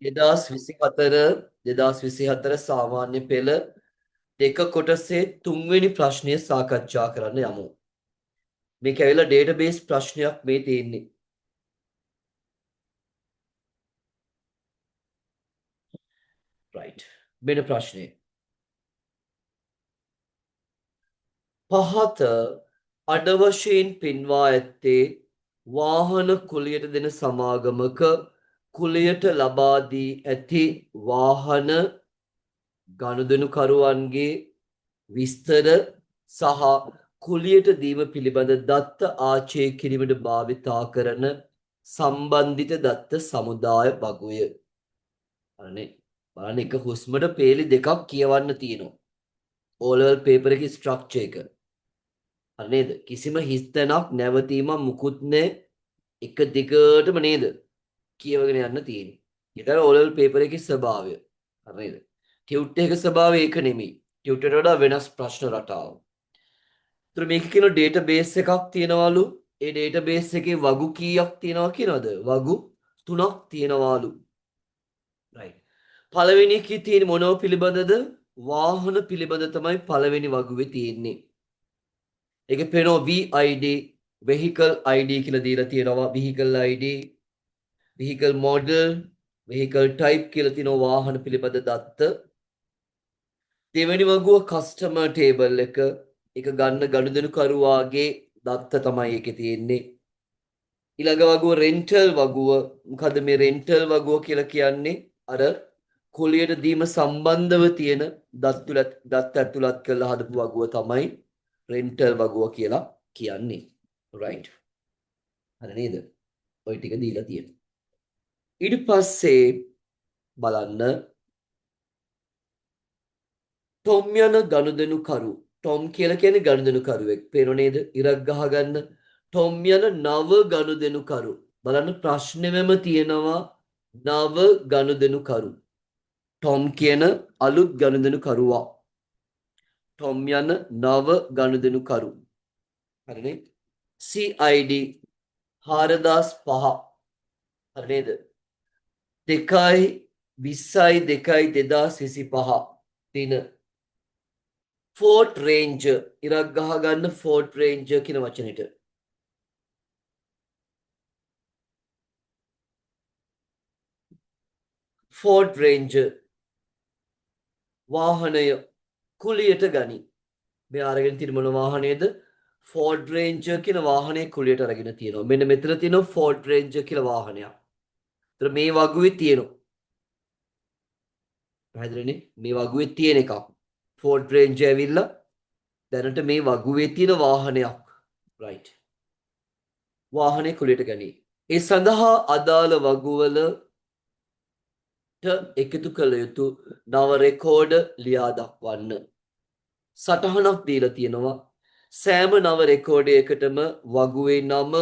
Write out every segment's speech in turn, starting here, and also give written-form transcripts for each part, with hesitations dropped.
දෙදස් විසි හතර සාමාන්‍ය පෙළ දෙක කොටසේ තුන්වෙනි ප්‍රශ්නය සාකච්ඡා කරන්න යමු. මේක ඇවිල්ලා ඩේටාබේස් ප්‍රශ්නයක් මේ තියෙන්නේ. right. වෙන ප්‍රශ්නේ. පහත අඩ වශයෙන් පෙන්වා ඇත්තේ වාහන කුලියට දෙන සමාගමක කුලියට ලබා දී ඇති වාහන ගනුදෙනුකරුවන්ගේ විස්තර සහ කුලියට දීම පිළිබඳ දත්ත ආචය කිරීමට භාවිතා කරන සම්බන්ධිත දත්ත සමුදාය වගුය. අනේ බලන්න එක හුස්මට පේලි දෙකක් කියවන්න තියෙනවා. O level paper එකේ ස්ට්‍රක්චර් එක. හරි නේද? කිසිම හිස්තැනක් නැවතීමක් මුකුත් නැහැ. එක දිගටම නේද? කියවගෙන යන්න තියෙන්නේ. ඒක තමයි O level paper එකේ ස්වභාවය. හරි නේද? ටියුට් එකේ ස්වභාවය ඒක නෙමෙයි. ටියුට් එකට වඩා වෙනස් ප්‍රශ්න රටාව. ඒතර මේක කියන ඩේටාබේස් එකක් තියෙනවලු. ඒ ඩේටාබේස් එකේ වගු කීයක් තියෙනවා කියනවද? වගු 3ක් තියෙනවලු. right. පළවෙනි එකේ තියෙන මොනව පිළිබඳද? වාහන පිළිබඳ තමයි පළවෙනි වගුවේ තියෙන්නේ. ඒකේ පේනවා VID vehicle ID කියලා දීලා තියෙනවා. vehicle ID, vehicle model, vehicle type කියලා තියෙනවා වාහන පිළිබඳ දත්ත. දෙවෙනි වගුව customer table එක. ඒක ගන්න ගනුදෙනුකරුවාගේ දත්ත තමයි ඒකේ තියෙන්නේ. ඊළඟ වගුව රෙන්ටල් වගුව. මොකද මේ රෙන්ටල් වගුව කියලා කියන්නේ අර කුලියට දීම සම්බන්ධව තියෙන දත් ඇතුළත් කරලා හදපු වගුව තමයි රෙන්ටල් වගුව කියලා කියන්නේ. right. හරි නේද? ඔය ටික දීලා තියෙනවා. ඊට පස්සේ බලන්න ටොම් යන ගනුදෙනුකරු. ටොම් කියලා කියන්නේ ගනුදෙනුකරුවෙක්. පේනෝ නේද? ඉරක් ගහගන්න. ටොම් යන නව ගනුදෙනුකරු. බලන්න ප්‍රශ්නෙමම තියෙනවා නව ගනුදෙනුකරු. ටොම් කියන අලුත් ගනුදෙනුකරුවා. ටොම් යන නව ගනුදෙනුකරු. හරිනේ? CID 4005. හරි නේද? 2/20/2025 දින. ෆෝර්ට් රේන්ජර්. ඉරක් ගහගන්න ෆෝර්ට් රේන්ජර් කියන වචනෙට. ෆෝර්ට් රේන්ජර් වාහනය කුලියට ගනි. මේ අරගෙන තියෙන මොන වාහනේද? ෆෝර්ඩ් රේන්ජර් කියන වාහනේ කුලියට අරගෙන තියෙනවා. මෙන්න මෙතන තියෙනවා ෆෝර්ඩ් රේන්ජර් කියලා වාහනයක්. ඒතර මේ වගුවේ තියෙනවා. පැහැදිලිනේ? මේ වගුවේ තියෙන එකක්. ෆෝර්ඩ් රේන්ජර් ඇවිල්ලා දැනට මේ වගුවේ තියෙන වාහනයක්. right. වාහනේ කුලියට ගනි. ඒ සඳහා අදාළ වගුවලට එකතු කළ යුතු නව රෙකෝඩ ලියා දක්වන්න. සටහනක් දීලා තියෙනවා. සෑම නව රෙකෝඩයකටම වගුවේ නම,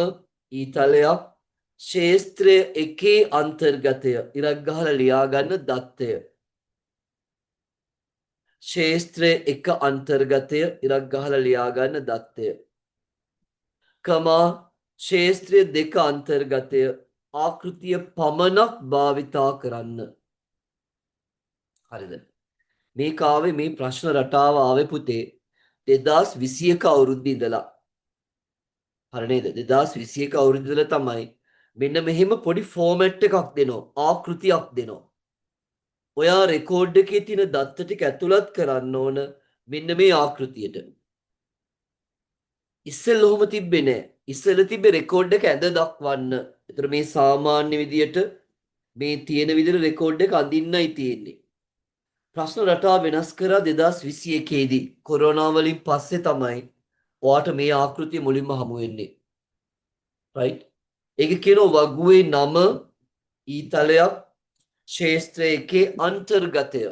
ඊතලයක්, ශේස්ත්‍රය එකේ අන්තර්ගතය ඉරක් ගහලා ලියා ගන්න දත්තය. ශේස්ත්‍රය එක අන්තර්ගතය ඉරක් ගහලා ලියා ගන්න දත්තය. කමා ශේස්ත්‍රය දෙක අන්තර්ගතය ආකෘතිය පමණක් භාවිතා කරන්න. හරිද? මේ කාවේ මේ ප්‍රශ්න රටාව ආවේ පුතේ 2021 අවුරුද්දේ ඉඳලා. හරි නේද? 2021 අවුරුද්දේ ඉඳලා තමයි මෙන්න මෙහෙම පොඩි ෆෝමැට් එකක් දෙනවා. ආකෘතියක් දෙනවා. ඔයා රෙකෝඩ් එකේ තියෙන දත්ත ටික ඇතුළත් කරන්න ඕන මෙන්න මේ ආකෘතියට. ඉස්සෙල්ල ඔහොම තිබ්බේ නෑ. ඉස්සෙල්ල තිබ්බේ රෙකෝඩ් එක ඇඳ දක්වන්න. ඒතර මේ සාමාන්‍ය විදියට මේ තියෙන විදිහට රෙකෝඩ් එක අඳින්නයි තියෙන්නේ. ප්‍රශ්න රටාව වෙනස් කරා 2021 දී. කොරෝනා වලින් පස්සේ තමයි ඔයාට මේ ආකෘතිය මුලින්ම හමු වෙන්නේ. right. ඒක කියනවා වගුවේ නම, ඊතලයක්, ශේස්ත්‍ර එකේ අන්තර්ගතය.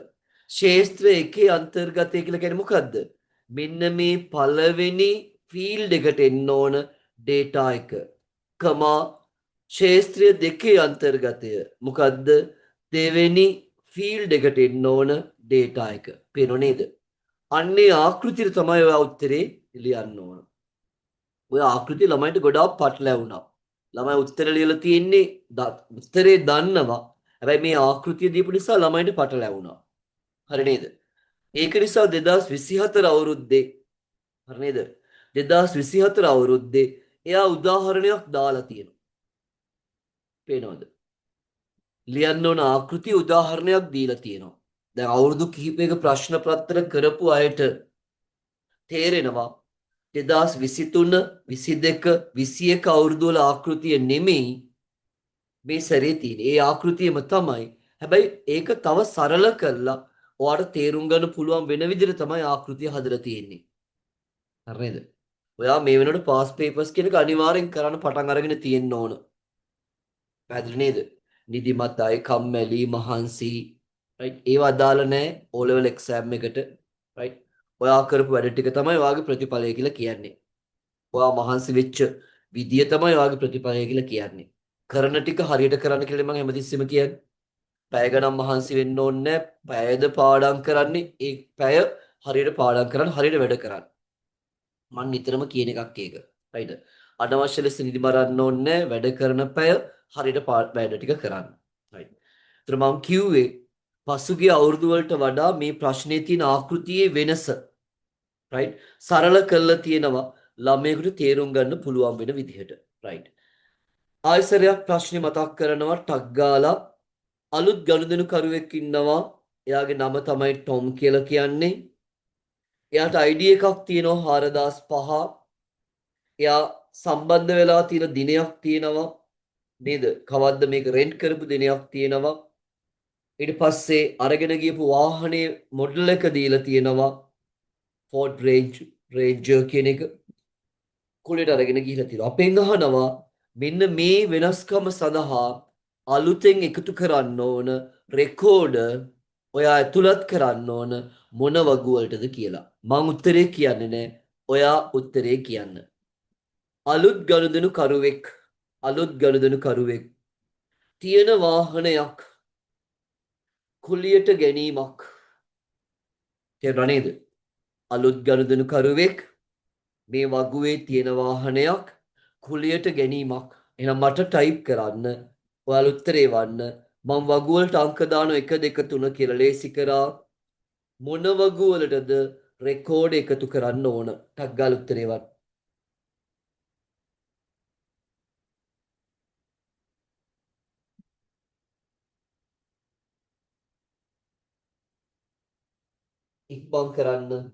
ශේස්ත්‍ර එකේ අන්තර්ගතය කියලා කියන්නේ මොකද්ද? මෙන්න මේ පළවෙනි ෆීල්ඩ් එකට එන්න ඕන ඩේටා එක. කමා ශේස්ත්‍රය දෙකේ අන්තර්ගතය. මොකද්ද? දෙවෙනි ෆීල්ඩ් එකට එන්න ඕන ඩේටා එක. පේනෝ නේද? අන්නේ ආකෘතියට තමයි ඔය උත්තරේ ලියන්න ඕන. ඔය ආකෘතිය ළමයින්ට ගොඩාක් පටලැවුණා. ළමයි උත්තර ලියලා තියෙන්නේ උත්තරේ දන්නවා. හැබැයි මේ ආකෘතිය දීපු නිසා ළමයින්ට පටලැවුණා. හරි නේද? ඒක නිසා 2024 අවුරුද්දේ හරි නේද? 2024 අවුරුද්දේ එයා උදාහරණයක් දාලා තියෙනවා. පේනවද? ලියන්න ඕන ආකෘතිය උදාහරණයක් දීලා තියෙනවා. දැන් අවුරුදු කිහිපයක ප්‍රශ්න පත්‍ර කරපු අයට තේරෙනවා 2023 22 21 අවුරුදු වල ආකෘතිය නෙමෙයි මේ සැරේ තියෙන. ඒ ආකෘතියම තමයි. හැබැයි ඒක තව සරල කරලා ඔයාලට තේරුම් ගන්න පුළුවන් වෙන විදිහට තමයි ආකෘතිය හදලා තියෙන්නේ. හරිද? ඔයා මේ වෙනකොට පාස් පේපර්ස් කියන එක අනිවාර්යෙන් කරන්න පටන් අරගෙන තියෙන්න ඕන. පැහැදිලි නේද? නිදිමත අය, කම්මැලි, මහන්සි, right? ඒව අදාළ නැහැ O level exam එකට, right? ඔයා කරපු වැඩ ටික තමයි ඔයාගේ ප්‍රතිඵලය කියලා කියන්නේ. ඔයා මහන්සි වෙච්ච විදිය තමයි ඔයාගේ ප්‍රතිඵලය කියලා කියන්නේ. කරන ටික හරියට කරන්න කියලා මම හැමතිස්සෙම කියන්නේ. පැය ගණන් මහන්සි වෙන්න ඕනේ නැහැ. පැයද පාඩම් කරන්නේ ඒ පැය හරියට පාඩම් කරන්න හරියට වැඩ කරන්න. මම නිතරම කියන එකක් ඒක. රයිට්. අනවශ්‍ය ලෙස නිදි මරන්න ඕනේ නැහැ. වැඩ කරන පැය හරියට වැඩ ටික කරන්න. රයිට්. ඒතර මම කිව්වේ පසුගිය අවුරුදු වලට වඩා මේ ප්‍රශ්නේ තියෙන ආකෘතියේ වෙනස රයිට් සරල කරලා තියෙනවා ළමයෙකුට තේරුම් ගන්න පුළුවන් වෙන විදිහට. රයිට්. ආයසරයක් ප්‍රශ්නේ මතක් කරනවා ටක් ගාලා අලුත් ගනුදෙනු කරුවෙක් ඉන්නවා. එයාගේ නම තමයි ටොම් කියලා කියන්නේ. එයාට ID එකක් තියෙනවා 4005. එයා සම්බන්ධ වෙලා තියෙන දිනයක් තියෙනවා. නේද? කවද්ද මේක රෙන්ට් කරපු දිනයක් තියෙනවා. ඊට පස්සේ අරගෙන ගියපු වාහනේ මොඩල් එක දීලා තියෙනවා. Ford Ranger කියන එක කුලයට අරගෙන ගිහිලා තියෙනවා. අපෙන් අහනවා මෙන්න මේ වෙනස්කම සඳහා අලුතෙන් එකතු කරන්න ඕන රෙකෝඩ ඔයා ඇතුළත් කරන්න ඕන මොන වගුවලටද කියලා. මං උත්තරේ කියන්නේ නැහැ. ඔයා උත්තරේ කියන්න. අලුත් ගනුදෙනු කරුවෙක් තියෙන වාහනයක් කුලියට ගැනීමක්. තේරුණා නේද? අලුත් ගනුදෙනු කරුවෙක් මේ වගුවේ තියෙන වාහනයක් කුලියට ගැනීමක්. එහෙනම් මට ටයිප් කරන්න. ඔයාලා උත්තරේ වන්න. මම වගුවලට අංක දානවා 1 2 3 කියලා ලේසි කරා. මොන වගුවලටද රෙකෝඩ් එකතු කරන්න ඕන? ටක් ගාලා උත්තරේ වන්න. ඉක්මන් කරන්න.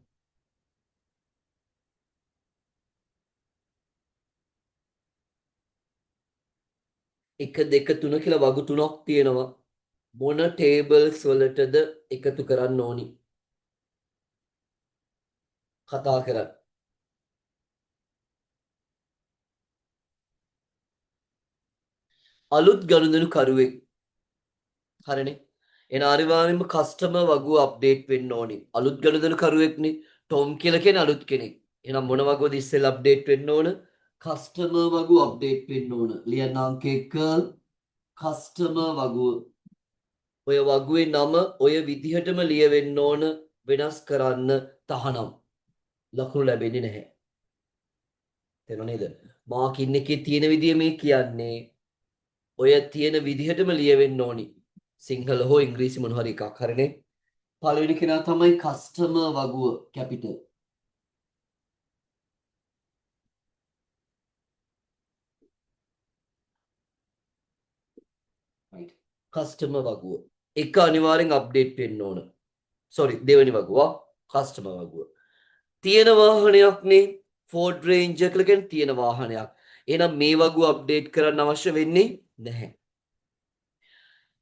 1 2 3 කියලා වගු තුනක් තියෙනවා. මොන ටේබල්ස් වලටද එකතු කරන්න ඕනි? කතා කරන්න. අලුත් ගනුදෙනු කරුවෙක්. හරිනේ. එන අනිවාර්යයෙන්ම කස්ටමර් වගුව අප්ඩේට් වෙන්න ඕනි. අලුත් ගනුදෙනු කරුවෙක්නේ. ටොම් කියලා කියන අලුත් කෙනෙක්. එහෙනම් මොන වගුවද ඉස්සෙල්ලා අප්ඩේට් වෙන්න ඕන? කස්ටමර් වගුව අප්ඩේට් වෙන්න ඕන. ලියන්න අංක 1 කස්ටමර් වගුව. ඔය වගුවේ නම ඔය විදිහටම ලියවෙන්න ඕන. වෙනස් කරන්න තහනම්. ලකුණු ලැබෙන්නේ නැහැ. තේරුණා නේද? මාකින් එකේ තියෙන විදිය මේ කියන්නේ ඔය තියෙන විදිහටම ලියවෙන්න ඕනි. සිංහල හෝ ඉංග්‍රීසි මොන හරි එකක් හරිනේ. පළවෙනි කෙනා තමයි කස්ටමර් වගුව කැපිටල්. right. කස්ටමර් වගුව. එක අනිවාර්යෙන් අප්ඩේට් වෙන්න ඕන. sorry දෙවෙනි වගුව කස්ටමර් වගුව. තියෙන වාහනයක්නේ Ford Ranger කියලා කියන තියෙන වාහනයක්. එහෙනම් මේ වගුව අප්ඩේට් කරන්න අවශ්‍ය වෙන්නේ නැහැ.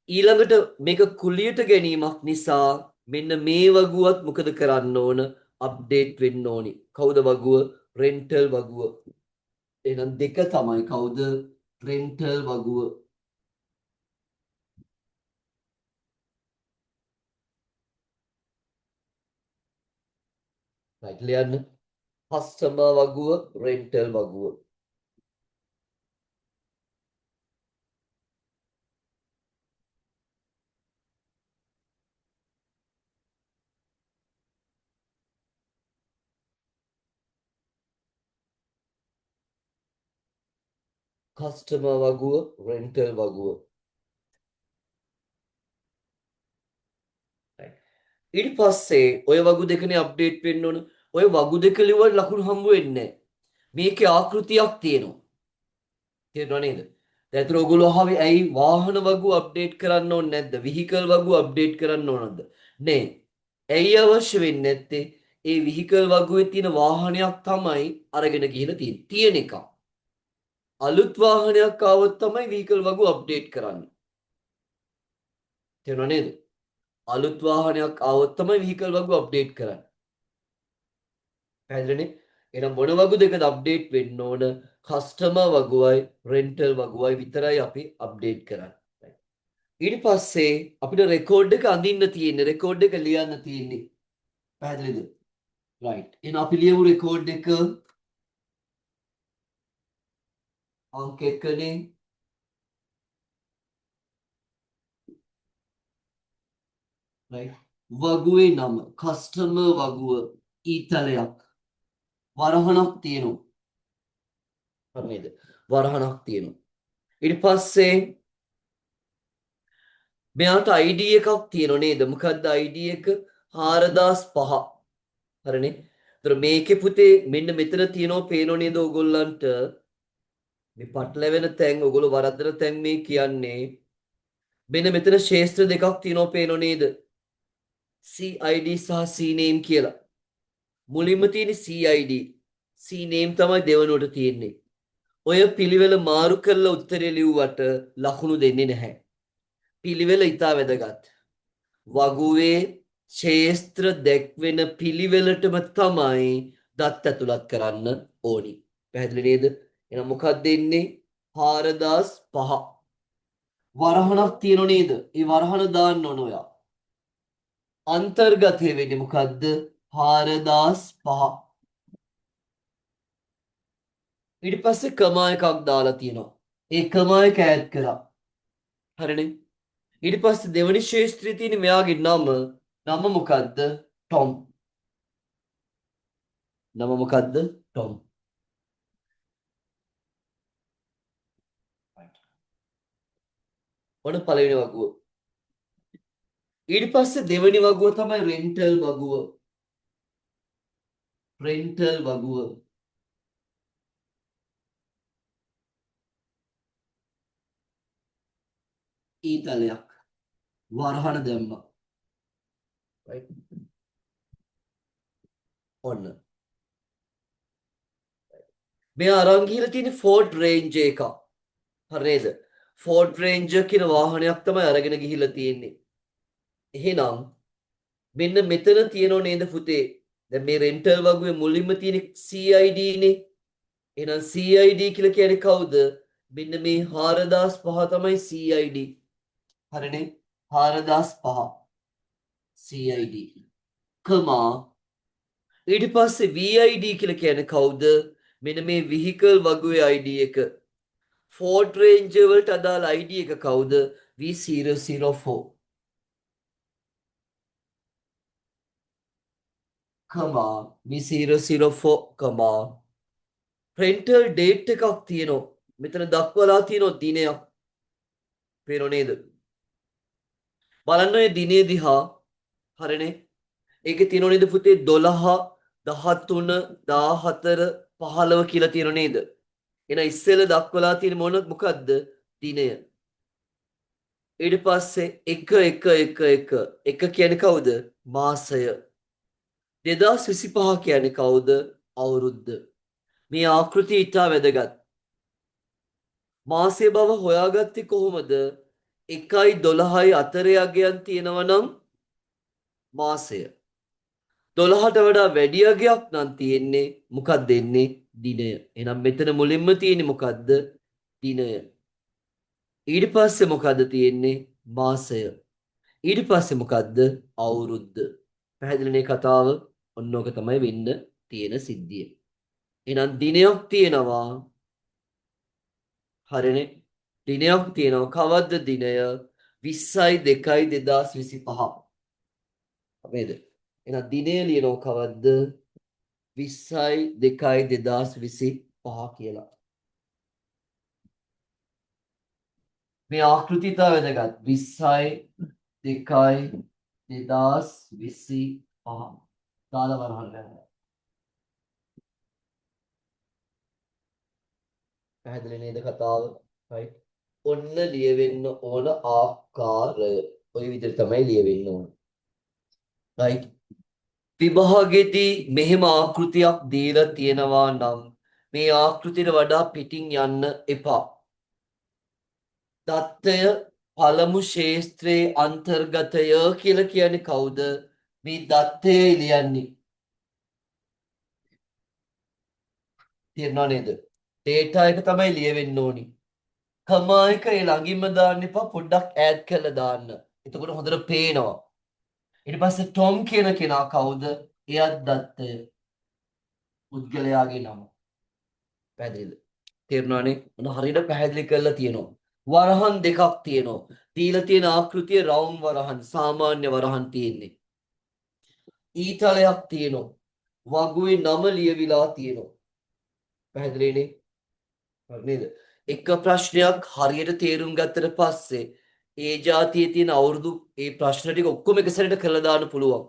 ඊළඟට මේක කුලියට ගැනීමක් නිසා මෙන්න මේ වගුවත් මොකද කරන්න ඕන? අප්ඩේට් වෙන්න ඕනි. කවුද වගුව? රෙන්ටල් වගුව. එහෙනම් දෙක තමයි කවුද? රෙන්ටල් වගුව. right ලියන්න. කස්ටමර් වගුව, රෙන්ටල් වගුව. කස්ටමර් වගුව, රෙන්ටල් වගුව. ඊට පස්සේ ඔය වගු දෙකනේ අප්ඩේට් වෙන්න ඕන. ඔය වගු දෙක ලිව්වට ලකුණු හම්බ වෙන්නේ නැහැ. මේකේ ආකෘතියක් තියෙනවා. තේරුණා නේද? දැන් ඒතර ඔයගොල්ලෝ අහවේ ඇයි වාහන වගු අප්ඩේට් කරන්න ඕනේ නැද්ද? විහිකල් වගු අප්ඩේට් කරන්න ඕනද? නේ. ඇයි අවශ්‍ය වෙන්නේ නැත්තේ? ඒ විහිකල් වගුවේ තියෙන වාහනයක් තමයි අරගෙන ගිහිල්ලා තියෙන්නේ. තියෙන එක. අලුත් වාහනයක් ආවොත් තමයි විහිකල් වගු අප්ඩේට් කරන්නේ. තේරුණා නේද? අලුත් වාහනයක් ආවොත් තමයි විහිකල් වගු අප්ඩේට් කරන්නේ. පැහැදිලිනේ? එහෙනම් මොන වගු දෙකද අප්ඩේට් වෙන්න ඕන? කස්ටමර් වගුවයි රෙන්ටල් වගුවයි විතරයි අපි අප්ඩේට් කරන්නේ. ඊට පස්සේ අපිට රෙකෝඩ් එක අඳින්න තියෙන්නේ, රෙකෝඩ් එක ලියන්න තියෙන්නේ. පැහැදිලිද? රයිට්. එහෙනම් අපි ලියමු රෙකෝඩ් එක අංක 1නේ. රයිට්. වගුවේ නම කස්ටමර් වගුව ඊතලයක් වරහණක් තියෙනවා. හරි නේද? වරහණක් තියෙනවා. ඊට පස්සේ මෙයාට ID එකක් තියෙනවා නේද? මොකද්ද ID එක? 4005. හරිනේ. ඒතර මේකේ පුතේ මෙන්න මෙතන තියෙනවා පේනෝ නේද ඕගොල්ලන්ට? මේ පටලැවෙන තැන් ඕගොල්ලෝ වරද්දන තැන් මේ කියන්නේ. මෙන්න මෙතන ශේෂ්ත්‍ර දෙකක් තියෙනවා පේනෝ නේද? CID සහ CNAME කියලා. මුලින්ම තියෙන CID. CNAME තමයි දෙවනුවට තියෙන්නේ. ඔය පිළිවෙල මාරු කරලා උත්තරේ ලිව්වට ලකුණු දෙන්නේ නැහැ. පිළිවෙල ඉතා වැදගත්. වගුවේ ක්ෂේත්‍ර දැක්වෙන පිළිවෙලටම තමයි දත් ඇතුළත් කරන්න ඕනි. පැහැදිලි නේද? එහෙනම් මොකක්ද එන්නේ? 4005. වරහණක් තියෙනව නේද? ඒ වරහණ දාන්න ඕන ඔයා. අන්තර්ගතය වෙන්නේ මොකද්ද? 4005. ඊට පස්සේ කමා එකක් දාලා තියෙනවා. ඒ කමා එක ඈඩ් කරා. හරිනේ? ඊට පස්සේ දෙවනි ශේෂ්ත්‍රයේ තියෙන මෙයාගේ නම මොකද්ද? ටොම්. නම මොකද්ද? ටොම්. ඔන්න පළවෙනි වගුව. ඊට පස්සේ දෙවෙනි වගුව තමයි රෙන්ටල් වගුව. රෙන්ටල් වගුව. ඊතලයක්. වරහණ දැම්මා. right? ඔන්න. මේ අරන් ගිහලා තියෙන ෆෝඩ් රේන්ජ් එක. හරිද? ෆෝඩ් රේන්ජර් කියන වාහනයක් තමයි අරගෙන ගිහිල්ලා තියෙන්නේ. එහෙනම් මෙන්න මෙතන තියෙනව නේද පුතේ? දැන් මේ රෙන්ටල් වගුවේ මුලින්ම තියෙන CID නේ. එහෙනම් CID කියලා කියන්නේ කවුද? මෙන්න මේ 4005 තමයි CID. හරිනේ? 4005 CID. කමා ඊට පස්සේ VID කියලා කියන්නේ කවුද? මෙන්න මේ vehicle වගුවේ ID එක. Ford Ranger වලට අදාළ ID එක කවුද? V004. කමා V004 කමා rental date එකක් තියෙනවා. මෙතන දක්වලා තියෙනවා දිනයක්. පේනෝ නේද? බලන්න ඔය දිනේ දිහා. හරිනේ? ඒකේ තියෙනව නේද පුතේ 12 13 14 15 කියලා තියෙනව නේද? එහෙනම් ඉස්සෙල්ලා දක්වලා තියෙන මොකද්ද? දිනය. ඊට පස්සේ 1 1 1 1 1 කියන්නේ කවුද? මාසය. 2025 කියන්නේ කවුද? අවුරුද්ද. මේ ආකෘතිය ඉතා වැදගත්. මාසය බව හොයාගත්තේ කොහොමද? 1යි 12යි අතරේ අගයන් තියෙනවා නම් මාසය. 12ට වඩා වැඩි අගයක් නම් තියෙන්නේ මොකක්ද දෙන්නේ? දිනය. එහෙනම් මෙතන මුලින්ම තියෙන්නේ මොකද්ද? දිනය. ඊට පස්සේ මොකද්ද තියෙන්නේ? මාසය. ඊට පස්සේ මොකද්ද? අවුරුද්ද. පැහැදිලිනේ කතාව? ඔන්න ඕක තමයි වෙන්න තියෙන සිද්ධිය. එහෙනම් දිනයක් තියෙනවා. හරිනේ? දිනයක් තියෙනවා. කවද්ද දිනය? 20යි 2යි 2025. නේද? එහෙනම් දිනය ලියනවා කවද්ද? 20යි 2යි 2025 කියලා. මේ ආකෘතිය තමයි වැදගත්. 20යි 2යි 2025 කාල වරහන් ගන්න. පැහැදිලි නේද කතාව? right. ඔන්න ලියවෙන්න ඕන ආකාරය. ඔය විදිහට තමයි ලියවෙන්න ඕන. right. විභාගෙදී මෙහෙම ආකෘතියක් දීලා තියෙනවා නම් මේ ආකෘතියට වඩා පිටින් යන්න එපා. தත්තය පළමු ශේස්ත්‍රයේ අන්තර්ගතය කියලා කියන්නේ කවුද? මේ දත්තය ලියන්නේ. තේරුණා නේද? ඩේටා එක තමයි ලියවෙන්න ඕනි. කමා එක ඒ ළඟින්ම දාන්න එපා, පොඩ්ඩක් ඈඩ් කරලා දාන්න. එතකොට හොඳට පේනවා. ඊට පස්සේ ටොම් කියන කෙනා කවුද? එයත් දත්තය. පුද්ගලයාගේ නම. පැහැදිලිද? තේරුණානේ? මොන හරියට පැහැදිලි කරලා තියෙනවා. වරහන් දෙකක් තියෙනවා. දීලා තියෙන ආකෘතිය රවුම් වරහන්, සාමාන්‍ය වරහන් තියෙන්නේ. ඊතලයක් තියෙනවා. වගුවේ නම ලියවිලා තියෙනවා. පැහැදිලිනේ? හරි නේද? එක ප්‍රශ්නයක් හරියට තේරුම් ගත්තට පස්සේ ඒ જાතියේ තියෙන අවුරුදු ඒ ප්‍රශ්න ටික ඔක්කොම එක සැරේට කරලා දාන්න පුළුවන්.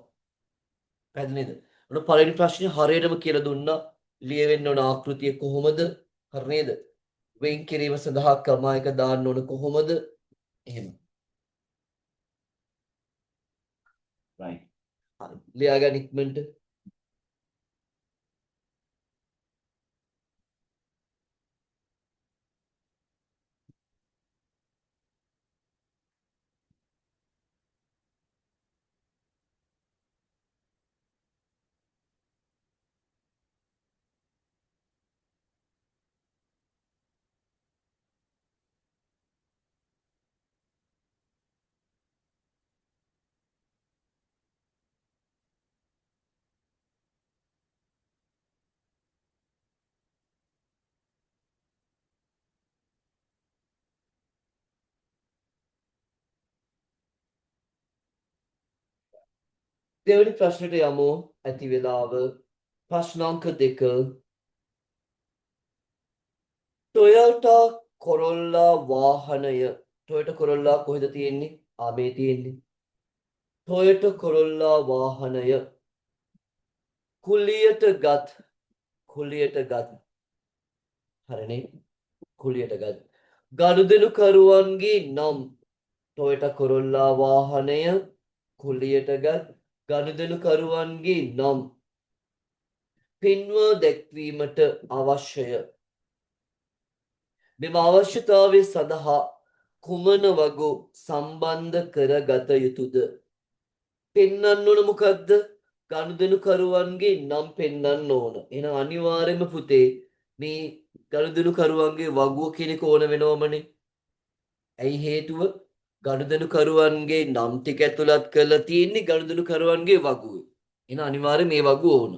පැහැදිලි නේද? ඔන්න පළවෙනි ප්‍රශ්නේ හරියටම කියලා දුන්නා. ලියවෙන්න ඕන ආකෘතිය කොහොමද? හරි නේද? වෙන් කිරීම සඳහා ක්‍රම එක දාන්න ඕන කොහොමද? එහෙම. right. හරි. ලියා ගන්න ඉක්මනට. දෙවෙනි ප්‍රශ්නෙට යමු. ඇති වෙලාව ප්‍රශ්නාංක 2. ටොයෝටා කොරොල්ලා වාහනය. ටොයෝටා කොරොල්ලා කොහෙද තියෙන්නේ? ආමේ තියෙන්නේ. ටොයෝටා කොරොල්ලා වාහනය කුලියට ගත් හරිනේ. කුලියට ගත් ගනුදෙනුකරුවන්ගේ නම්. ටොයෝටා කොරොල්ලා වාහනය කුලියට ගත් ගනුදෙනුකරුවන්ගේ නම් පෙන්වා දැක්වීමට අවශ්‍යය. මෙම අවශ්‍යතාවය සඳහා කුමන වගු සම්බන්ධ කරගත යුතුද? පෙන්වන්න ඕන මොකද්ද? ගනුදෙනුකරුවන්ගේ නම් පෙන්වන්න ඕන. එහෙනම් අනිවාර්යයෙන්ම පුතේ මේ ගනුදෙනුකරුවන්ගේ වගුව කෙනෙක් ඕන වෙනවමනේ. ඇයි හේතුව? ගනුදෙනුකරුවන්ගේ නම් ටික ඇතුළත් කරලා තියෙන්නේ ගනුදෙනුකරුවන්ගේ වගුවේ. එහෙනම් අනිවාර්යයෙන් මේ වගුව ඕන.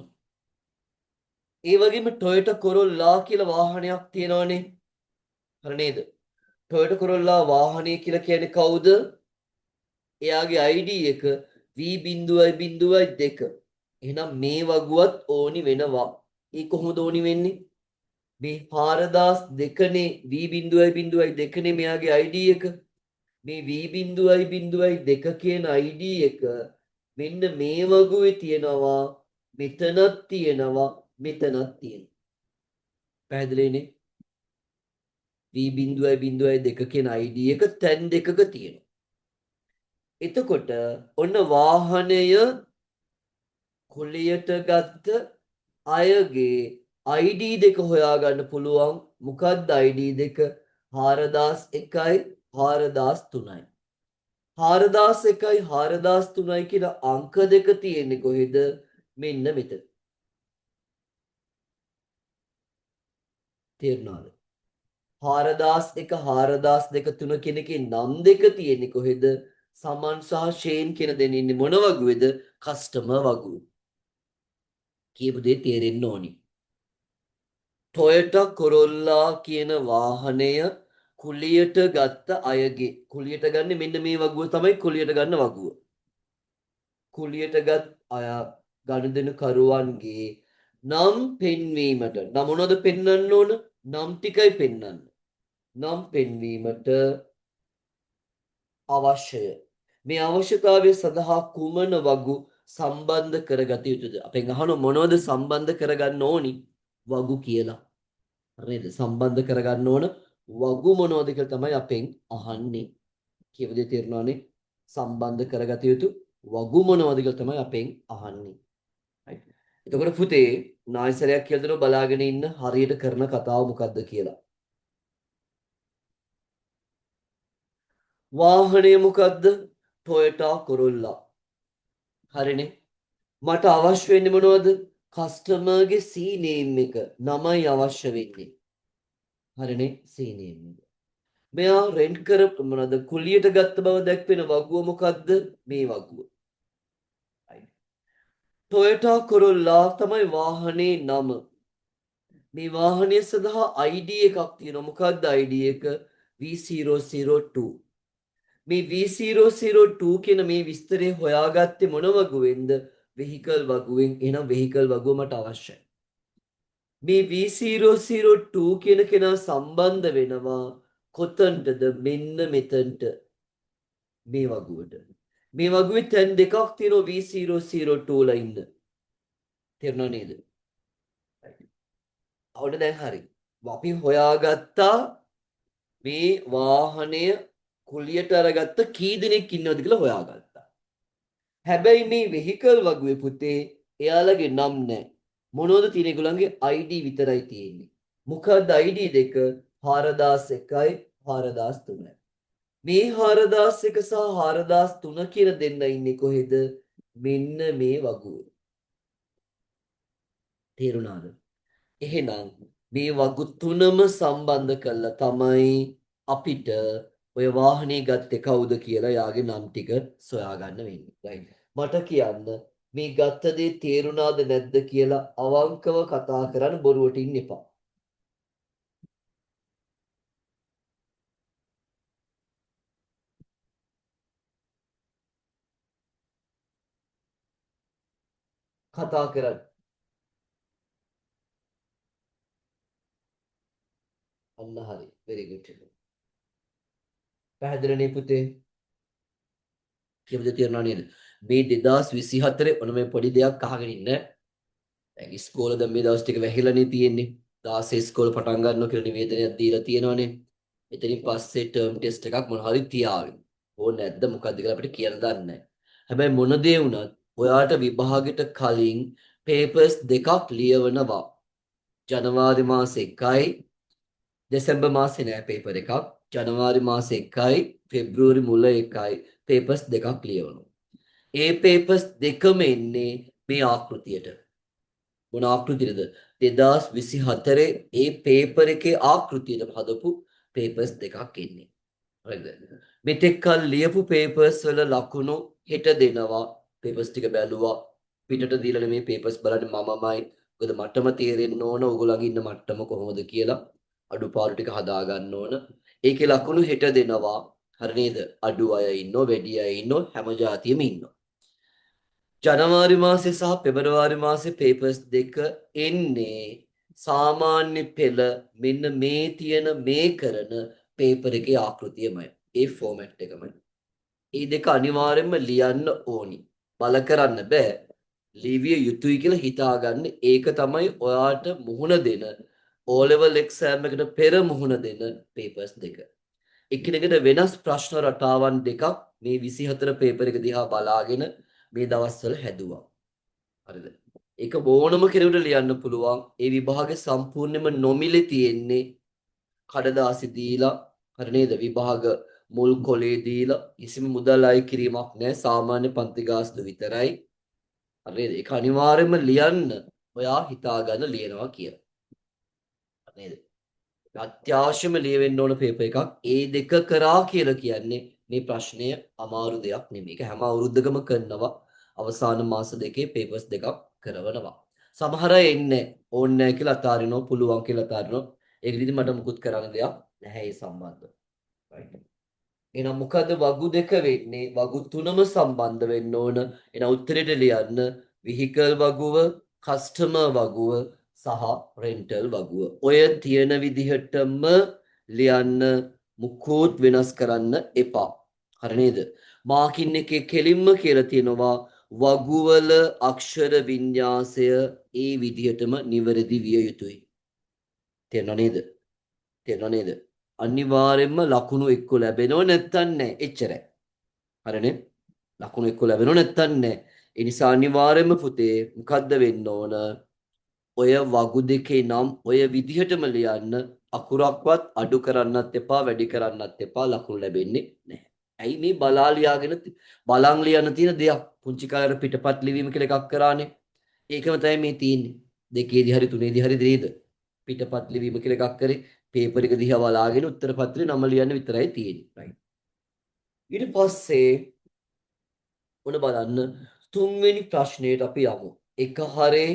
ඒ වගේම ටොයෝටා කොරොල්ලා කියලා වාහනයක් තියෙනවනේ. හරි නේද? ටොයෝටා කොරොල්ලා වාහනය කියලා කියන්නේ කවුද? එයාගේ ID එක V.02. එහෙනම් මේ වගුවත් ඕනි වෙනවා. ඒ කොහොමද ඕනි වෙන්නේ? මේ 4002නේ V.02නේ මෙයාගේ ID එක. මේ V.02 කියන ID එක මෙන්න මේ වගුවේ තියෙනවා, මෙතනක් තියෙනවා, මෙතනක් තියෙනවා. පැහැදිලිනේ? V.02 කියන ID එක තැන් දෙකක තියෙනවා. එතකොට ඔන්න වාහනය කුලියට ගත්ත අයගේ ID දෙක හොයාගන්න පුළුවන්. මොකක්ද ID දෙක? 4001යි 4003යි. 4001යි 4003යි කියන අංක දෙක තියෙන්නේ කොහෙද? මෙන්න මෙතන. තේරුණාද? 4001 4002 3 කියන එකේ නම් දෙක තියෙන්නේ කොහෙද? සමන් සහ ෂේන් කියන දෙන්නේ ඉන්නේ මොන වගුවේද? කස්ටමර් වගුවේ. කියපු දේ තේරෙන්න ඕනි. ටොයෝටා කොරොල්ලා කියන වාහනය කුලියට ගත්ත අයගේ, කුලියට ගන්න මෙන්න මේ වගුව තමයි කුලියට ගන්න වගුව. කුලියට ගත් අය ගනුදෙනුකරුවන්ගේ නම් පෙන්වීමට. නම් මොනවද පෙන්වන්න ඕන? නම් ටිකයි පෙන්වන්න. නම් පෙන්වීමට අවශ්‍යය. මේ අවශ්‍යතාවය සඳහා කුමන වගු සම්බන්ධ කරගත යුතුද? අපෙන් අහන මොනවද සම්බන්ධ කරගන්න ඕනි? වගු කියලා. හරිද? සම්බන්ධ කරගන්න ඕන වගු මොනවද කියලා තමයි අපෙන් අහන්නේ. කියව දෙය තේරුණානේ? සම්බන්ධ කරගත යුතු වගු මොනවද කියලා තමයි අපෙන් අහන්නේ. right? එතකොට පුතේ නායසරයක් කියලා දෙනවා බලාගෙන ඉන්න හරියට කරන කතාව මොකද්ද කියලා. වාහනය මොකද්ද? Toyota Corolla. හරිනේ. මට අවශ්‍ය වෙන්නේ මොනවද? කස්ටමර්ගේ C-name එක. නමයි අවශ්‍ය වෙන්නේ. හරිනේ C-name එක. මෙයා රෙන්ට් කරපු මොනවද? කුලියට ගත්ත බව දැක්වෙන වගුව මොකද්ද? මේ වගුව. Toyota Corolla තමයි වාහනේ නම. මේ වාහනය සඳහා ID එකක් තියෙනවා. මොකක්ද ID එක? V002. මේ V002 කියන මේ විස්තරය හොයාගත්තේ මොන වගුවෙන්ද? වෙහිකල් වගුවෙන්. එහෙනම් වෙහිකල් වගුව මට අවශ්‍යයි. මේ V002 කියන කෙනා සම්බන්ධ වෙනවා කොතනටද? මෙන්න මෙතනට. මේ වගුවට. මේ වගුවේ තැන් දෙකක් තියෙනවා V002 ලා ඉන්න. තේරුණා නේද? අවුට දැන් හරි. අපි හොයාගත්තා මේ වාහනය කුලියට අරගත්ත කී දෙනෙක් ඉන්නවද කියලා හොයාගත්තා. හැබැයි මේ වෙහිකල් වගුවේ පුතේ එයාලගේ නම් නැහැ. මොනවද තියෙන්නේ? ඒගොල්ලන්ගේ ID විතරයි තියෙන්නේ. මොකක්ද ID දෙක? 4001යි 4003යි. මේ 4001 සහ 4003 කියන දෙන්න ඉන්නේ කොහෙද? මෙන්න මේ වගුවේ. තේරුණාද? එහෙනම් මේ වගු තුනම සම්බන්ධ කරලා තමයි අපිට ඔය වාහනේ ගත්තේ කවුද කියලා යාගේ නම් ටික සොයාගන්න වෙන්නේ. right? මට කියන්න මේ ගත්ත දේ තේරුණාද නැද්ද කියලා අවංකව කතා කරන්න බොරුවට ඉන්න එපා. කතා කරන්න. අන්න හරි. very good. පැහැදිලිනේ පුතේ? කියමුද තේරුණා නේද? මේ 2024 ඔන්න මේ පොඩි දෙයක් අහගෙන ඉන්න. දැන් ඉස්කෝල දැන් මේ දවස් ටික වැහිලානේ තියෙන්නේ. 16 ඉස්කෝල පටන් ගන්නවා කියලා නිවේදනයක් දීලා තියෙනවානේ. එතනින් පස්සේ ටර්ම් ටෙස්ට් එකක් මොන හරි තියාගෙන. ඕනේ නැද්ද මොකද්ද කියලා අපිට කියන්න දන්නේ නැහැ. හැබැයි මොන දේ වුණත් ඔයාට විභාගෙට කලින් පේපර්ස් දෙකක් ලියවනවා. ජනවාරි මාසේ 1යි දෙසැම්බර් මාසේ නෑ පේපර් එකක්. ජනවාරි මාසේ 1යි පෙබ්‍රුවරි මුල 1යි පේපර්ස් දෙකක් ලියවනවා. ඒ පේපර්ස් දෙකම එන්නේ මේ ආකෘතියට. මොන ආකෘතියද? 2024 ඒ පේපර් එකේ ආකෘතියට හදපු පේපර්ස් දෙකක් එන්නේ. හරිද? මෙතෙක් කල් ලියපු පේපර්ස් වල ලකුණු හෙට දෙනවා. පේපර්ස් ටික බැලුවා. පිටට දීලා මේ පේපර්ස් බලන්නේ මමමයි. මොකද මටම තේරෙන්න ඕන ඕගොල්ලන්ගේ ඉන්න මට්ටම කොහොමද කියලා. අඩුපාඩු ටික හදා ගන්න ඕන. ඒකේ ලකුණු හෙට දෙනවා. හරි නේද? අඩු අය ඉන්නෝ, වැඩි අය ඉන්නෝ, හැම જાතියෙම ඉන්නෝ. ජනවාරි මාසේ සහ පෙබරවාරි මාසේ පේපර්ස් දෙක එන්නේ සාමාන්‍ය පෙළ මෙන්න මේ තියෙන මේ කරන පේපර් එකේ ආකෘතියමයි. ඒ ෆෝමැට් එකමයි. මේ දෙක අනිවාර්යෙන්ම ලියන්න ඕනි. බල කරන්න බෑ. ලිවිය යුතුයි කියලා හිතාගන්න. ඒක තමයි ඔයාට මුහුණ දෙන O level exam එකට පෙර මුහුණ දෙන පේපර්ස් දෙක. එකිනෙකට වෙනස් ප්‍රශ්න රටාවන් දෙකක් මේ 24 පේපර් එක දිහා බලාගෙන මේ දවස්වල හැදුවා. හරිද? ඒක ඕනම කෙනෙකුට ලියන්න පුළුවන්. ඒ විභාගේ සම්පූර්ණයෙන්ම නොමිලේ තියෙන්නේ. කඩදාසි දීලා හරි නේද? විභාග මුල් කොලේ දීලා කිසිම මුදල් අය කිරීමක් නැහැ. සාමාන්‍ය පන්ති ගාස්තු විතරයි. හරිද? ඒක අනිවාර්යයෙන්ම ලියන්න ඔයා හිතාගන්න ලියනවා කියලා. නේද? අත්‍යවශ්‍යම ලියවෙන්න ඕන පේපර් එකක්. ඒ දෙක කරා කියලා කියන්නේ මේ ප්‍රශ්නය අමාරු දෙයක් නෙමෙයි. ඒක හැම අවුරුද්දකම කරනවා. අවසාන මාස දෙකේ පේපර්ස් දෙකක් කරවනවා. සමහර අය එන්නේ ඕනේ නැහැ කියලා අතාරිනවා, පුළුවන් කියලා අතාරිනවා. ඒක ඉතින් මට මුකුත් කරන්න දෙයක් නැහැ ඒ සම්බන්ධව. right. එහෙනම් මොකද වගු දෙක වෙන්නේ? වගු තුනම සම්බන්ධ වෙන්න ඕන. එහෙනම් උත්තරේට ලියන්න vehicle වගුව, customer වගුව සහ රෙන්ටල් වගුව. ඔය තියෙන විදිහටම ලියන්න මුකුත් වෙනස් කරන්න එපා. හරි නේද? මාකින් එකේ කෙලින්ම කියලා තියෙනවා වගුවල අක්ෂර වින්‍යාසය ඒ විදිහටම නිවැරදි විය යුතුයි. තේරෙනව නේද? තේරෙනව නේද? අනිවාර්යෙන්ම ලකුණු එක්ක ලැබෙනව නැත්තම් නැහැ. එච්චරයි. හරිනේ? ලකුණු එක්ක ලැබෙනව නැත්තම් නැහැ. ඒ නිසා අනිවාර්යෙන්ම පුතේ මොකද්ද වෙන්න ඕන? ඔය වගු දෙකේ නම් ඔය විදිහටම ලියන්න අකුරක්වත් අඩු කරන්නත් එපා වැඩි කරන්නත් එපා ලකුණු ලැබෙන්නේ නැහැ. ඇයි මේ බලා ලියාගෙන බලන් ලියන්න තියෙන දෙයක් පුංචි කාලේ පිටපත් ලිවීම කියලා එකක් කරානේ. ඒකම තමයි මේ තියෙන්නේ. දෙකේදී හරි තුනේදී හරි නේද? පිටපත් ලිවීම කියලා එකක් කරේ පේපර් එක දිහා බලාගෙන උත්තර පත්‍රේ නම ලියන්න විතරයි තියෙන්නේ. right. ඊට පස්සේ ඔන්න බලන්න තුන්වෙනි ප්‍රශ්නයට අපි යමු. එක හරේ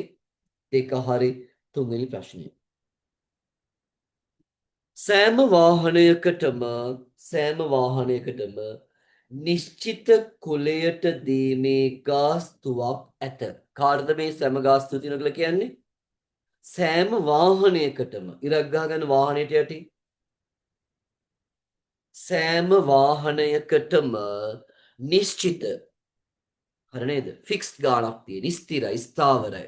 දෙක හරි තුන්වෙනි ප්‍රශ්නය. සෑම වාහනයකටම නිශ්චිත කුලයට දීමේ ගාස්තුවක් ඇත. කාටද මේ සෑම ගාස්තුව තියෙනවා කියලා කියන්නේ? සෑම වාහනයකටම ඉරක් ගහගන්න වාහනයට යටි සෑම වාහනයකටම නිශ්චිත හරි නේද? ෆික්ස්ඩ් ගාණක් තියෙන ස්ථිරයි ස්ථාවරයි.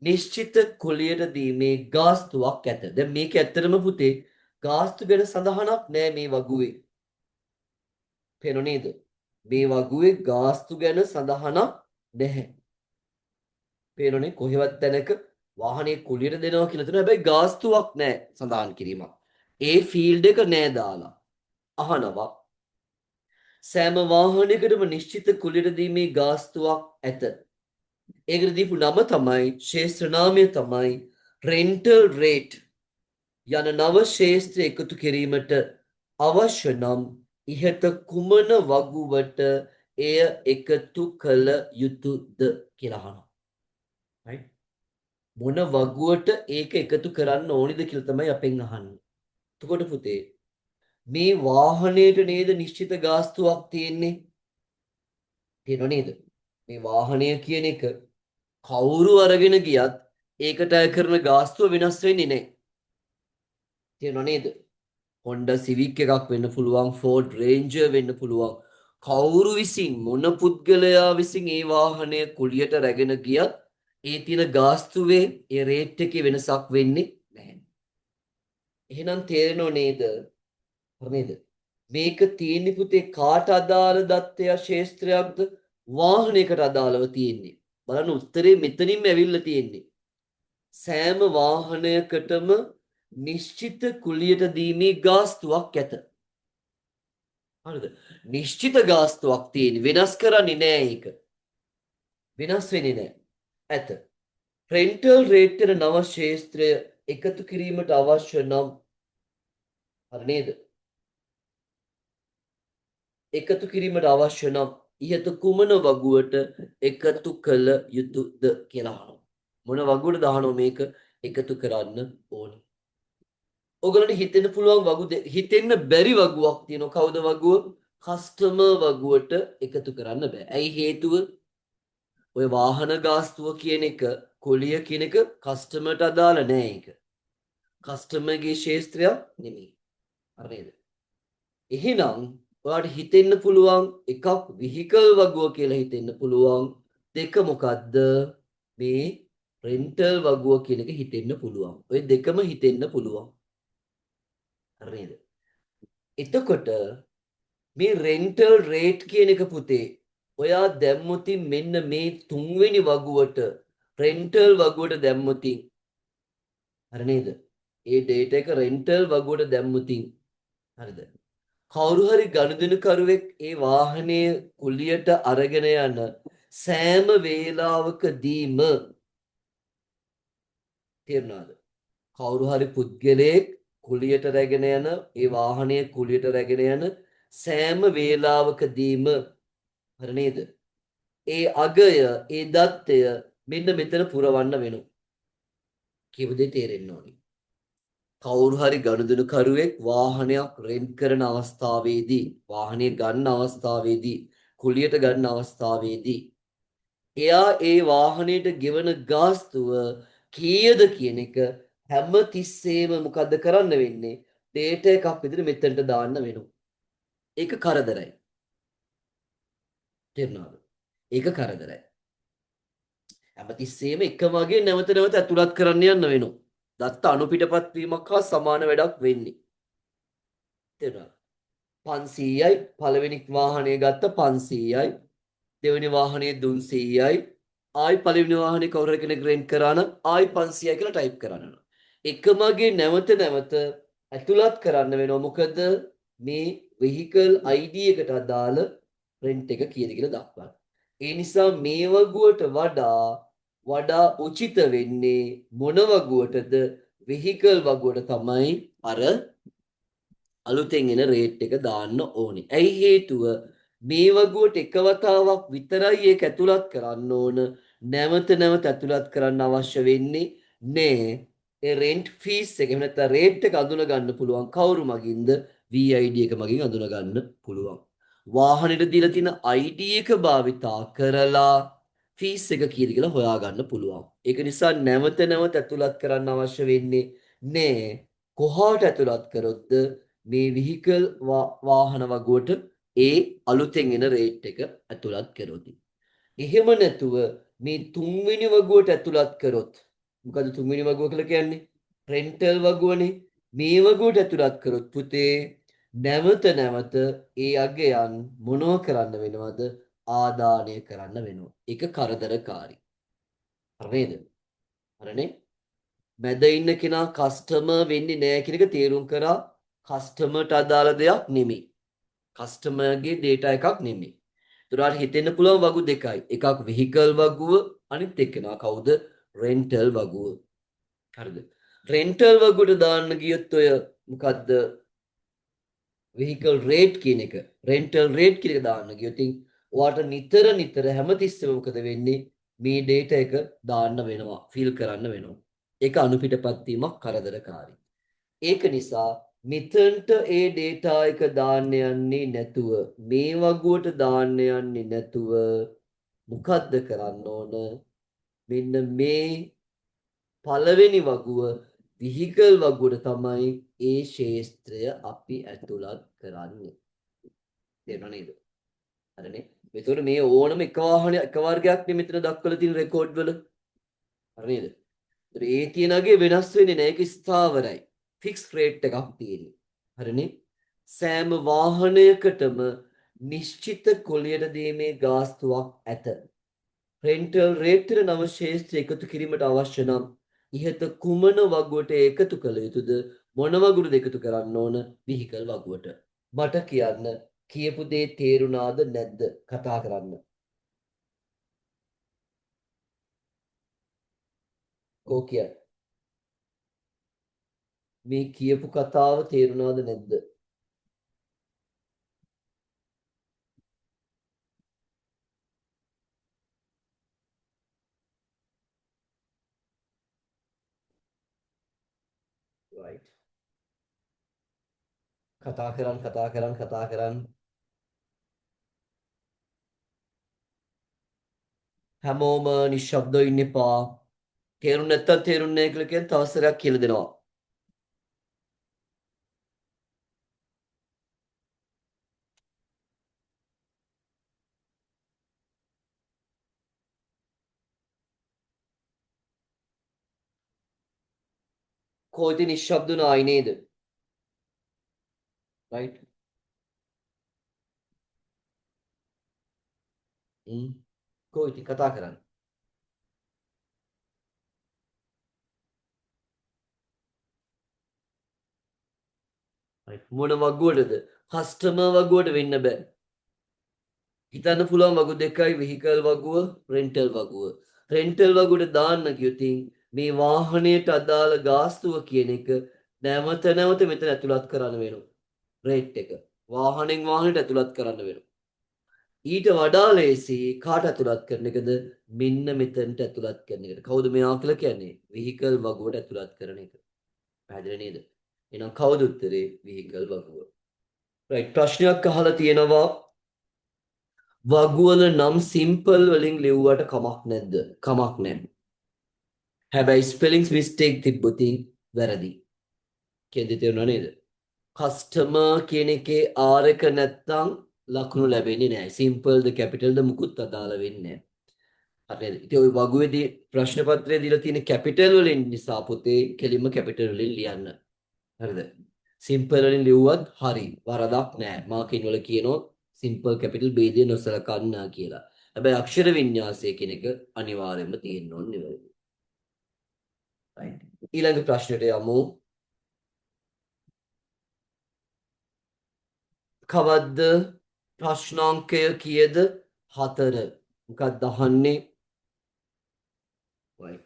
නිශ්චිත කුලියට දීමේ ගාස්තුවක් ඇත. දැන් මේක ඇත්තටම පුතේ ගාස්තු ගැන සඳහනක් නෑ මේ වගුවේ. පේනෝ නේද? මේ වගුවේ ගාස්තු ගැන සඳහනක් නැහැ. පේනෝනේ කොහෙවත් තැනක වාහනේ කුලියට දෙනවා කියලා තියෙනවා. හැබැයි ගාස්තුවක් නෑ සඳහන් කිරීමක්. ඒ ෆීල්ඩ් එක නෑ දාලා. අහනවා සෑම වාහනයකටම නිශ්චිත කුලියට දීමේ ගාස්තුවක් ඇත. ඒකට දීපු නම තමයි ශේෂ්ත්‍ර නාමය තමයි රෙන්ටල් රේට් යන නව ශේෂ්ත්‍ර එකතු කිරීමට අවශ්‍ය නම් ඉහත කුමන වගුවට එය එකතු කළ යුතුද කියලා අහනවා. right මොන වගුවට ඒක එකතු කරන්න ඕනිද කියලා තමයි අපෙන් අහන්නේ. එතකොට පුතේ මේ වාහනේට නේද නිශ්චිත ගාස්තුවක් තියෙන්නේ? තියෙනව නේද? මේ වාහනය කියන එක කවුරු අරගෙන ගියත් ඒකට අය කරන ගාස්තුව වෙනස් වෙන්නේ නැහැ. තියෙනව නේද? Honda Civic එකක් වෙන්න පුළුවන්, Ford Ranger වෙන්න පුළුවන්. කවුරු විසින් මොන පුද්ගලයා විසින් ඒ වාහනය කුලියට රැගෙන ගියත් ඒ තියෙන ගාස්තුවේ ඒ රේට් එකේ වෙනසක් වෙන්නේ නැහැ. එහෙනම් තේරෙනව නේද? හරි නේද? මේක තියෙන්නේ පුතේ කාට අදාළ දත්තය ශේෂ්ත්‍රයක්ද? වාහනයකට අදාළව තියෙන්නේ. බලන්න උත්තරේ මෙතනින්ම ඇවිල්ලා තියෙන්නේ. සෑම වාහනයකටම නිශ්චිත කුලියට දීමේ ගාස්තුවක් ඇත. හරිද? නිශ්චිත ගාස්තුවක් තියෙන වෙනස් කරන්නේ නෑ ඒක. වෙනස් වෙන්නේ නෑ. ඇත. රෙන්ටල් රේට් වෙන නව ශේෂ්ත්‍රය එකතු කිරීමට අවශ්‍ය නම් හරි නේද? එකතු කිරීමට අවශ්‍ය නම් ඉහත කුමන වගුවට එකතු කළ යුතුද කියලා අහනවා. මොන වගුවටද අහනවා මේක එකතු කරන්න ඕනේ. ඔයගලන්ට හිතෙන්න පුළුවන් හිතෙන්න බැරි වගුවක් තියෙනවා. කවුද වගුව? කස්ටමර් වගුවට එකතු කරන්න බෑ. ඇයි හේතුව? ඔය වාහන ගාස්තුව කියන එක කොලිය කියන එක කස්ටමර්ට අදාළ නෑ ඒක. කස්ටමර්ගේ ශේෂ්ත්‍රයක් නෙමෙයි. හරි නේද? එහෙනම් ඔයාලට හිතෙන්න පුළුවන් එකක් විහිකල් වගුව කියලා හිතෙන්න පුළුවන්. දෙක මොකද්ද? මේ රෙන්ටල් වගුව කියන එක හිතෙන්න පුළුවන්. ඔය දෙකම හිතෙන්න පුළුවන්. හරි නේද? එතකොට මේ රෙන්ටල් රේට් කියන එක පුතේ ඔයා දැම්මුතින් මෙන්න මේ තුන්වෙනි වගුවට රෙන්ටල් වගුවට දැම්මුතින් හරි නේද? ඒ ඩේටා එක රෙන්ටල් වගුවට දැම්මුතින් හරිද? කවුරු හරි ගනුදෙනුකරුවෙක් ඒ වාහනය කුලියට අරගෙන යන සෑම වේලාවකදීම තේරුණාද? කවුරු හරි පුද්ගලයෙක් කුලියට රැගෙන යන ඒ වාහනය කුලියට රැගෙන යන සෑම වේලාවකදීම හරි නේද? ඒ අගය ඒ දත්තය මෙන්න මෙතන පුරවන්න වෙනවා. කියපු දේ තේරෙන්න ඕනේ. කවුරු හරි ගනුදෙනුකරුවෙක් වාහනයක් රෙන්ට් කරන අවස්ථාවේදී වාහනය ගන්න අවස්ථාවේදී කුලියට ගන්න අවස්ථාවේදී එයා ඒ වාහනයට ගෙවන ගාස්තුව කීයද කියන එක හැම තිස්සේම මොකද්ද කරන්න වෙන්නේ? ඩේටා එකක් විදිහට මෙතනට දාන්න වෙනවා. ඒක කරදරයි. තේරුණාද? ඒක කරදරයි. හැමතිස්සෙම එක වගේ නැවත නැවත ඇතුළත් කරන්න යන්න වෙනවා. දත්ත අනුපිටපත් වීමක් හා සමාන වැඩක් වෙන්නේ. තේරුණාද? 500යි පළවෙනි වාහනය ගත්ත 500යි දෙවෙනි වාහනේ 300යි ආයි පළවෙනි වාහනේ කවුරු හරි කෙනෙක් රෙන්ට් කරා නම් ආයි 500යි කියලා ටයිප් කරන්න. එකමගේ නැවත නැවත ඇතුළත් කරන්න වෙනවා. මොකද මේ vehicle ID එකට අදාළ රෙන්ට් එක කීයද කියලා දක්වන්න. ඒ නිසා මේ වගුවට වඩා උචිත වෙන්නේ මොන වගුවටද? vehicle වගුවට තමයි අර අලුතෙන් එන රේට් එක දාන්න ඕනේ. ඇයි හේතුව මේ වගුවට එක වතාවක් විතරයි ඒක ඇතුළත් කරන්න ඕන. නැවත නැවත ඇතුළත් කරන්න අවශ්‍ය වෙන්නේ නෑ. ඒ රෙන්ට් ෆීස් එක එහෙම නැත්නම් රේට් එක අඳුන ගන්න පුළුවන් කවුරු මගින්ද? VID එක මගින් අඳුන ගන්න පුළුවන්. වාහනෙට දීලා තියෙන ID එක භාවිතා කරලා ෆීස් එක කීයද කියලා හොයාගන්න පුළුවන්. ඒක නිසා නැවත නැවත ඇතුළත් කරන්න අවශ්‍ය වෙන්නේ නෑ. කොහාට ඇතුළත් කරොත්ද මේ විහිකල් වාහන වගුවට ඒ අලුතෙන් එන රේට් එක ඇතුළත් කරොති. එහෙම නැතුව මේ තුන්වෙනි වගුවට ඇතුළත් කරොත් මොකද තුන්වෙනි වගුව කියලා කියන්නේ? රෙන්ටල් වගුවනේ. මේ වගුවට ඇතුළත් කරොත් පුතේ නැවත නැවත ඒ අගයන් මොනව කරන්න වෙනවද? ආදානය කරන්න වෙනවා. ඒක කරදරකාරී. හරි නේද? හරිනේ? මැද ඉන්න කෙනා කස්ටමර් වෙන්නේ නැහැ කියන එක තේරුම් කරා කස්ටමර්ට අදාළ දෙයක් නෙමෙයි. කස්ටමර්ගේ data එකක් නෙමෙයි. ඒතරාට හිතෙන්න පුළුවන් වගු දෙකයි. එකක් vehicle වගුව අනිත් එක්කෙනා කවුද? rental වගුව. හරිද? rental වගුවට දාන්න ගියොත් ඔය මොකද්ද? vehicle rate කියන එක rental rate කියන එක දාන්න ගියොත් ඔයාට නිතර හැමතිස්සෙම මොකද වෙන්නේ? මේ data එක දාන්න වෙනවා. fill කරන්න වෙනවා. ඒක අනුපිටපත් වීමක් කරදරකාරී. ඒක නිසා මෙතනට ඒ data එක දාන්න යන්නේ නැතුව මේ වගුවට දාන්න යන්නේ නැතුව මොකද්ද කරන්න ඕන? මෙන්න මේ පළවෙනි වගුව vehicle වගුවට තමයි ඒ ශේස්ත්‍රය අපි ඇතුළත් කරන්නේ. තේරුණා නේද? හරිනේ. ඒතකොට මේ ඕනම එක වාහනයක් එක වර්ගයක් නෙමෙයි මෙතන දක්වලා තියෙන රෙකෝඩ් වල. හරි නේද? ඒ තියෙනගේ වෙනස් වෙන්නේ නැහැ. ඒක ස්ථාවරයි. ෆික්ස් රේට් එකක් තියෙන්නේ. හරිනේ? සෑම වාහනයකටම නිශ්චිත කුලියට දීමේ ගාස්තුවක් ඇත. රෙන්ටල් රේට් එක නව ශේෂ්ත්‍ර එකතු කිරීමට අවශ්‍ය නම් ඉහත කුමන වගුවට එකතු කළ යුතුද? මොන වගුවටද එකතු කරන්න ඕන? විහිකල් වගුවට. මට කියන්න කියපු දේ තේරුණාද නැද්ද? කතා කරන්න. කෝ කියන්න. මේ කියපු කතාව තේරුණාද නැද්ද? right. කතා කරන් හැමෝම නිශ්ශබ්දව ඉන්න එපා. තේරුම් නැත්තම් තේරුන්නේ නැහැ කියලා කියන තවසරයක් කියලා දෙනවා. කොයිද නිශ්ශබ්ද වුණායි නේද? right. කොයිද කතා කරන්න. right. මොන වගුවටද? කස්ටමර් වගුවට වෙන්න බෑ. හිතන්න පුළුවන් වගු දෙකයි vehicle වගුව rental වගුව. rental වගුවට දාන්න කියොතින් මේ වාහනයට අදාළ ගාස්තුව කියන එක නැවත නැවත මෙතන ඇතුළත් කරන්න වෙනවා. රේට් එක. වාහනෙන් වාහනයට ඇතුළත් කරන්න වෙනවා. ඊට වඩා ලේසි කාට ඇතුළත් කරන එකද? මෙන්න මෙතනට ඇතුළත් කරන එකට. කවුද මෙයා කියලා කියන්නේ? vehicle වගුවට ඇතුළත් කරන එක. පැහැදිලි නේද? එහෙනම් කවුද උත්තරේ? vehicle වගුව. right. ප්‍රශ්නයක් අහලා තියෙනවා වගුවල නම් සිම්පල් වලින් ලිව්වට කමක් නැද්ද? කමක් නැහැ. හැබැයි ස්පෙලිංස් මිස්ටේක් තිබ්බොත් වැරදි. කියද තේරුණා නේද? කස්ටමර් කියන එකේ R එක නැත්තම් ලකුණු ලැබෙන්නේ නැහැ. සිම්පල්ද කැපිටල්ද මුකුත් අදාළ වෙන්නේ නැහැ. හරිද? ඉතින් ওই වගුවේදී ප්‍රශ්න පත්‍රයේ දීලා තියෙන කැපිටල් වලින් නිසා පුතේ කෙලින්ම කැපිටල් වලින් ලියන්න. හරිද? සිම්පල් වලින් ලිව්වත් හරි. වරදක් නැහැ. මාකින් වල කියනවා සිම්පල් කැපිටල් ભેදය නොසලකන්නා කියලා. හැබැයි අක්ෂර වින්‍යාසය කියන එක අනිවාර්යයෙන්ම තියෙන්න ඕනේ නෙවෙයි. right. ඊළඟ ප්‍රශ්නෙට යමු. කවද්ද ප්‍රශ්නාංකය කීයද? 4. මොකක්ද අහන්නේ? right.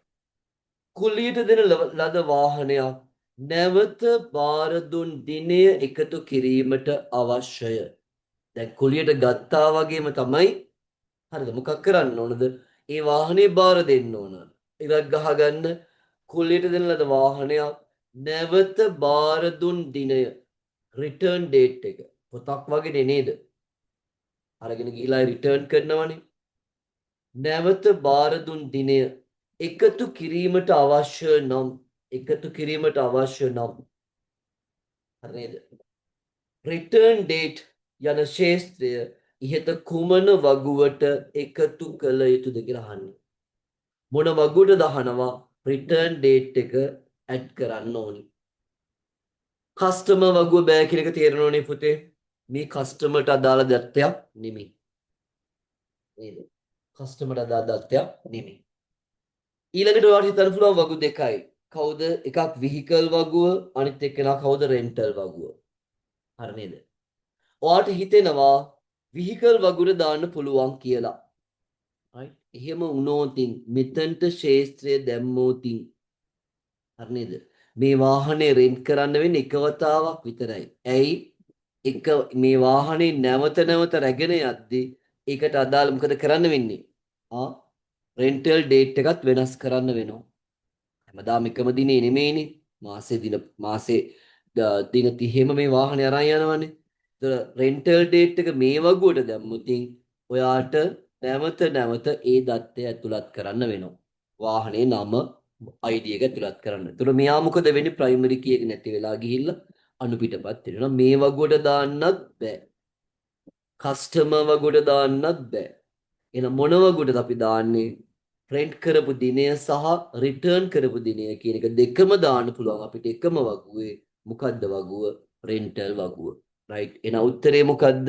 කුලියට දෙන ලද වාහනයක් නැවත බාර දුන් දිනය එකතු කිරීමට අවශ්‍යය. දැන් කුලියට ගත්තා වගේම තමයි හරිද මොකක් කරන්න ඕනද? ඒ වාහනේ බාර දෙන්න ඕන. ඉරක් ගහගන්න කුලියට දෙන ලද වාහනයක් නැවත බාර දුන් දිනය රිටර්න් ඩේට් එක පොතක් වගේ නේද? අරගෙන ගිහිලා රිටර්න් කරනවනේ. නැවත බාර දුන් දිනය එකතු කිරීමට අවශ්‍ය නම් හරිද? රිටර්න් ඩේට් යන ශේෂ්ත්‍රය ඉහත කුමන වගුවට එකතු කළ යුතුද කියලා අහන්නේ. මොන වගුවට දහනවා රිටර්න් ඩේට් එක ඇඩ් කරන්න ඕනි. කස්ටමර් වගුව බෑ කියන එක තේරෙනවනේ පුතේ. මේ කස්ටමර්ට අදාළ දත්තයක් නෙමෙයි. නේද? කස්ටමර්ට අදාළ දත්තයක් නෙමෙයි. ඊළඟට ඔයාලට හිතන්න පුළුවන් වගු දෙකයි. කවුද? එකක් විහිකල් වගුව, අනිත් එක්කෙනා කවුද? රෙන්ටල් වගුව. හරි නේද? ඔයාලට හිතෙනවා විහිකල් වගුවට දාන්න පුළුවන් කියලා. right? එහෙම වුණොතින් මෙතනට ශේෂ්ත්‍රය දැම්මෝතින් හරි නේද? මේ වාහනේ රෙන්ට් කරන්න වෙන්නේ එක වතාවක් විතරයි. ඇයි? මේ වාහනේ නැවත නැවත රැගෙන යද්දී ඒකට අදාළ මොකද කරන්න වෙන්නේ? රෙන්ටල් ඩේට් එකත් වෙනස් කරන්න වෙනවා. හැමදාම එකම දිනේ නෙමෙයිනේ. මාසේ දින 30ෙම මේ වාහනේ අරන් යනවනේ. ඒතර රෙන්ටල් ඩේට් එක මේ වගුවට දැම්මුතින් ඔයාට නැවත නැවත ඒ දත්තය ඇතුළත් කරන්න වෙනවා. වාහනේ නම ID එක ඇතුළත් කරන්න. ඒතර මෙයා මොකද වෙන්නේ? ප්‍රයිමරි කී එක නැති වෙලා ගිහිල්ලා අනුපිටපත් වෙනවා. මේ වගුවට දාන්නත් බෑ. කස්ටමර් වගුවට දාන්නත් බෑ. එහෙනම් මොන වගුවටද අපි දාන්නේ? රෙන්ට් කරපු දිනය සහ රිටර්න් කරපු දිනය කියන එක දෙකම දාන්න පුළුවන් අපිට එකම වගුවේ. මොකද්ද වගුව? රෙන්ටල් වගුව. right. එහෙනම් උත්තරේ මොකද්ද?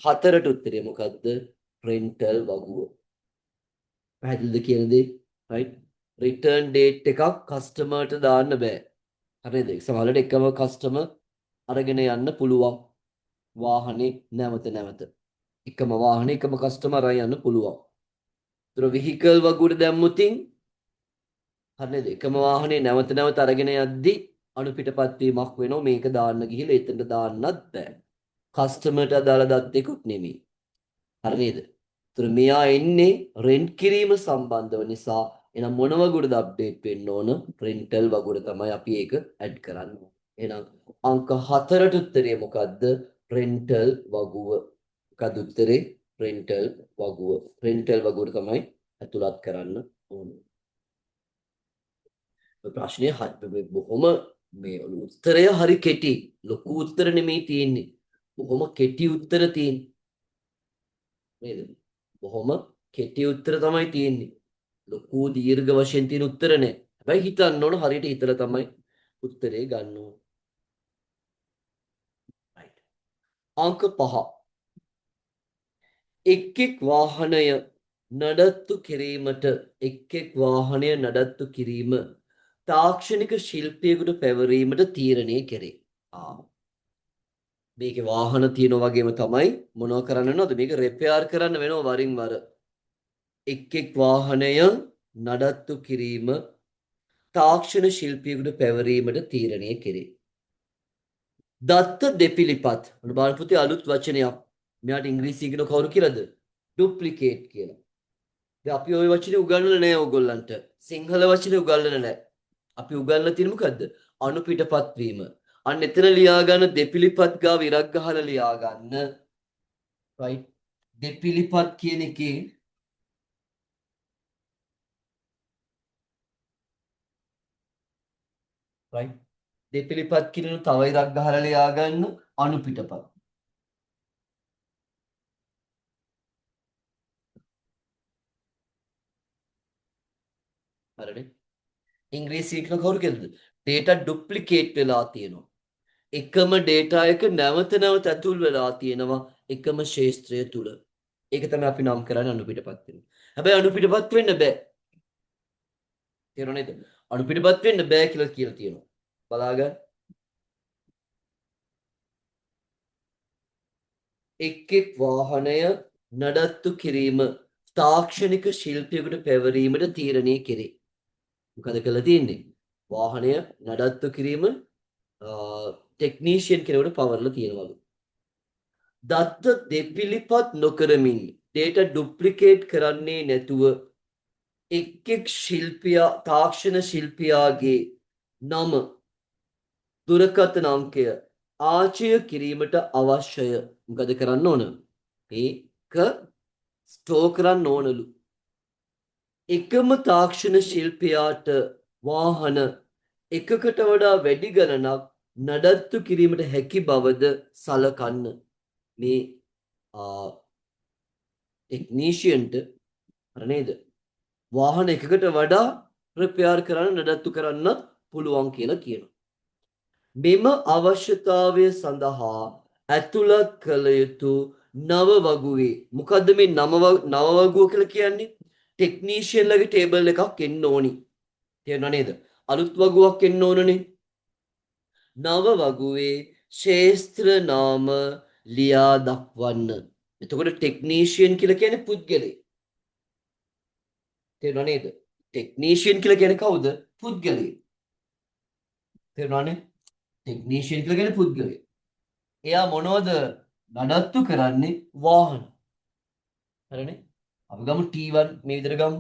4ට උත්තරේ මොකද්ද? රෙන්ටල් වගුව. පැහැදිලිද කියන දේ? right. රිටර්න් ඩේට් එකක් කස්ටමර්ට දාන්න බෑ. හරිද? සමහරවිට එකම කස්ටමර් අරගෙන යන්න පුළුවන්. වාහනේ නැවත නැවත. එකම වාහනේ එකම කස්ටමර් අරන් යන්න පුළුවන්. ඒතර විහිකල් වගුවට දැම්මුතින් හරිද? එකම වාහනේ නැවත නැවත අරගෙන යද්දි අනුපිටපත් වීමක් වෙනවා. මේක දාන්න ගිහිල්ලා එතනට දාන්නත් බෑ. කස්ටමර්ට අදාළ දත්තෙකුත් නෙමෙයි. හරි නේද? ඒතර මෙයා එන්නේ රෙන්ට් කිරීම සම්බන්ධව නිසා එහෙනම් මොන වගුවටද අප්ඩේට් වෙන්න ඕන? රෙන්ටල් වගුවට තමයි අපි ඒක ඇඩ් කරන්න ඕන. එහෙනම් අංක 4ට උත්තරේ මොකද්ද? රෙන්ටල් වගුව. මොකද්ද උත්තරේ? රෙන්ටල් වගුව. රෙන්ටල් වගුවට තමයි ඇතුළත් කරන්න ඕනේ. ප්‍රශ්නය බොහොම මේ උත්තරය හරි කෙටි. ලොකු උත්තර නෙමෙයි තියෙන්නේ. බොහොම කෙටි උත්තර තියෙන්නේ. නේද? බොහොම කෙටි උත්තර තමයි තියෙන්නේ. ලොකු දීර්ඝ වශයෙන් තියෙන උත්තර නෑ. හැබැයි හිතන්න ඕන හරියට හිතලා තමයි උත්තරේ ගන්න ඕන. right. අංක 5. එක් වාහනය නඩත්තු කිරීම තාක්ෂණික ශිල්පියෙකුට පැවරීමට තීරණය කෙරේ. මේකේ වාහන තියෙන වගේම තමයි මොනව කරන්න වෙනවද? මේක රිපෙයාර් කරන්න වෙනවා වරින් වර. එක් වාහනය නඩත්තු කිරීම තාක්ෂණ ශිල්පියෙකුට පැවරීමට තීරණය කෙරේ. දත්ත දෙපිලිපත්. ඔන්න බලන්න පුතේ අලුත් වචනයක්. මෙයාට ඉංග්‍රීසි ඉගෙන කවුරු කියලාද? ඩුප්ලිකේට් කියලා. දැන් අපි ওই වචනේ උගන්වලා නැහැ ඕගොල්ලන්ට. සිංහල වචනේ උගන්වලා නැහැ. අපි උගන්වලා තියෙන්නේ මොකද්ද? අනුපිටපත් වීම. අන්න එතන ලියා ගන්න දෙපිලිපත් ගාව ඉරක් ගහලා ලියා ගන්න. right. දෙපිලිපත් කියන එකේ right. දෙපිලිපත් කියන තව ඉරක් ගහලා ලියා ගන්න අනුපිටපත්. හරිනේ. ඉංග්‍රීසියෙන් කියන කවුරු කියලාද? data duplicate වෙලා තියෙනවා. එකම data එක නැවත නැවත ඇතුල් වෙලා තියෙනවා එකම ශේෂ්ත්‍රය තුල. ඒක තමයි අපි නම් කරන්නේ අනුපිටපත් වෙනවා. හැබැයි අනුපිටපත් වෙන්න බෑ. තේරුණා නේද? අනුපිටපත් වෙන්න බෑ කියලා තියෙනවා. බලාගන්න. එක් වාහනය නඩත්තු කිරීම තාක්ෂණික ශිල්පියෙකුට පැවරීමට තීරණය කෙරේ. මොකද කළා තියෙන්නේ? වාහනය නඩත්තු කිරීම ටෙක්නීෂියන් කෙනෙකුට පවර්ලා තියෙනවලු. දත්ත දෙපිලිපත් නොකරමින් data duplicate කරන්නේ නැතුව එක් ශිල්පියා තාක්ෂණ ශිල්පියාගේ නම දුරකථන අංකය ආචය කිරීමට අවශ්‍යය. මොකද කරන්න ඕන? ඒක ස්ටෝර් කරන්න ඕනලු. එකම තාක්ෂණ ශිල්පියාට වාහන එකකට වඩා වැඩි ගණනක් නඩත්තු කිරීමට හැකි බවද සලකන්න. මේ ටෙක්නීෂියන්ට හරි නේද? වාහන එකකට වඩා රිපෙයාර් කරන්න නඩත්තු කරන්න පුළුවන් කියලා කියනවා. මෙම අවශ්‍යතාවය සඳහා ඇතුළත් කළ යුතු නව වගුවේ මොකද්ද මේ නව වගුව කියලා කියන්නේ? ටෙක්නීෂියන්ලගේ ටේබල් එකක් එන්න ඕනි. තේරුණා නේද? අලුත් වගුවක් එන්න ඕනනේ. නව වගුවේ ශේස්ත්‍ර නාම ලියා දක්වන්න. එතකොට ටෙක්නීෂියන් කියලා කියන්නේ පුද්ගලයෙක්. තේරුණා නේද? ටෙක්නීෂියන් කියලා කියන්නේ කවුද? පුද්ගලයෙක්. තේරුණානේ? ටෙක්නීෂියන් කියලා කියන්නේ පුද්ගලයෙක්. එයා මොනවද නඩත්තු කරන්නේ? වාහන. හරිනේ? අපි ගමු T1 මේ විදිහට ගමු.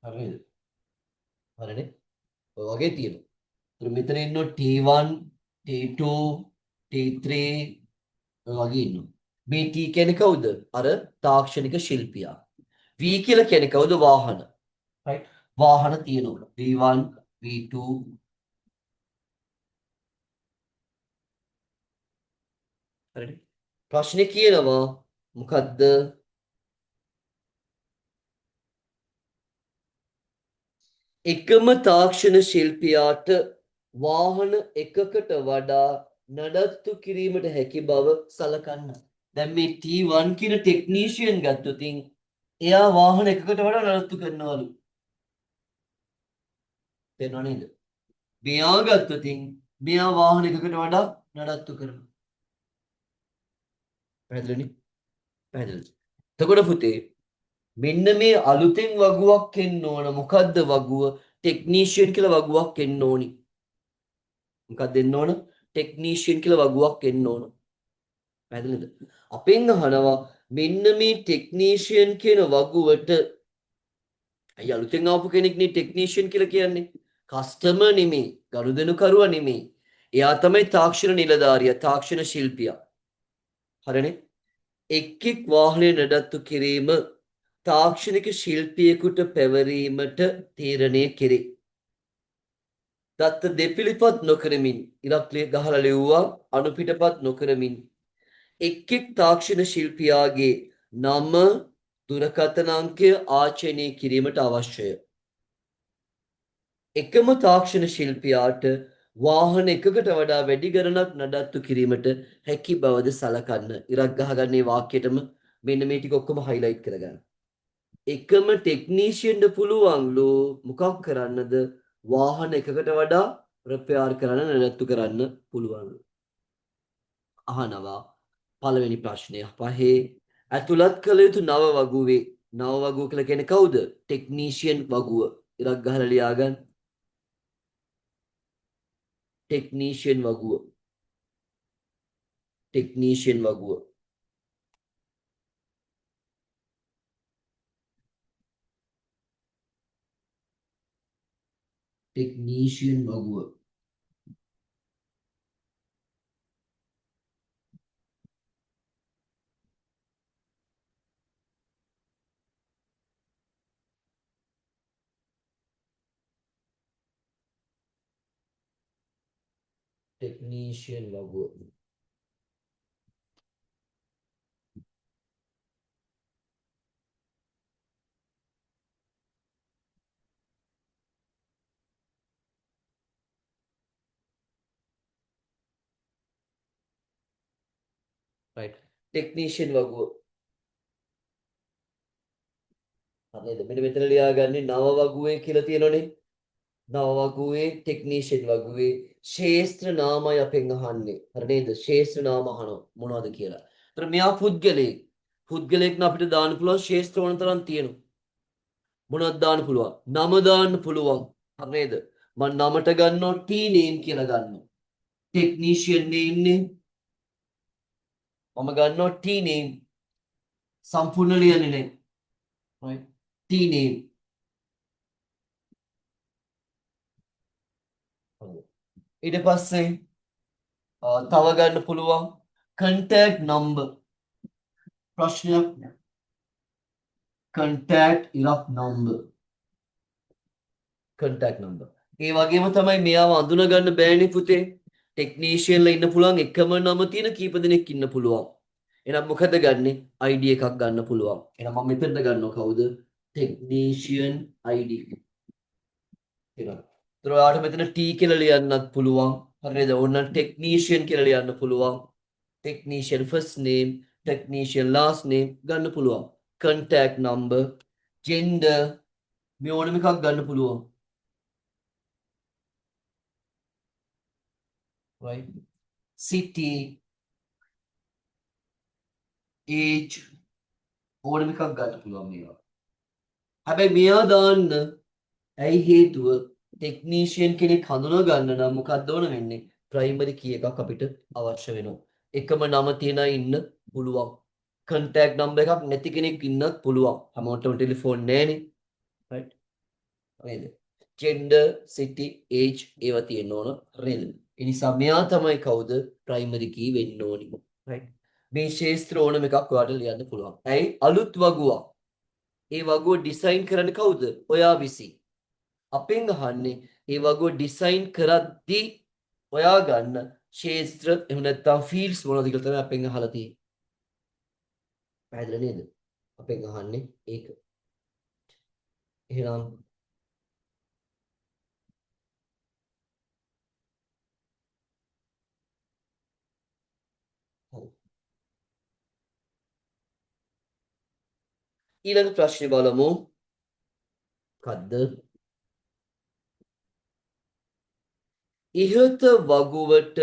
හරිද? හරිනේ? ඔය වගේ තියෙනවා. ඒතර මෙතන ඉන්නෝ T1, T2, T3 ඔය වගේ ඉන්නවා. මේ T කියන්නේ කවුද? අර තාක්ෂණික ශිල්පියා. V කියලා කියන්නේ කවුද? වාහන. right? වාහන තියෙනවා. V1, V2 හරිනේ? ප්‍රශ්නේ කියනවා මොකද්ද? එකම තාක්ෂණ ශිල්පියාට වාහන එකකට වඩා නඩත්තු කිරීමට හැකි බව සලකන්න. දැන් මේ T1 කියන ටෙක්නීෂියන් ගත්තොත් එයා වාහන එකකට වඩා නඩත්තු කරනවලු. තේරුණා නේද? මෙයා ගත්තොත් මෙයා වාහන එකකට වඩා නඩත්තු කරනවා. පැහැදිලිනේ? පැහැදිලිද? එතකොට පුතේ මෙන්න මේ අලුතෙන් වගුවක් එන්න ඕන. මොකද්ද වගුව? ටෙක්නීෂියන් කියලා වගුවක් එන්න ඕනි. මොකක්ද එන්න ඕන? ටෙක්නීෂියන් කියලා වගුවක් එන්න ඕන. පැහැදිලිද? අපෙන් අහනවා මෙන්න මේ ටෙක්නීෂියන් කියන වගුවට අය අලුතෙන් ආපු කෙනෙක් නේ ටෙක්නීෂියන් කියලා කියන්නේ. කස්ටමර් නෙමෙයි, ගනුදෙනුකරුවා නෙමෙයි. එයා තමයි තාක්ෂණ නිලධාරියා, තාක්ෂණ ශිල්පියා. හරිනේ? එක් වාහනය නඩත්තු කිරීම තාක්ෂණික ශිල්පියෙකුට පැවරීමට තීරණය කෙරේ. දත්ත දෙපිළිපත් නොකරමින් ඉරක්ලිය ගහලා ලිව්වා අනුපිටපත් නොකරමින් එක් තාක්ෂණ ශිල්පියාගේ නම දුරකථන අංකය ආචරණය කිරීමට අවශ්‍යය. එකම තාක්ෂණ ශිල්පියාට වාහන එකකට වඩා වැඩි ගණනක් නඩත්තු කිරීමට හැකි බවද සලකන්න. ඉරක් ගහගන්නේ වාක්‍යයටම මෙන්න මේ ටික ඔක්කොම highlight කරගන්න. එකම ටෙක්නීෂියන්ට පුළුවන්ලු මොකක් කරන්නද? වාහන එකකට වඩා රිපෙයාර් කරන්න නඩත්තු කරන්න පුළුවන්ලු. අහනවා පළවෙනි ප්‍රශ්නය පහේ ඇතුළත් කළ යුතු නව වගුවේ නව වගුව කියලා කියන්නේ කවුද? ටෙක්නීෂියන් වගුව. ඉරක් ගහලා ලියාගන්න. ටෙක්නීෂියන් වගුව. ටෙක්නීෂියන් වගුව. ටෙක්නීෂියන් වගුව. ටෙක්නීෂියන් වගුව. right technician වගුව හරිද මෙන්න මෙතන ලියාගන්නේ නව වගුවේ කියලා තියෙනනේ නව වගුවේ ටෙක්නීෂියන් වගුවේ ශේෂ්ත්‍ර නාමය අපෙන් අහන්නේ හරි නේද ශේෂ්ත්‍ර නාම අහනවා මොනවද කියලා. ඒතර මෙයා පුද්ගලයෙක් නම් අපිට දාන්න පුළුවන් ශේෂ්ත්‍ර ඕන තරම් තියෙනවා. මොනවද දාන්න පුළුවන්? නම දාන්න පුළුවන්. හරි නේද? මම නමට ගන්නවා T name කියලා ගන්නවා. ටෙක්නීෂියන් name නේ. මම ගන්නවා T name සම්පූර්ණ ලියන්නේ නැහැ. right T name ඊට පස්සේ තව ගන්න පුළුවන් contact number ප්‍රශ්නයක් contact ඉරක් number contact number ඒ වගේම තමයි මෙයාව අඳුන ගන්න බෑනේ පුතේ ටෙක්නීෂියන්ලා ඉන්න පුළුවන් එකම නම තියෙන කීප දෙනෙක් ඉන්න පුළුවන් එහෙනම් මොකද ගන්නෙ ID එකක් ගන්න පුළුවන් එහෙනම් මම මෙතනට ගන්නවා කවුද ටෙක්නීෂියන් ID එහෙනම් ඒතර ඔයාලට මෙතන T කියලා ලියන්නත් පුළුවන් හරිද ඕනනම් ටෙක්නීෂියන් කියලා ලියන්න පුළුවන් technician first name, technician last name ගන්න පුළුවන්. contact number, gender මේ ඕනම එකක් ගන්න පුළුවන්. right? city, age ඕනම එකක් ගන්න පුළුවන් මේවා. හැබැයි මෙයා දාන්න ඇයි හේතුව ටෙක්නීෂියන් කෙනෙක් හඳුනා ගන්න නම් මොකක්ද ඕන වෙන්නේ? ප්‍රයිමරි කී එකක් අපිට අවශ්‍ය වෙනවා. එකම නම තියෙන අය ඉන්න පුළුවන්. contact number එකක් නැති කෙනෙක් ඉන්නත් පුළුවන්. හැමෝටම ටෙලිෆෝන් නැහැනේ. right? නේද? gender, city, age ඒවා තියෙන්න ඕන නේද? ඒ නිසා මෙයා තමයි කවුද? primary key වෙන්න ඕනි. right? මේ ශේෂ්ත්‍ර ඕනම එකක් ඔයාලට ලියන්න පුළුවන්. ඇයි? අලුත් වගුවක්. ඒ වගුව ඩිසයින් කරන්නේ කවුද? ඔයා විසින්. අපෙන් අහන්නේ ඒ වගුව ඩිසයින් කරද්දී ඔයා ගන්න ශේත්‍ර එහෙම නැත්නම් ෆීල්ඩ්ස් මොනවද කියලා තමයි අපෙන් අහලා තියෙන්නේ. පැහැදිලි නේද? අපෙන් අහන්නේ ඒක. එහෙනම් ඊළඟ ප්‍රශ්නේ බලමු. මොකද්ද? ඉහත වගුවලට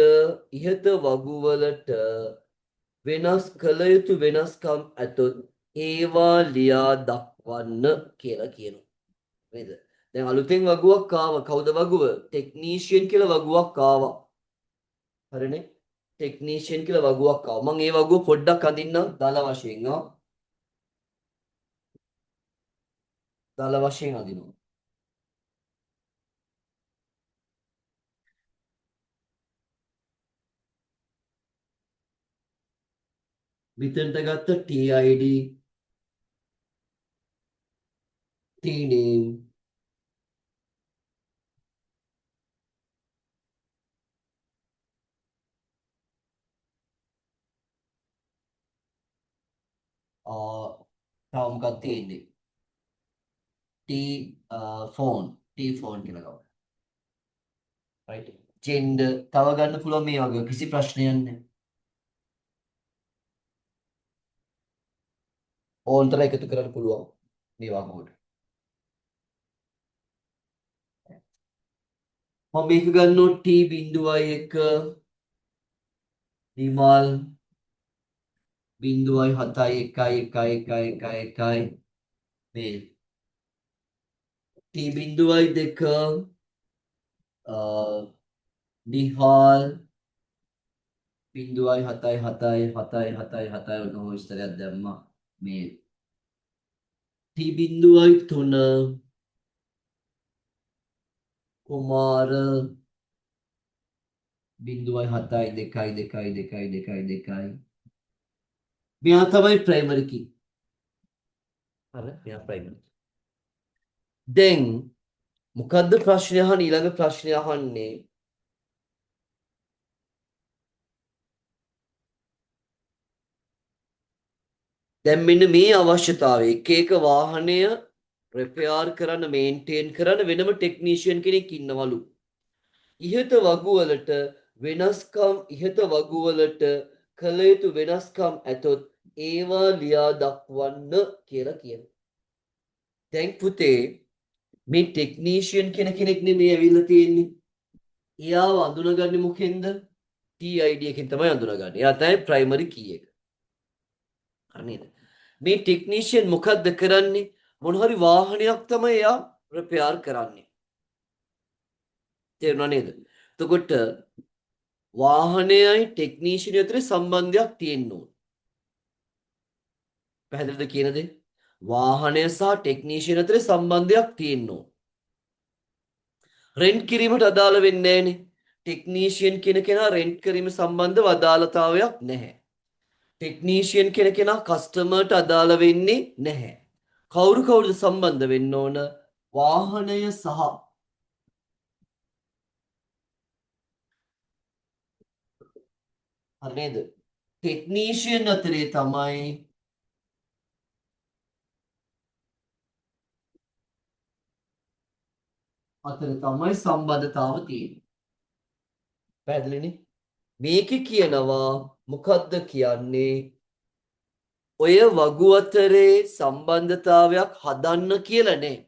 වෙනස් කළ යුතු වෙනස්කම් ඇතොත් ඒවා ලියා දක්වන්න කියලා කියනවා. නේද? දැන් අලුතෙන් වගුවක් ආවා. කවුද වගුව? ටෙක්නීෂියන් කියලා වගුවක් ආවා. හරිනේ? ටෙක්නීෂියන් කියලා වගුවක් ආවා. මම ඒ වගුව පොඩ්ඩක් අඳින්නම් දල වශයෙන් දල වශයෙන් අඳිනවා. මෙතනට ගත්ත TID TNAME තව මොකක්ද තියෙන්නේ T phone කියලා ගමු right gender තව ගන්න පුළුවන් මේ වගේ කිසි ප්‍රශ්නයක් නැහැ ඕන්තර එකතු කරන්න පුළුවන් මේ වගේකට මම මේක ගන්නවා T.1 නිමල් 0.71111 මේ T.2 නිහාල් 0.77777 වගේ විස්තරයක් දැම්මා මේ T.3 කුමාර 0.7222222 මෙයා තමයි ප්‍රයිමරි කී හරි මෙයා ප්‍රයිමරි දැන් මොකද්ද ප්‍රශ්නය අහන්නේ ඊළඟ ප්‍රශ්නය අහන්නේ දැන් මෙන්න මේ අවශ්‍යතාවය එක වාහනය රිපෙයාර් කරන්න මේන්ටේන් කරන්න වෙනම ටෙක්නීෂියන් කෙනෙක් ඉන්නවලු ඉහත වගුවලට කළ යුතු වෙනස්කම් ඇතොත් ඒවා ලියා දක්වන්න කියලා කියනවා. දැන් පුතේ මේ ටෙක්නීෂියන් කෙනෙක් නෙමෙයි ඇවිල්ලා තියෙන්නේ. එයාව අඳුනගන්නේ මොකෙන්ද? TID එකෙන් තමයි අඳුනගන්නේ. එයා තමයි ප්‍රයිමරි කී එක. හරි නේද? මේ ටෙක්නීෂියන් මොකද්ද කරන්නේ? මොන හරි වාහනයක් තමයි එයා රිපෙයාර් කරන්නේ. තේරුණා නේද? එතකොට වාහනයයි ටෙක්නීෂියන් අතර සම්බන්ධයක් තියෙන්න ඕන. පැහැදිලිද කියන දේ? වාහනය සහ ටෙක්නීෂියන් අතර සම්බන්ධයක් තියෙන්න ඕන. රෙන්ට් කිරීමට අදාළ වෙන්නේ නැහනේ. ටෙක්නීෂියන් කියන කෙනා රෙන්ට් කිරීම සම්බන්ධව අදාළතාවයක් නැහැ. ටෙක්නීෂියන් කියන කෙනා කස්ටමර්ට අදාළ වෙන්නේ නැහැ. කවුරුද සම්බන්ධ වෙන්න ඕන? වාහනය සහ හරි නේද? ටෙක්නීෂියන් අතරේ තමයි සම්බන්ධතාව තියෙන්නේ. පැහැදිලිනේ? මේකේ කියනවා මොකද්ද කියන්නේ? ඔය වගු අතරේ සම්බන්ධතාවයක් හදන්න කියලා නේ.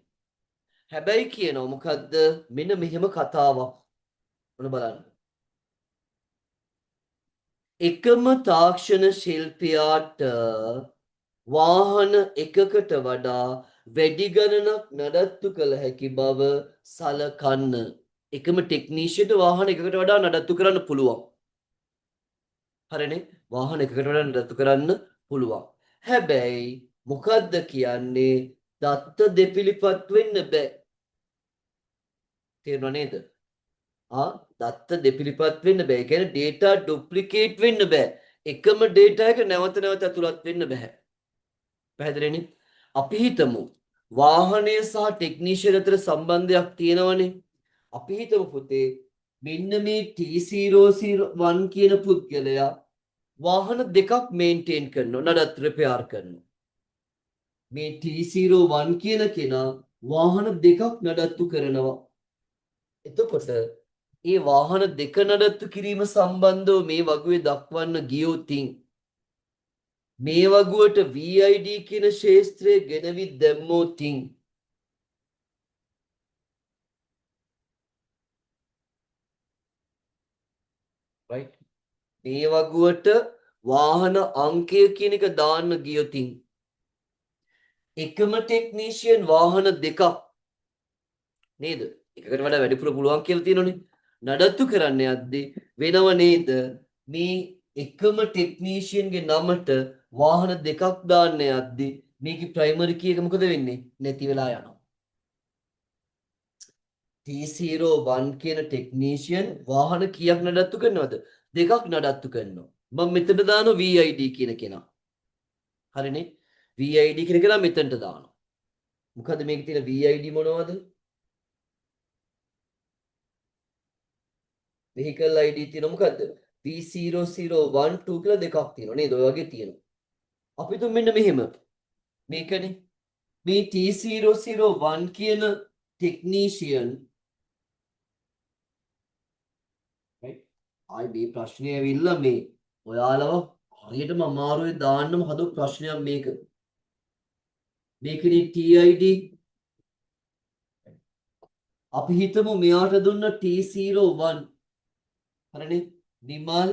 හැබැයි කියනවා මොකද්ද? මෙන්න මෙහෙම කතාවක්. මොන බලන්න. එකම තාක්ෂණ ශිල්පියාට වාහන එකකට වඩා වැඩි ගණනක් නඩත්තු කළ හැකි බව සලකන්න. එකම ටෙක්නීෂියන්ට වාහන එකකට වඩා නඩත්තු කරන්න පුළුවන්. හරිනේ? වාහන එකකට වඩා නඩත්තු කරන්න පුළුවන්. හැබැයි මොකද්ද කියන්නේ? දත්ත දෙපිලිපත් වෙන්න බෑ. තේරුණා නේද? දත්ත දෙපිලිපත් වෙන්න බෑ. ඒ කියන්නේ data duplicate වෙන්න බෑ. එකම data එක නැවත නැවත ඇතුළත් වෙන්න බෑ. පැහැදිලිනේ? අපි හිතමු වාහනය සහ ටෙක්නීෂියන් අතර සම්බන්ධයක් තියෙනවනේ. අපි හිතමු පුතේ මෙන්න මේ T001 කියන පුද්ගලයා වාහන දෙකක් මේන්ටේන් කරනවා, නඩත් රිපෙයාර් කරනවා. මේ T01 කියන කෙනා වාහන දෙකක් නඩත්තු කරනවා. එතකොට ඒ වාහන දෙක නඩත්තු කිරීම සම්බන්ධව මේ වගුවේ දක්වන්න ගියොත් මේ වගුවට VID කියන ශේෂ්ත්‍රය ගෙනවිත් දැම්මොත් right මේ වගුවට වාහන අංකය කියන එක දාන්න ගියොත් එකම ටෙක්නීෂියන් වාහන දෙකක් නේද? එකකට වඩා වැඩිපුර පුළුවන් කියලා තියෙනවනේ. නඩත්තු කරන්න යද්දී වෙනව නේද? මේ එකම ටෙක්නීෂියන්ගේ නමට වාහන දෙකක් දාන්න යද්දී මේකේ ප්‍රයිමරි කී එක මොකද වෙන්නේ? නැති වෙලා යනවා. T01 කියන ටෙක්නීෂියන් වාහන කීයක් නඩත්තු කරනවද? දෙකක් නඩත්තු කරනවා. මම මෙතන දානවා VID කියන කෙනා. හරිනේ? VID කියන කෙනා මෙතනට දානවා. මොකද මේකේ තියෙන VID මොනවද? vehicle ID තියෙනවා මොකද්ද? V0012 කියලා දෙකක් තියෙනවා නේද? ඔය වගේ තියෙනවා. අපි තුන් මෙන්න මෙහෙම. මේකනේ. මේ T001 කියන ටෙක්නීෂියන් ආයි මේ ප්‍රශ්නේ ඇවිල්ලා මේ ඔයාලව හරියටම අමාරුවේ දාන්නම හදපු ප්‍රශ්නයක් මේක. මේකේ TID අපි හිතමු මෙයාට දුන්න T01 හරිනේ නිමල්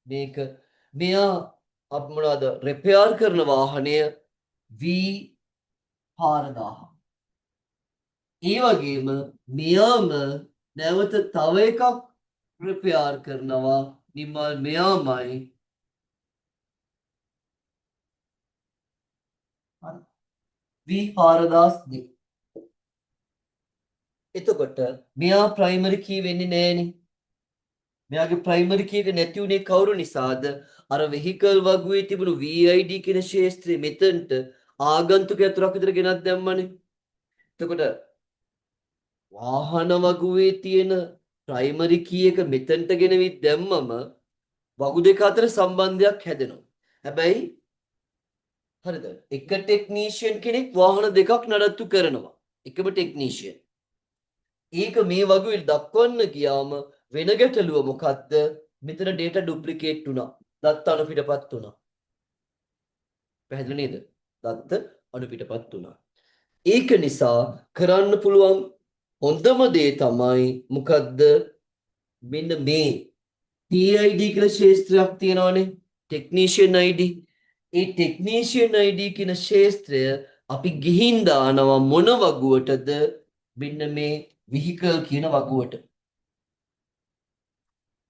මේක මෙයා අප මොනවාද රිපෙයාර් කරන වාහනය V4000 ඒ වගේම මෙයාම නැවත තව එකක් රිපෙයාර් කරනවා නිමල් මෙයාමයි V4002 එතකොට මෙයා ප්‍රයිමරි කී වෙන්නේ නැහනේ. මෙයාගේ ප්‍රයිමරි කී එක නැති උනේ කවුරු නිසාද? අර වෙහිකල් වගුවේ තිබුණු VID කියන ශේෂ්ත්‍රය මෙතනට ආගන්තුක යතුරක් විතර ගෙනත් දැම්මනේ. එතකොට වාහන වගුවේ තියෙන ප්‍රයිමරි කී එක මෙතනට ගෙනවිත් දැම්මම වගු දෙක අතර සම්බන්ධයක් හැදෙනවා. හැබැයි හරිද? එක ටෙක්නීෂියන් කෙනෙක් වාහන දෙකක් නඩත්තු කරනවා. එකම ටෙක්නීෂියන්. ඒක මේ වගුවේ දක්වන්න ගියාම වෙන ගැටලුව මොකද්ද? මෙතන data duplicate වුණා. දත්ත අණු පිටපත් වුණා. පැහැදිලි නේද? දත්ත අණු පිටපත් වුණා. ඒක නිසා කරන්න පුළුවන් හොඳම දේ තමයි මොකද්ද? මෙන්න මේ TID කියලා ශේත්‍රයක් තියෙනවානේ. Technician ID. ඒ ටෙක්නීෂියන් ID කියන ශේත්‍රය අපි ගිහින් දානවා මොන වගුවටද? මෙන්න මේ විහිකල් කියන වගුවට.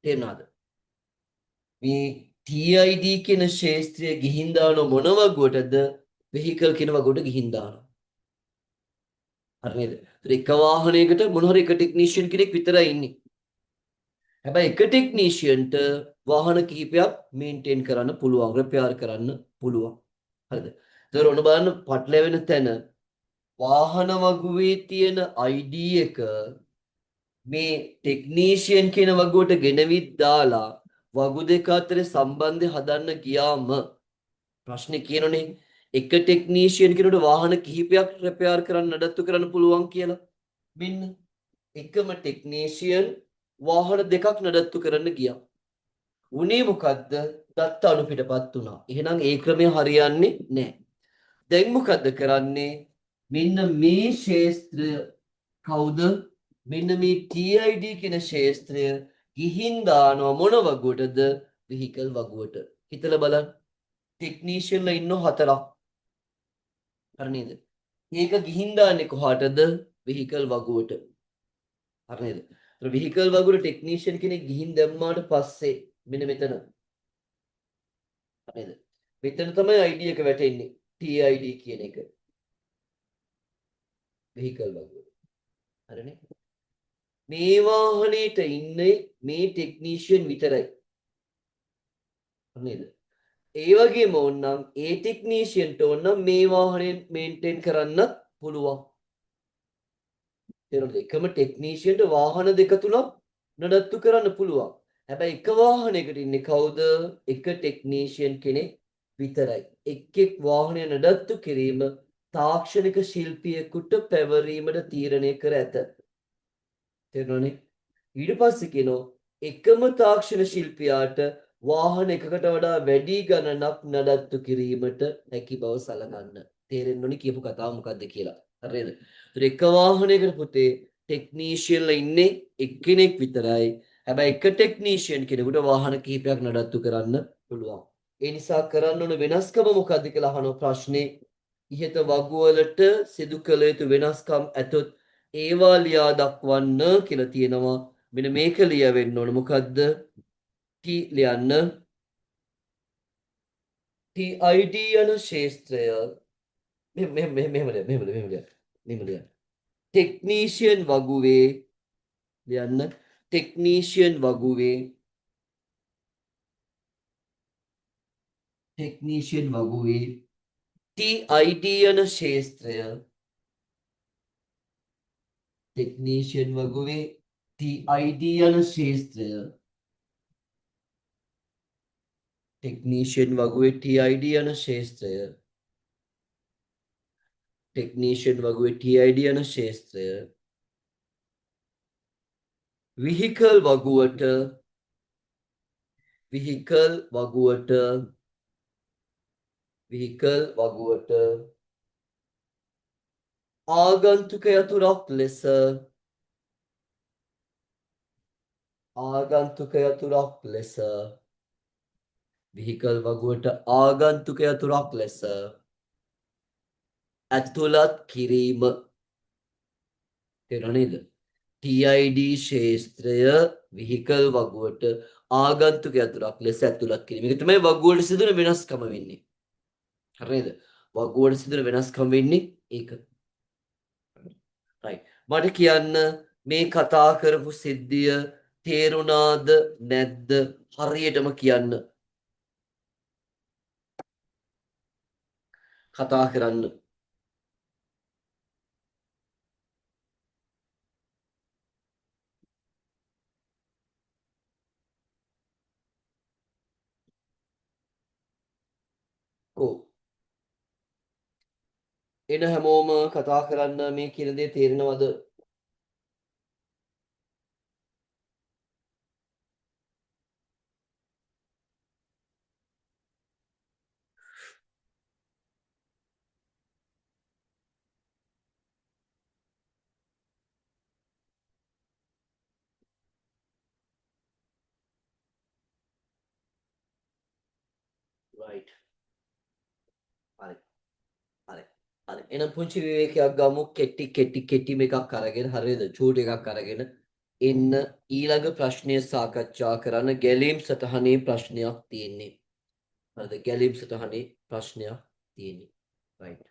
තේරුණාද? මේ TID කියන ශේත්‍රය ගිහින් දාන මොන වගුවටද? විහිකල් කියන වගුවට ගිහින් දානවා. හරි නේද? ඒක වාහනයකට මොන හරි එක ටෙක්නීෂියන් කෙනෙක් විතරයි ඉන්නේ. හැබැයි එක ටෙක්නීෂියන්ට වාහන කිහිපයක් මේන්ටේන් කරන්න පුළුවන්, රිපෙයාර් කරන්න පුළුවන්. හරිද? ඒතර ඔන්න බලන්න පටලැවෙන තැන වාහන වගුවේ තියෙන ID එක මේ ටෙක්නීෂියන් කියන වගුවට ගෙනවිත් දාලා වගු දෙක අතර සම්බන්ධය හදන්න ගියාම ප්‍රශ්නේ කියනෝනේ එක ටෙක්නීෂියන් කෙනෙකුට වාහන කිහිපයක් රිපෙයාර් කරන්න නඩත්තු කරන්න පුළුවන් කියලා. මෙන්න එකම ටෙක්නීෂියන් වාහන දෙකක් නඩත්තු කරන්න ගියා. උනේ මොකද්ද? දත්ත අණු පිටපත් වුණා. එහෙනම් ඒ ක්‍රමය හරියන්නේ නැහැ. දැන් මොකද්ද කරන්නේ? මෙන්න මේ ශේස්ත්‍රය කවුද? මෙන්න මේ TID කියන ශේස්ත්‍රය ගිහින් දානවා මොන වගුවටද? විහිකල් වගුවට. හිතලා බලන්න. ටෙක්නීෂියන්ලා ඉන්නව 4ක්. හරි නේද? ඒක ගිහින් දාන්නේ කොහාටද? විහිකල් වගුවට. හරි නේද? ඒතර විහිකල් වගුවට ටෙක්නීෂියන් කෙනෙක් ගිහින් දැම්මාට පස්සේ මෙන්න මෙතන නේද? මෙතන තමයි ID එක වැටෙන්නේ. TID කියන එක. vehicle වගේ. හරිනේ? මේ වාහනේට ඉන්නේ මේ ටෙක්නීෂියන් විතරයි. නේද? ඒ වගේම ඕනනම් ඒ ටෙක්නීෂියන්ට ඕනනම් මේ වාහනේ මේන්ටේන් කරන්නත් පුළුවන්. තේරුණාද? එකම ටෙක්නීෂියන්ට වාහන දෙක තුනක් නඩත්තු කරන්න පුළුවන්. හැබැයි එක වාහනයකට ඉන්නේ කවුද? එක ටෙක්නීෂියන් කෙනෙක් විතරයි. එක් වාහනය නඩත්තු කිරීම තාක්ෂණික ශිල්පියෙකුට පැවරීමට තීරණය කර ඇත. තේරුණානේ? ඊට පස්සේ කියනවා එකම තාක්ෂණ ශිල්පියාට වාහන එකකට වඩා වැඩි ගණනක් නඩත්තු කිරීමට හැකි බව සලකන්න. තේරෙන්න ඕනි කියපු කතාව මොකද්ද කියලා. හරිද? ඒතර එක වාහනයකට පුතේ ටෙක්නීෂියන්ලා ඉන්නේ එක්කෙනෙක් විතරයි. හැබැයි එක ටෙක්නීෂියන් කෙනෙකුට වාහන කිහිපයක් නඩත්තු කරන්න පුළුවන්. ඒ නිසා කරන්න ඕන වෙනස්කම මොකද්ද කියලා අහන ප්‍රශ්නේ ඉහත වගුවලට සිදු කළ යුතු වෙනස්කම් ඇතොත් ඒවා ලියා දක්වන්න කියලා තියෙනවා. මෙන්න මේක ලියවෙන්න ඕන මොකද්ද? T ලියන්න. TID යන ශේත්‍රය මෙහෙම ලියන්න. ටෙක්නීෂියන් වගුවේ ලියන්න. ටෙක්නීෂියන් වගුවේ TID යන ශේත්‍රය ටෙක්නීෂියන් වගුවේ TID යන ශේත්‍රය ටෙක්නීෂියන් වගුවේ TID යන ශේත්‍රය ටෙක්නීෂියන් වගුවේ TID යන ශේත්‍රය විහිකල් වගුවට ආගන්තුක යතුරක් ලෙස විහිකල් වගුවට ආගන්තුක යතුරක් ලෙස ඇතුළත් කිරීම. තේරුණා නේද? TID ශේත්‍රය විහිකල් වගුවට ආගන්තුක යතුරක් ලෙස ඇතුළත් කිරීම. ඒක තමයි වගුවට සිදුවන වෙනස්කම වෙන්නේ. හරි නේද? වගුවට සිදුවන වෙනස්කම වෙන්නේ ඒක. right. මට කියන්න මේ කතා කරපු සිද්ධිය තේරුණාද නැද්ද? හරියටම කියන්න. කතා කරන්න. ඔව්. එන හැමෝම කතා කරන්න මේ කියන දේ තේරෙනවද? right. හරි. හරි. හරි. එහෙනම් පුංචි විවේකයක් ගමු. කෙටි මේකක් අරගෙන හරියද? චූටි එකක් අරගෙන එන්න ඊළඟ ප්‍රශ්නය සාකච්ඡා කරන්න. ගැලීම් සටහනේ ප්‍රශ්නයක් තියෙන්නේ. හරිද? ගැලීම් සටහනේ ප්‍රශ්නයක් තියෙන්නේ. right.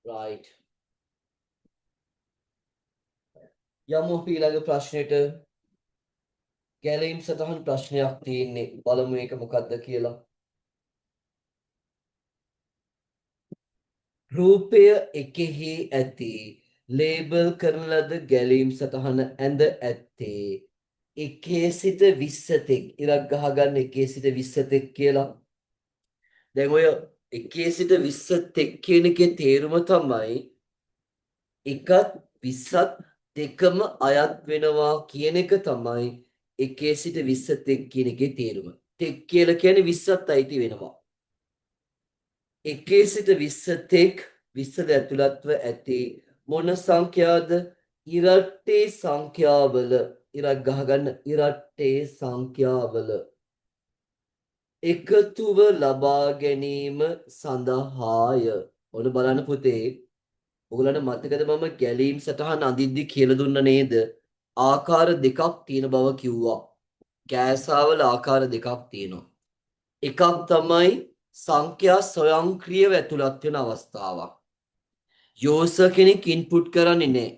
right. යමු ඊළඟ ප්‍රශ්නෙට. ගැලීම් සටහන් ප්‍රශ්නයක් තියෙන්නේ. බලමු ඒක මොකක්ද කියලා. රූපය එකෙහි ඇති ලේබල් කරන ලද ගැලීම් සටහන ඇඳ ඇත්තේ එකේ සිට 20 තෙක්. ඉරක් ගහගන්න එකේ සිට 20 තෙක් කියලා. දැන් ඔය එකේ සිට 20 තෙක් කියන එකේ තේරුම තමයි එකත් 20ත් දෙකම අයත් වෙනවා කියන එක තමයි එකේ සිට 20 තෙක් කියන එකේ තේරුම. තෙක් කියලා කියන්නේ 20ත් අයිති වෙනවා. එකේ සිට 20 තෙක් 20 ඇතුළත්ව ඇති මොන සංඛ්‍යාද? ඉරට්ටේ සංඛ්‍යාවල ඉරක් ගහගන්න ඉරට්ටේ සංඛ්‍යාවල එකතුව ලබා ගැනීම සඳහාය. ඔන්න බලන්න පුතේ, ඔයගලන්ට මතකද මම ගැලීම් සටහන් අඳිද්දි කියලා දුන්න නේද? ආකාර දෙකක් තියෙන බව කිව්වා. කෑසාවල ආකාර දෙකක් තියෙනවා. එකක් තමයි සංඛ්‍යා ස්වයංක්‍රීයව ඇතුළත් වෙන අවස්ථාවක්. යූසර් කෙනෙක් ඉන්පුට් කරන්නේ නැහැ.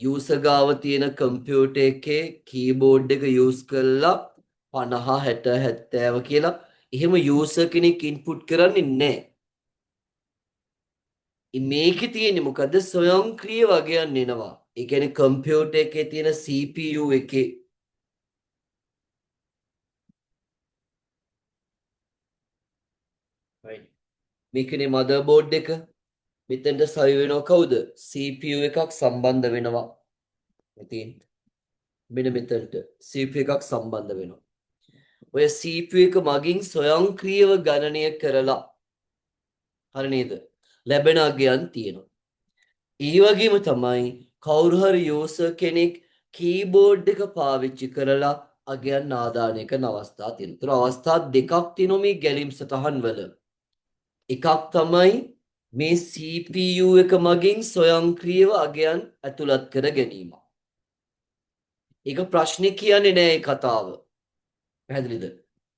යූසර් ගාව තියෙන කම්පියුටර් එකේ කීබෝඩ් එක යූස් කරලා 50 60 70 කියලා එහෙම යූසර් කෙනෙක් ඉන්පුට් කරන්නේ නැහැ. මේකේ තියෙන්නේ මොකද? ස්වයංක්‍රීය වගයන් එනවා. ඒ කියන්නේ කම්පියුටර් එකේ තියෙන CPU එකේ right මේකනේ මදර්බෝඩ් එක. මෙතෙන්ට සවි වෙනවා කවුද? CPU එකක් සම්බන්ධ වෙනවා. ඉතින් මෙන්න මෙතනට CPU එකක් සම්බන්ධ වෙනවා. ඔය CPU එක මගින් ස්වයංක්‍රීයව ගණනය කරලා හරි නේද? ලැබෙන අගයන් තියෙනවා. ඒ වගේම තමයි කවුරු හරි යූසර් කෙනෙක් කීබෝඩ් එක පාවිච්චි කරලා අගයන් ආදානය කරන අවස්ථා තියෙනවා. ඒතර අවස්ථා දෙකක් තියෙනවා මේ ගැලීම් සටහන් වල. එකක් තමයි මේ CPU එක මගින් ස්වයංක්‍රීයව අගයන් ඇතුළත් කර ගැනීම. ඒක ප්‍රශ්නේ කියන්නේ නෑ ඒ කතාව. පැහැදිලිද?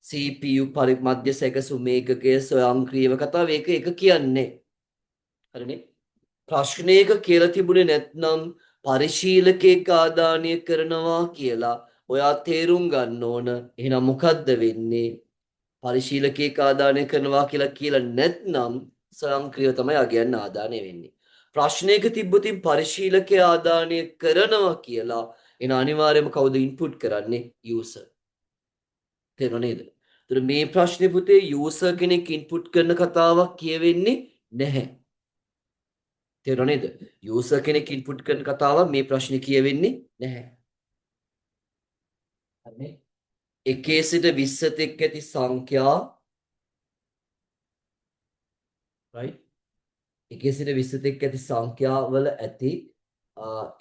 CPU පරිමධ්‍ය සැකසුම ඒකකයේ ස්වයංක්‍රීයව කතාව ඒක කියන්නේ. හරිනේ? ප්‍රශ්නයක කියලා තිබුණේ නැත්නම් පරිශීලකයෙක් ආදානය කරනවා කියලා ඔයා තේරුම් ගන්න ඕන. එහෙනම් මොකද්ද වෙන්නේ? පරිශීලකයෙක් ආදානය කරනවා කියලා නැත්නම් ස්වයංක්‍රීයව තමයි අගයන් ආදානය වෙන්නේ. ප්‍රශ්නයක තිබ්බොතින් පරිශීලකයා ආදානය කරනවා කියලා එන අනිවාර්යයෙන්ම කවුද ඉන්පුට් කරන්නේ? යූසර්. තේරුණා නේද? ඒතර මේ ප්‍රශ්නේ පුතේ යූසර් කෙනෙක් ඉන්පුට් කරන කතාවක් කියවෙන්නේ නැහැ. තේරුණා නේද? යූසර් කෙනෙක් ඉන්පුට් කරන කතාවක් මේ ප්‍රශ්නේ කියවෙන්නේ නැහැ. හරිනේ? එකේ සිට 20 තෙක් ඇති සංඛ්‍යා right එකේ සිට 20 තෙක් ඇති සංඛ්‍යාවල ඇති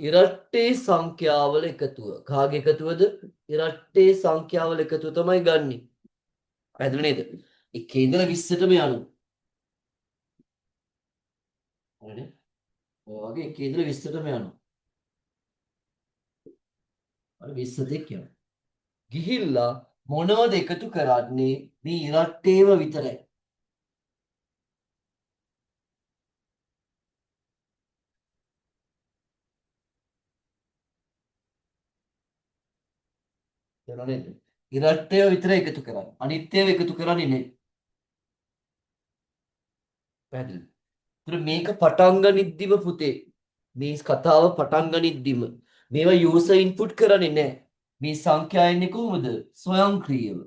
ඉරට්ටේ සංඛ්‍යාවල එකතුව. කාගේ එකතුවද? ඉරට්ටේ සංඛ්‍යාවල එකතුව තමයි ගන්නෙ. පැහැදිලි නේද? එකේ ඉඳලා 20ටම යනවා. හරිනේ? ඔය වගේ එකේ ඉඳලා 20ටම යනවා. අර 20 තෙක් යනවා. ගිහිල්ලා මොනවද එකතු කරන්නේ? මේ ඉරට්ටේව විතරයි. තේරුණා නේද? ඉරට්ටේව විතරයි එකතු කරන්නේ. අනිත් ඒවා එකතු කරන්නේ නැහැ. පැහැදිලිද? ඒතර මේක පටන් ගනිද්දිම පුතේ මේ කතාව පටන් ගනිද්දිම මේවා යූසර් ඉන්පුට් කරන්නේ නැහැ. මේ සංඛ්‍යා එන්නේ කොහොමද? ස්වයංක්‍රීයව.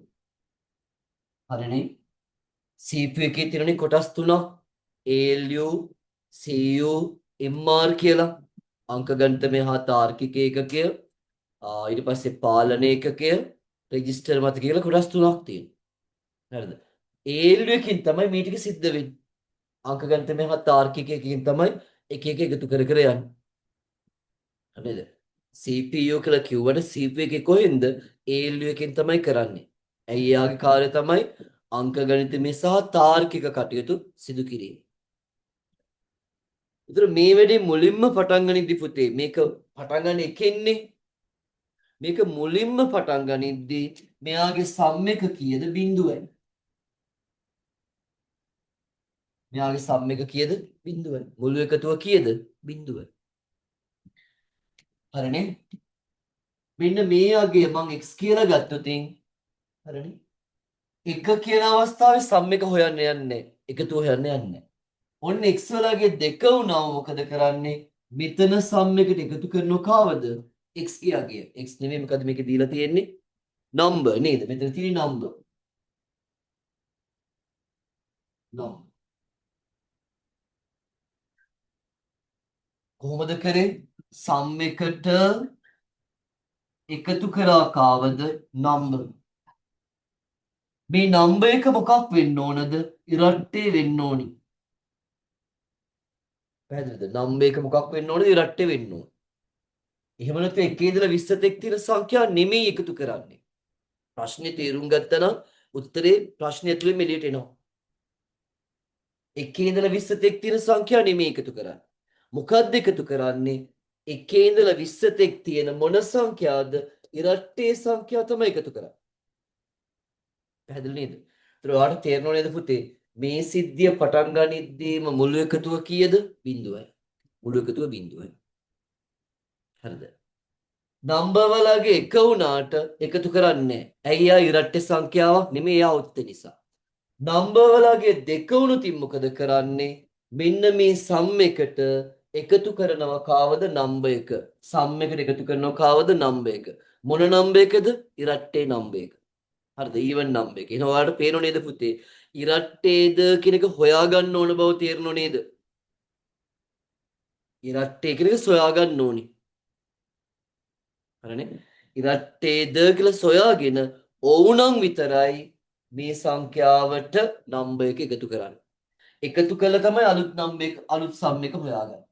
හරිනේ? CPU එකේ තියෙනනේ කොටස් තුනක්. ALU, CU, MR කියලා. අංක ගණිතමය හා තාර්කික ඒකකය, ඊට පස්සේ පාලන ඒකකය, රෙජිස්ටර් මත කියලා කොටස් තුනක් තියෙනවා. හරිද? ALU එකකින් තමයි මේ ටික සිද්ධ වෙන්නේ. අංක ගණිතමය හා තාර්කික එකකින් තමයි එක එක එකතු කර කර යන්නේ. නේද? CPU කියලා කිව්වට CPU එකේ කොහෙන්ද? ALU එකෙන් තමයි කරන්නේ. ඇයි යාගේ කාර්යය තමයි අංක ගණිතමය සහ තාර්කික කටයුතු සිදු කිරීම. ඒතර මේ වැඩේ මුලින්ම පටන් ගනිද්දි පුතේ මේක පටන් ගන්න එකෙන්නේ මේක මුලින්ම පටන් ගනිද්දි මෙයාගේ සම් එක කීයද? 0යි. මෙයාගේ සම් එක කීයද? 0යි. මුළු එකතුව කීයද? 0යි. හරිනේ? මෙන්න මේ අගේ මම x කියලා ගත්තොතින් හරිනේ? එක කියන අවස්ථාවේ සම් එක හොයන්න යන්නේ එකතුව හොයන්න යන්නේ. ඔන්න x වලගේ දෙක වුණාම මොකද කරන්නේ? මෙතන සම් එකට එකතු කරනව කාවද? x කියාගේ. x නෙමෙයි මොකද මේකේ දීලා තියෙන්නේ? නම්බර් නේද? මෙතන තියෙන නම්බර්. නම්. කොහොමද කරේ? සම් එකට එකතු කරා කාවද නම්බර්. මේ නම්බර් එක මොකක් වෙන්න ඕනද? ඉරට්ටේ වෙන්න ඕනි. පැහැදිලිද? නම්බර් එක මොකක් වෙන්න ඕනද? ඉරට්ටේ වෙන්න ඕනි. එහෙම නැත්නම් එකේ ඉඳලා 20 තෙක් තියෙන සංඛ්‍යා නෙමෙයි එකතු කරන්නේ. ප්‍රශ්නේ තේරුම් ගත්තා නම් උත්තරේ ප්‍රශ්නය ඇතුළේ එළියට එනවා. එකේ ඉඳලා 20 තෙක් තියෙන සංඛ්‍යා නෙමෙයි එකතු කරන්නේ. මොකද්ද එකතු කරන්නේ? එකේ ඉඳලා 20 තෙක් තියෙන මොන සංඛ්‍යාවද? ඉරට්ටේ සංඛ්‍යාව තමයි එකතු කරන්නේ. පැහැදිලි නේද? ඒතර ඔයාලට තේරෙනව නේද පුතේ? මේ සිද්ධිය පටන් ගනිද්දීම මුළු එකතුව කීයද? 0යි. මුළු එකතුව 0යි. හරිද? නම්බර් වලගේ එක වුණාට එකතු කරන්නේ නැහැ. ඇයි? යා ඉරට්ටේ සංඛ්‍යාවක් නෙමෙයි, යා ඔත්ත නිසා. නම්බර් වලගේ දෙක වුණොතින් මොකද කරන්නේ? මෙන්න මේ සම් එකට එකතු කරනවා කාවද? නම්බර් එක. සම් එකට එකතු කරනවා කාවද? නම්බර් එක. මොන නම්බර් එකද? ඉරට්ටේ නම්බර් එක. හරිද? ඊවන් නම්බර් එක. එහෙනම් ඔයාලට පේනව නේද පුතේ? ඉරට්ටේද කියන එක හොයාගන්න ඕන බව තේරෙනව නේද? ඉරට්ටේ කියන එක සොයාගන්න ඕනි. හරිනේ? ඉරට්ටේද කියලා සොයාගෙන ඕනම් විතරයි මේ සංඛ්‍යාවට නම්බර් එක එකතු කරන්නේ. එකතු කළා තමයි අලුත් නම්බර් එක අලුත් සම් එක හොයාගන්නේ.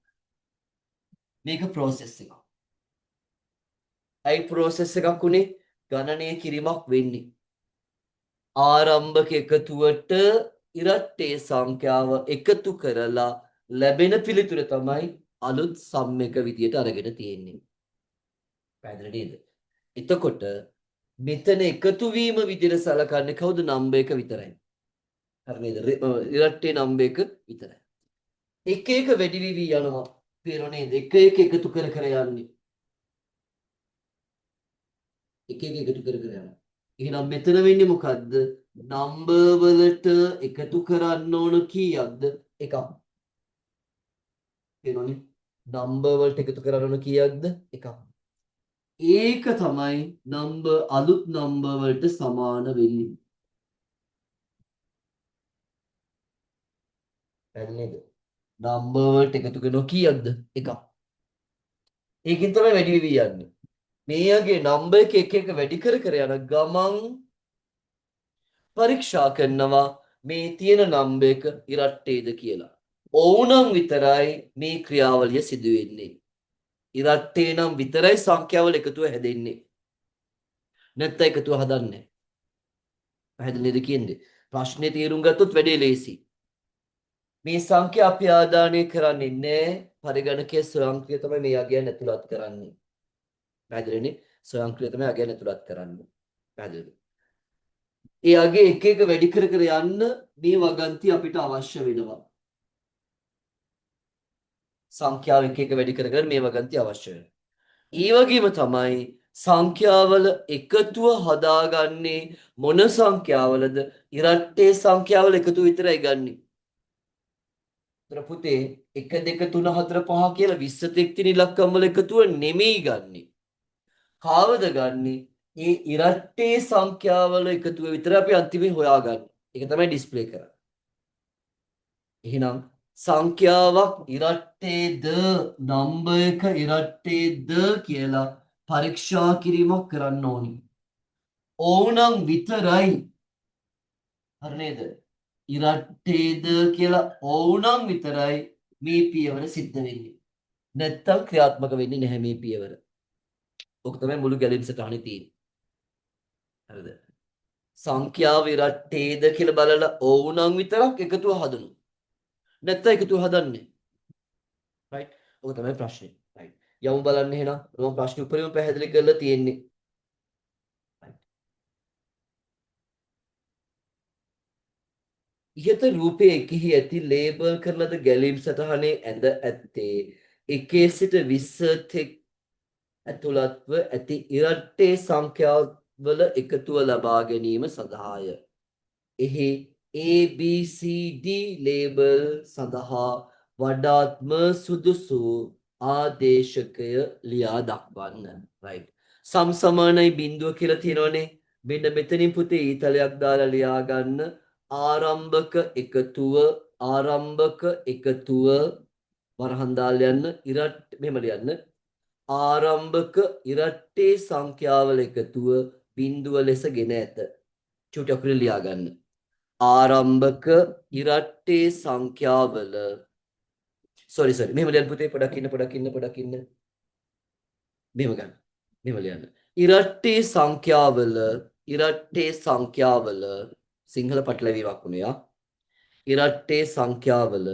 මේක process එකක්. අයි process එකක් උනේ ගණනය කිරීමක් වෙන්නේ. ආරම්භක එකතුවට ඉරට්ටේ සංඛ්‍යාව එකතු කරලා ලැබෙන පිළිතුර තමයි අලුත් සම් එක විදියට අරගෙන තියෙන්නේ. පැහැදිලි නේද? එතකොට මෙතන එකතු වීම විදියට සලකන්නේ කවුද? නම්බර් එක විතරයි. හරි නේද? ඉරට්ටේ නම්බර් එක විතරයි. එක එක වැඩි වී යනවා. පේනෝ නේද? එක එක එකතු කර කර යන්නේ. එක එක එකතු කර කර යනවා. එහෙනම් මෙතන වෙන්නේ මොකද්ද? නම්බර් වලට එකතු කරන්න ඕන කීයක්ද? එකක්. පේනෝනේ? නම්බර් වලට එකතු කරන්න ඕන කීයක්ද? එකක්. ඒක තමයි නම්බර් අලුත් නම්බර් වලට සමාන වෙන්නේ. පැහැදිලි නේද? නම්බර් වලට එකතු කරනවා කීයක්ද? එකක්. ඒකෙන් තමයි වැඩි වෙවි යන්නේ. මේගේ නම්බර් එක එක වැඩි කර කර යන ගමන් පරීක්ෂා කරනවා මේ තියෙන නම්බර් එක ඉරට්ටේද කියලා. ඕනම් විතරයි මේ ක්‍රියාවලිය සිදු වෙන්නේ. ඉරට්ටේ නම් විතරයි සංඛ්‍යාවල එකතුව හැදෙන්නේ. නැත්නම් එකතුව හදන්නේ නැහැ. පැහැදිලි නේද කියන්නේ? ප්‍රශ්නේ තේරුම් ගත්තොත් වැඩේ ලේසි. මේ සංඛ්‍යා අපි ආදානය කරන්නේ නැහැ. පරිගණකයේ ස්වයංක්‍රීය තමයි මේ අගයන් ඇතුළත් කරන්නේ. පැහැදිලිනේ? ස්වයංක්‍රීය තමයි අගයන් ඇතුළත් කරන්නේ. පැහැදිලිද? ඒ අගේ එක එක වැඩි කර කර යන්න මේ වගන්ති අපිට අවශ්‍ය වෙනවා. සංඛ්‍යාව එක එක වැඩි කර කර මේ වගන්ති අවශ්‍ය වෙනවා. ඒ වගේම තමයි සංඛ්‍යාවල එකතුව හදාගන්නේ මොන සංඛ්‍යාවලද? ඉරට්ටේ සංඛ්‍යාවල එකතු විතරයි ගන්නෙ. පුතේ 1 2 3 4 5 කියලා 20 තෙක් තියෙන ඉලක්කම් වල එකතුව නෙමෙයි ගන්නෙ. කාවද ගන්නෙ? ඒ ඉරට්ටේ සංඛ්‍යාවල එකතුව විතරයි අපි අන්තිමේ හොයාගන්නේ. ඒක තමයි ඩිස්ප්ලේ කරන්නේ. එහෙනම් සංඛ්‍යාවක් ඉරට්ටේද නම්බර් එක ඉරට්ටේද කියලා පරීක්ෂා කිරීමක් කරන්න ඕනි. ඕනම් විතරයි. හරි නේද? ඉරට්ටේද කියලා ඕනම් විතරයි මේ පියවර සිද්ධ වෙන්නේ. නැත්තම් ක්‍රියාත්මක වෙන්නේ නැහැ මේ පියවර. ඔක තමයි මුළු ගැලීම් සටහනේ තියෙන්නේ. හරිද? සංඛ්‍යාව ඉරට්ටේද කියලා බලලා ඕනම් විතරක් එකතුව හදනවා. නැත්තම් එකතුව හදන්නේ. රයිට්? ඔක තමයි ප්‍රශ්නේ. රයිට්. යමු බලන්න එහෙනම්. මම ප්‍රශ්නේ උඩරිම පැහැදිලි කරලා තියෙන්නේ. ඉහත රූපයේ එකෙහි ඇති ලේබල් කරලද ගැලීම් සටහනේ ඇඳ ඇත්තේ එකේ සිට 20 තෙක් ඇතුළත්ව ඇති ඉරට්ටේ සංඛ්‍යාවල එකතුව ලබා ගැනීම සඳහාය. එහි ABCD ලේබල් සඳහා වඩාත්ම සුදුසු ආදේශකය ලියා දක්වන්න. රයිට්. සම් සමානයි බිඳුව කියලා තියෙනවනේ. මෙන්න මෙතනින් පුතේ ඊතලයක් දාලා ලියා ගන්න ආරම්භක එකතුව වරහන් දාලා යන්න ඉරට් මෙහෙම ලියන්න ආරම්භක ඉරට්ටේ සංඛ්‍යාවල එකතුව බිඳුව ලෙස ගෙන ඇත. චුටි අකුරින් ලියා ගන්න. ආරම්භක ඉරට්ටේ සංඛ්‍යාවල sorry මෙහෙම ලියන්න පුතේ පොඩක් ඉන්න මෙහෙම ගන්න. මෙහෙම ලියන්න. ඉරට්ටේ සංඛ්‍යාවල සිංහල පටලැවීමක් වුණා. ඉරට්ටේ සංඛ්‍යාවල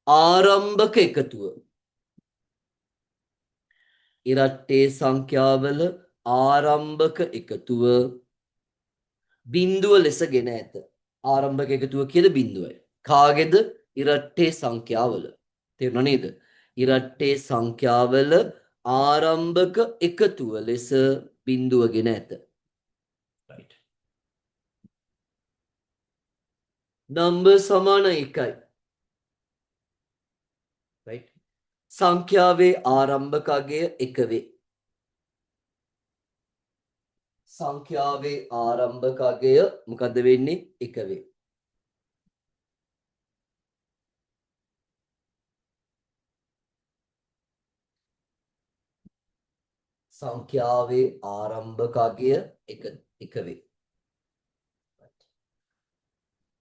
ආරම්භක එකතුව ඉරට්ටේ සංඛ්‍යාවල ආරම්භක එකතුව බිඳුව ලෙස ගෙන ඇත. ආරම්භක එකතුව කියලා බිඳුවයි. කාගේද? ඉරට්ටේ සංඛ්‍යාවල. තේරුණා නේද? ඉරට්ටේ සංඛ්‍යාවල ආරම්භක එකතුව ලෙස බිඳුව ගෙන ඇත. right. number සමාන 1යි. right. සංඛ්‍යාවේ ආරම්භක අගය 1 වේ. සංඛ්‍යාවේ ආරම්භක අගය මොකද්ද වෙන්නේ? 1 වේ. සංඛ්‍යාවේ ආරම්භක අගය 1 වේ.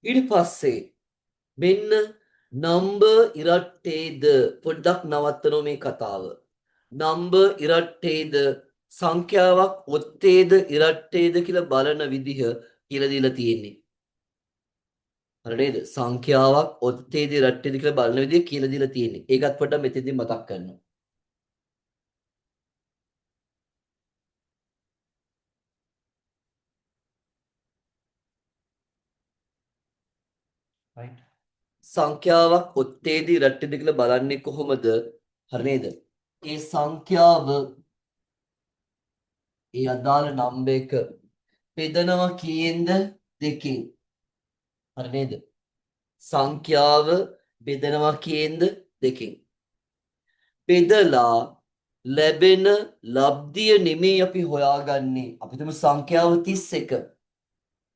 ඊට පස්සේ මෙන්න නම්බර් ඉරට්ටේද පොඩ්ඩක් නවත්තනවා මේ කතාව. නම්බර් ඉරට්ටේද සංඛ්‍යාවක් ඔත්තේද ඉරට්ටේද කියලා බලන විදිහ කියලා දීලා තියෙන්නේ. හරි නේද? සංඛ්‍යාවක් ඔත්තේද ඉරට්ටේද කියලා බලන විදිහ කියලා දීලා තියෙන්නේ. ඒකත් පොඩ්ඩක් මෙතෙන්දී මතක් කරනවා. right. සංඛ්‍යාවක් ඔත්තේද ඉරට්ටේද කියලා බලන්නේ කොහොමද? හරි නේද? ඒ සංඛ්‍යාව ඒ අදාළ නම්බර් එක බෙදනවා කීයෙන්ද? 2කින්. හරි නේද? සංඛ්‍යාව බෙදනවා කීයෙන්ද? 2කින්. බෙදලා ලැබෙන ලබ්ධිය නෙමෙයි අපි හොයාගන්නේ. අපි තුමු සංඛ්‍යාව 31.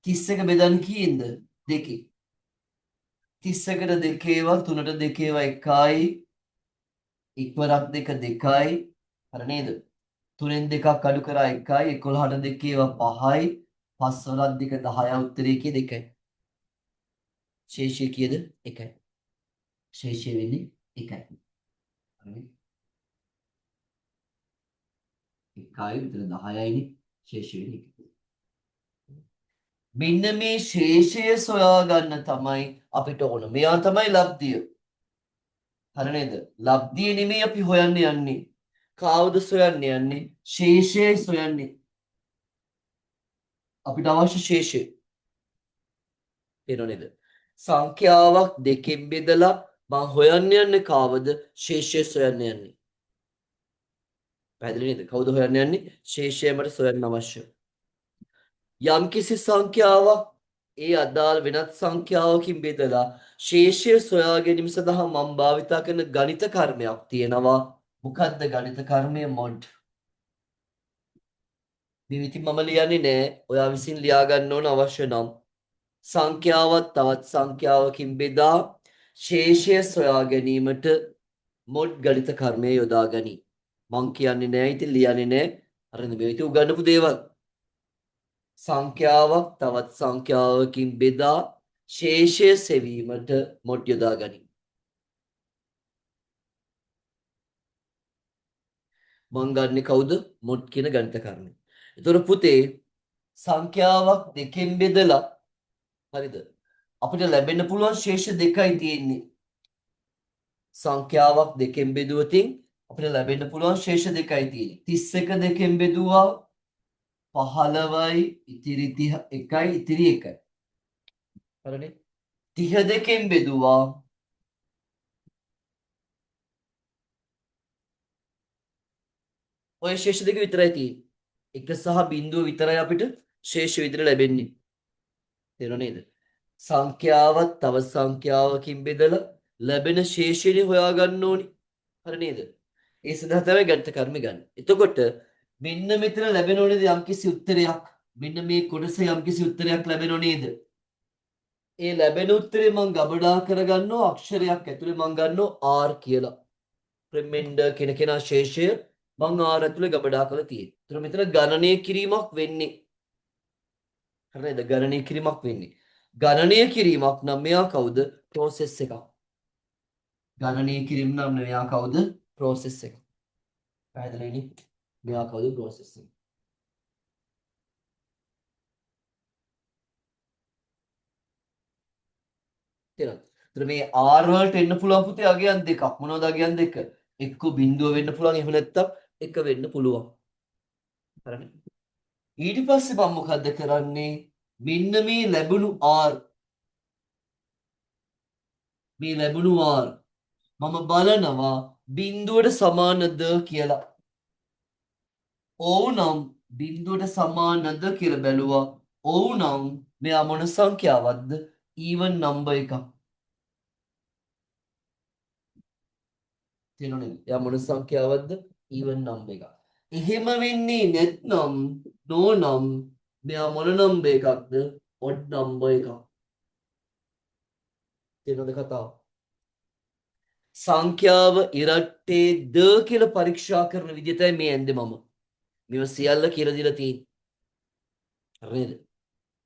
31 බෙදන්නේ කීයෙන්ද? 2කින්. 31ට 2 ඒවා 3ට 2 ඒවා 1යි. ඉක්වරක් 2 2යි. හරි නේද? 3න් 2ක් අඩු කරා 1යි. 11ට 2 ඒවා 5යි. 5 වලක් 2 10යි. උත්තරේ කීයද? 1යි. ශේෂය කීයද? 1යි. ශේෂය වෙන්නේ 1යි. හරි. 1යි විතර 10යිනේ. ශේෂය වෙන්නේ 1යි. මෙන්න මේ ශේෂය සොයා ගන්න තමයි අපිට ඕන. මෙයා තමයි ලබ්ධිය. හරි නේද? ලබ්ධිය නෙමෙයි අපි හොයන්න යන්නේ. කාවද සොයන්න යන්නේ? ශේෂයයි සොයන්නේ. අපිට අවශ්‍ය ශේෂය. තේරෙනව නේද? සංඛ්‍යාවක් දෙකෙන් බෙදලා මම හොයන්න යන්නේ කාවද? ශේෂය සොයන්න යන්නේ. පැහැදිලි නේද? කවුද හොයන්න යන්නේ? ශේෂය මට සොයන්න අවශ්‍ය. යම්කිසි සංඛ්‍යාවක් ඒ අදාළ වෙනත් සංඛ්‍යාවකින් බෙදලා ශේෂය සොයා ගැනීම සඳහා මම භාවිතා කරන ගණිත කර්මයක් තියෙනවා. මොකද්ද ගණිත කර්මය? මොඩ්. මේ ඉතින් මම ලියන්නේ නෑ. ඔයා විසින් ලියා ගන්න ඕන අවශ්‍ය නම්. සංඛ්‍යාවක් තවත් සංඛ්‍යාවකින් බෙදා ශේෂය සොයා ගැනීමට මොඩ් ගණිත කර්මය යොදා ගනී. මං කියන්නේ නෑ ඉතින් ලියන්නේ නෑ. අර මේ ඉතින් උගන්නපු දේවල්. සංඛ්‍යාවක් තවත් සංඛ්‍යාවකින් බෙදා ශේෂය සෙවීමට මොඩ් යොදා ගනී. මං ගන්නේ කවුද? මොඩ් කියන ගණිත කර්මය. එතකොට පුතේ සංඛ්‍යාවක් දෙකෙන් බෙදලා හරිද? අපිට ලැබෙන්න පුළුවන් ශේෂ දෙකයි තියෙන්නේ. සංඛ්‍යාවක් දෙකෙන් බෙදුවතින් අපිට ලැබෙන්න පුළුවන් ශේෂ දෙකයි තියෙන්නේ. 31 දෙකෙන් බෙදුවා 15යි ඉතිරි 31යි ඉතිරි 1යි. හරිනේ? 30 දෙකෙන් බෙදුවා ඔය ශේෂ දෙක විතරයි තියෙන්නේ. 1 සහ බිඳුව විතරයි අපිට ශේෂ විදිහට ලැබෙන්නේ. තේරුණා නේද? සංඛ්‍යාවක් තව සංඛ්‍යාවකින් බෙදලා ලැබෙන ශේෂයනේ හොයාගන්න ඕනි. හරි නේද? ඒ සඳහා තමයි ගණිත කර්ම ගන්න. එතකොට මෙන්න මෙතන ලැබෙනව නේද යම්කිසි උත්තරයක්. මෙන්න මේ කොටසේ යම්කිසි උත්තරයක් ලැබෙනව නේද? ඒ ලැබෙන උත්තරේ මම ගබඩා කරගන්නවා අක්ෂරයක් ඇතුලේ මම ගන්නවා R කියලා. රිමෙන්ඩර් කියන කෙනා ශේෂය මං R ඇතුලේ ගබඩා කරලා තියෙන්නේ. ඒතර මෙතන ගණනය කිරීමක් වෙන්නේ. හරිද? ගණනය කිරීමක් වෙන්නේ. ගණනය කිරීමක් නම් මෙයා කවුද? process එකක්. ගණනය කිරීම නම් මෙයා කවුද? process එක. පැහැදිලිනේ? මෙයා කවුද? process එක. තේරෙනවද? ඒතර මේ R වලට එන්න පුළුවන් පුතේ අගයන් දෙකක්. මොනවද අගයන් දෙක? එක්ක බිඳුව වෙන්න පුළුවන් එහෙම නැත්නම් එක වෙන්න පුළුවන්. හරිනේ? ඊට පස්සේ මම මොකද්ද කරන්නේ? මෙන්න මේ ලැබුණු R මේ ලැබුණු R මම බලනවා බිඳුවට සමානද කියලා. ඔව් නම් බිඳුවට සමානද කියලා බැලුවා. ඔව් නම් මෙයා මොන සංඛ්‍යාවක්ද? even number එකක්. තේරුණාද? එයා මොන සංඛ්‍යාවක්ද? even number එකක්. එහෙම වෙන්නේ නැත්නම් no නම් මෙයා මොන number එකක්ද? odd number එකක්. තේරුණාද කතාව? සංඛ්‍යාව ඉරට්ටේ ද කියලා පරීක්ෂා කරන විදිය තමයි මේ ඇන්දේ මම. මේව සියල්ල කියලා දීලා තියෙන්නේ. හරිද?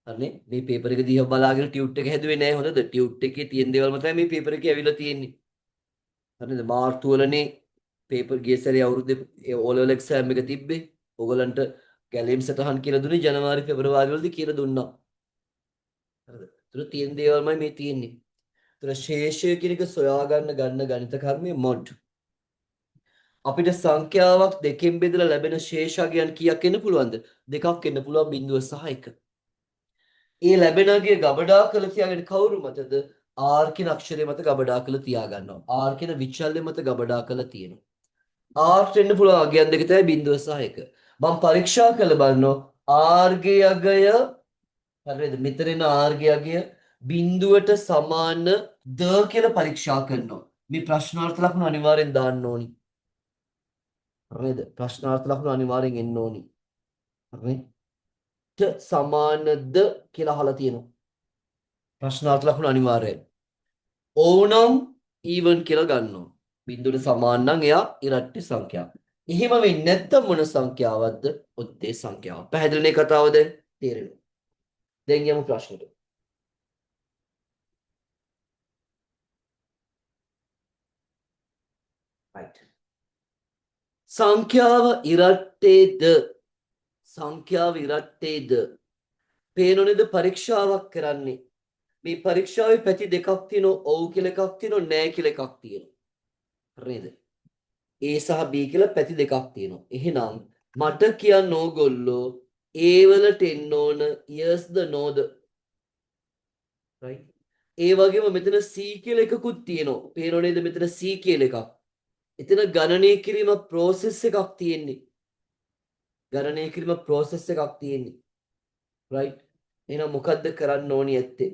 හරිනේ? මේ පේපර් එක දිහා බලාගෙන ටියුට් එක හැදුවේ නෑ හොඳද? ටියුට් එකේ තියෙන දේවල්ම තමයි මේ පේපර් එකේ ඇවිල්ලා තියෙන්නේ. හරිද? මාර්තු වලනේ පේපර් ගිය සැරේ අවුරුද්දේ O level exam එක තිබ්බේ. ඕගලන්ට කැලේම් සටහන් කියලා දුන්නේ ජනවාරි පෙබරවාරි වලදී කියලා දුන්නා. හරිද? ඒතර තියෙන දේවල්මයි මේ තියෙන්නේ. ඒතර ශේෂය කියන එක සොයා ගන්න ගණිත කර්මයේ මොඩ්. අපිට සංඛ්‍යාවක් දෙකෙන් බෙදලා ලැබෙන ශේෂාගයන් කීයක් එන්න පුළුවන්ද? දෙකක් එන්න පුළුවන් 0 සහ 1. ඒ ලැබෙන අගය ගබඩා කරලා තියාගෙන කවුරු මතද? R කියන අක්ෂරය මත ගබඩා කරලා තියා ගන්නවා. R කියන විචල්‍ය මත ගබඩා කරලා තියෙනවා. R වෙන්න පුළුවන් අගයන් දෙක තමයි 0 සහ 1. මම පරීක්ෂා කරලා බලනවා R ගේ අගය හරිද? මෙතන එන R ගේ අගය බිඳුවට සමාන ද කියලා පරීක්ෂා කරනවා. මේ ප්‍රශ්නාර්ථ ලකුණු අනිවාර්යෙන් දාන්න ඕනි. හරිද? ප්‍රශ්නාර්ථ ලකුණු අනිවාර්යෙන් එන්න ඕනි. හරි? ට සමානද කියලා අහලා තියෙනවා. ප්‍රශ්නාර්ථ ලකුණු අනිවාර්යයි. ඕනම් ඊවන් කියලා ගන්නවා. බිඳුවට සමාන නම් එයා ඉරට්ටි සංඛ්‍යාව. එහෙම වෙන්නේ නැත්නම් මොන සංඛ්‍යාවක්ද? ඔත්තේ සංඛ්‍යාව. පැහැදිලිනේ කතාව දැන්? තේරෙනවා. දැන් යමු ප්‍රශ්නෙට. right. සංඛ්‍යාව ඉරට්ටේද සංඛ්‍යාව ඉරට්ටේද පේනොනේද පරීක්ෂාවක් කරන්නේ මේ පරීක්ෂාවේ පැති දෙකක් තියෙනවා ඔව් කියලා එකක් තියෙනවා නෑ කියලා එකක් තියෙනවා හරිද A සහ B කියලා පැති දෙකක් තියෙනවා එහෙනම් මට කියන්න ඕගොල්ලෝ A වලට එන්න ඕන yesද noද right ඒ වගේම මෙතන C කියලා එකකුත් තියෙනවා පේනොනේද මෙතන C කියලා එකක් එතන ගණනය කිරීම process එකක් තියෙන්නේ ගණනය කිරීම process එකක් තියෙන්නේ right එහෙනම් මොකද්ද කරන්න ඕනි ඇත්තේ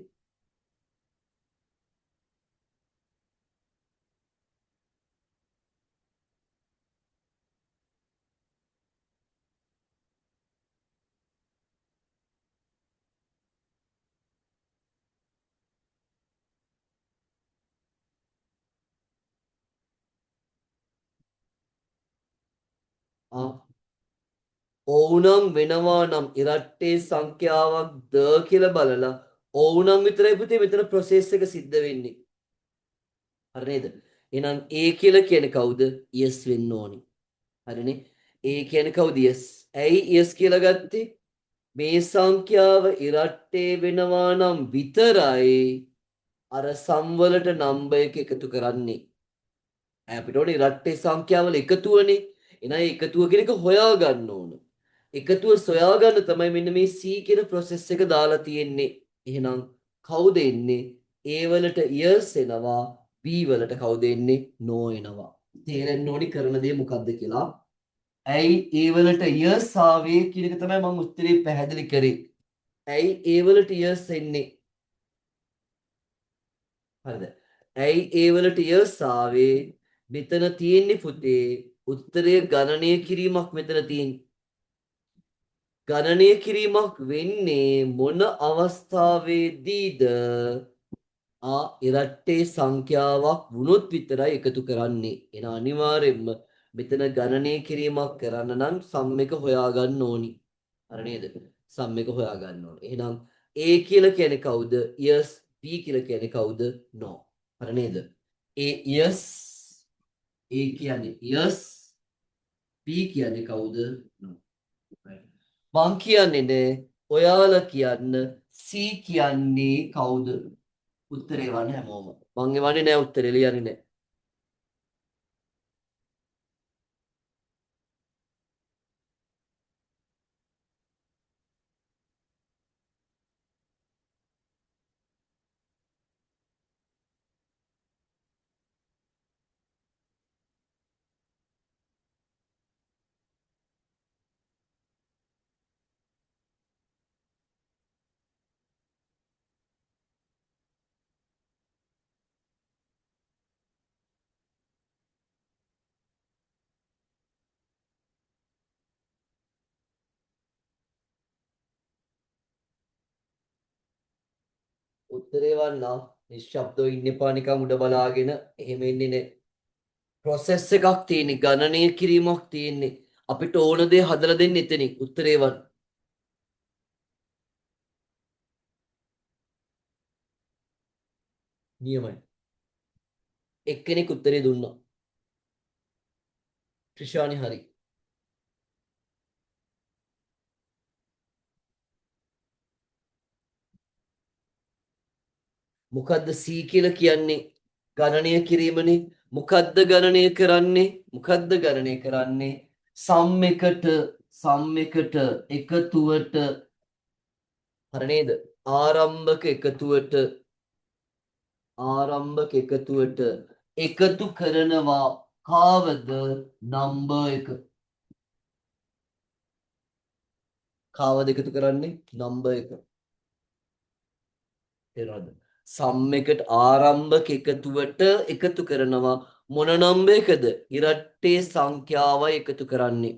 ඔවුනම් වෙනවා නම් ඉරට්ටේ සංඛ්‍යාවක් ද කියලා බලලා ඔවුනම් විතරයි පුතේ මෙතන process එක සිද්ධ වෙන්නේ හරි නේද එහෙනම් A කියලා කියන්නේ කවුද yes වෙන්න ඕනි හරිනේ A කියන්නේ කවුද yes ඇයි yes කියලා ගත්තේ මේ සංඛ්‍යාව ඉරට්ටේ වෙනවා නම් විතරයි අර සම්වලට නම්බර් එක එකතු කරන්නේ අපිට ඕනේ ඉරට්ටේ සංඛ්‍යාවල එකතුවනේ එහෙනම් ඒ එකතුව කියන එක හොයා ගන්න ඕන එකතුව සොයා ගන්න තමයි මෙන්න මේ C කියන process එක දාලා තියෙන්නේ එහෙනම් කවුද එන්නේ A වලට yes එනවා B වලට කවුද එන්නේ no එනවා තේරෙන්න ඕනි කරන දේ මොකද්ද කියලා ඇයි A වලට yes ආවේ කියන එක තමයි මම උත්තරේ පැහැදිලි කරේ ඇයි A වලට yes එන්නේ හරිද ඇයි A වලට yes ආවේ මෙතන තියෙන්නේ පුතේ උත්තරය ගණනය කිරීමක් මෙතන තියෙන්නේ ගණනය කිරීමක් වෙන්නේ මොන අවස්ථාවේදීද ඉරට්ටේ සංඛ්‍යාවක් වුණොත් විතරයි එකතු කරන්නේ. එන අනිවාර්යෙන්ම මෙතන ගණනය කිරීමක් කරන්න නම් සම්මක හොයාගන්න ඕනි. හරි නේද? සම්මක හොයාගන්න ඕනි. එහෙනම් A කියලා කියන්නේ කවුද? yes. B කියලා කියන්නේ කවුද? no. හරි නේද? A yes. A කියන්නේ yes. B කියන්නේ කවුද? no. මං කියන්නේ නෑ. ඔයාලා කියන්න C කියන්නේ කවුද? උත්තරේ වන්නේ හැමෝම. මං එවන්නේ නෑ උත්තරේ ලියන්නේ නෑ. උත්තරේ වන්නා නිශ්ශබ්දව ඉන්න එපා නිකන් උඩ බලාගෙන එහෙම ඉන්නේ නෑ. ප්‍රොසෙස් එකක් තියෙන්නේ ගණනය කිරීමක් තියෙන්නේ. අපිට ඕන දේ හදලා දෙන්න එතනින් උත්තරේ වන්. නියමයි. එක්කෙනෙක් උත්තරේ දුන්නා. ත්‍රිෂානි හරි. මොකද්ද C කියලා කියන්නේ? ගණනය කිරීමනේ. මොකද්ද ගණනය කරන්නේ? මොකද්ද ගණනය කරන්නේ? සම් එකට එකතුවට හරි නේද? ආරම්භක එකතුවට එකතු කරනවා කාවද නම්බර් එක. කාවද එකතු කරන්නේ නම්බර් එක. තේරෙනවද? සම් එකට ආරම්භක එකතුවට එකතු කරනවා මොන නම්බර් එකද? ඉරට්ටේ සංඛ්‍යාවයි එකතු කරන්නේ.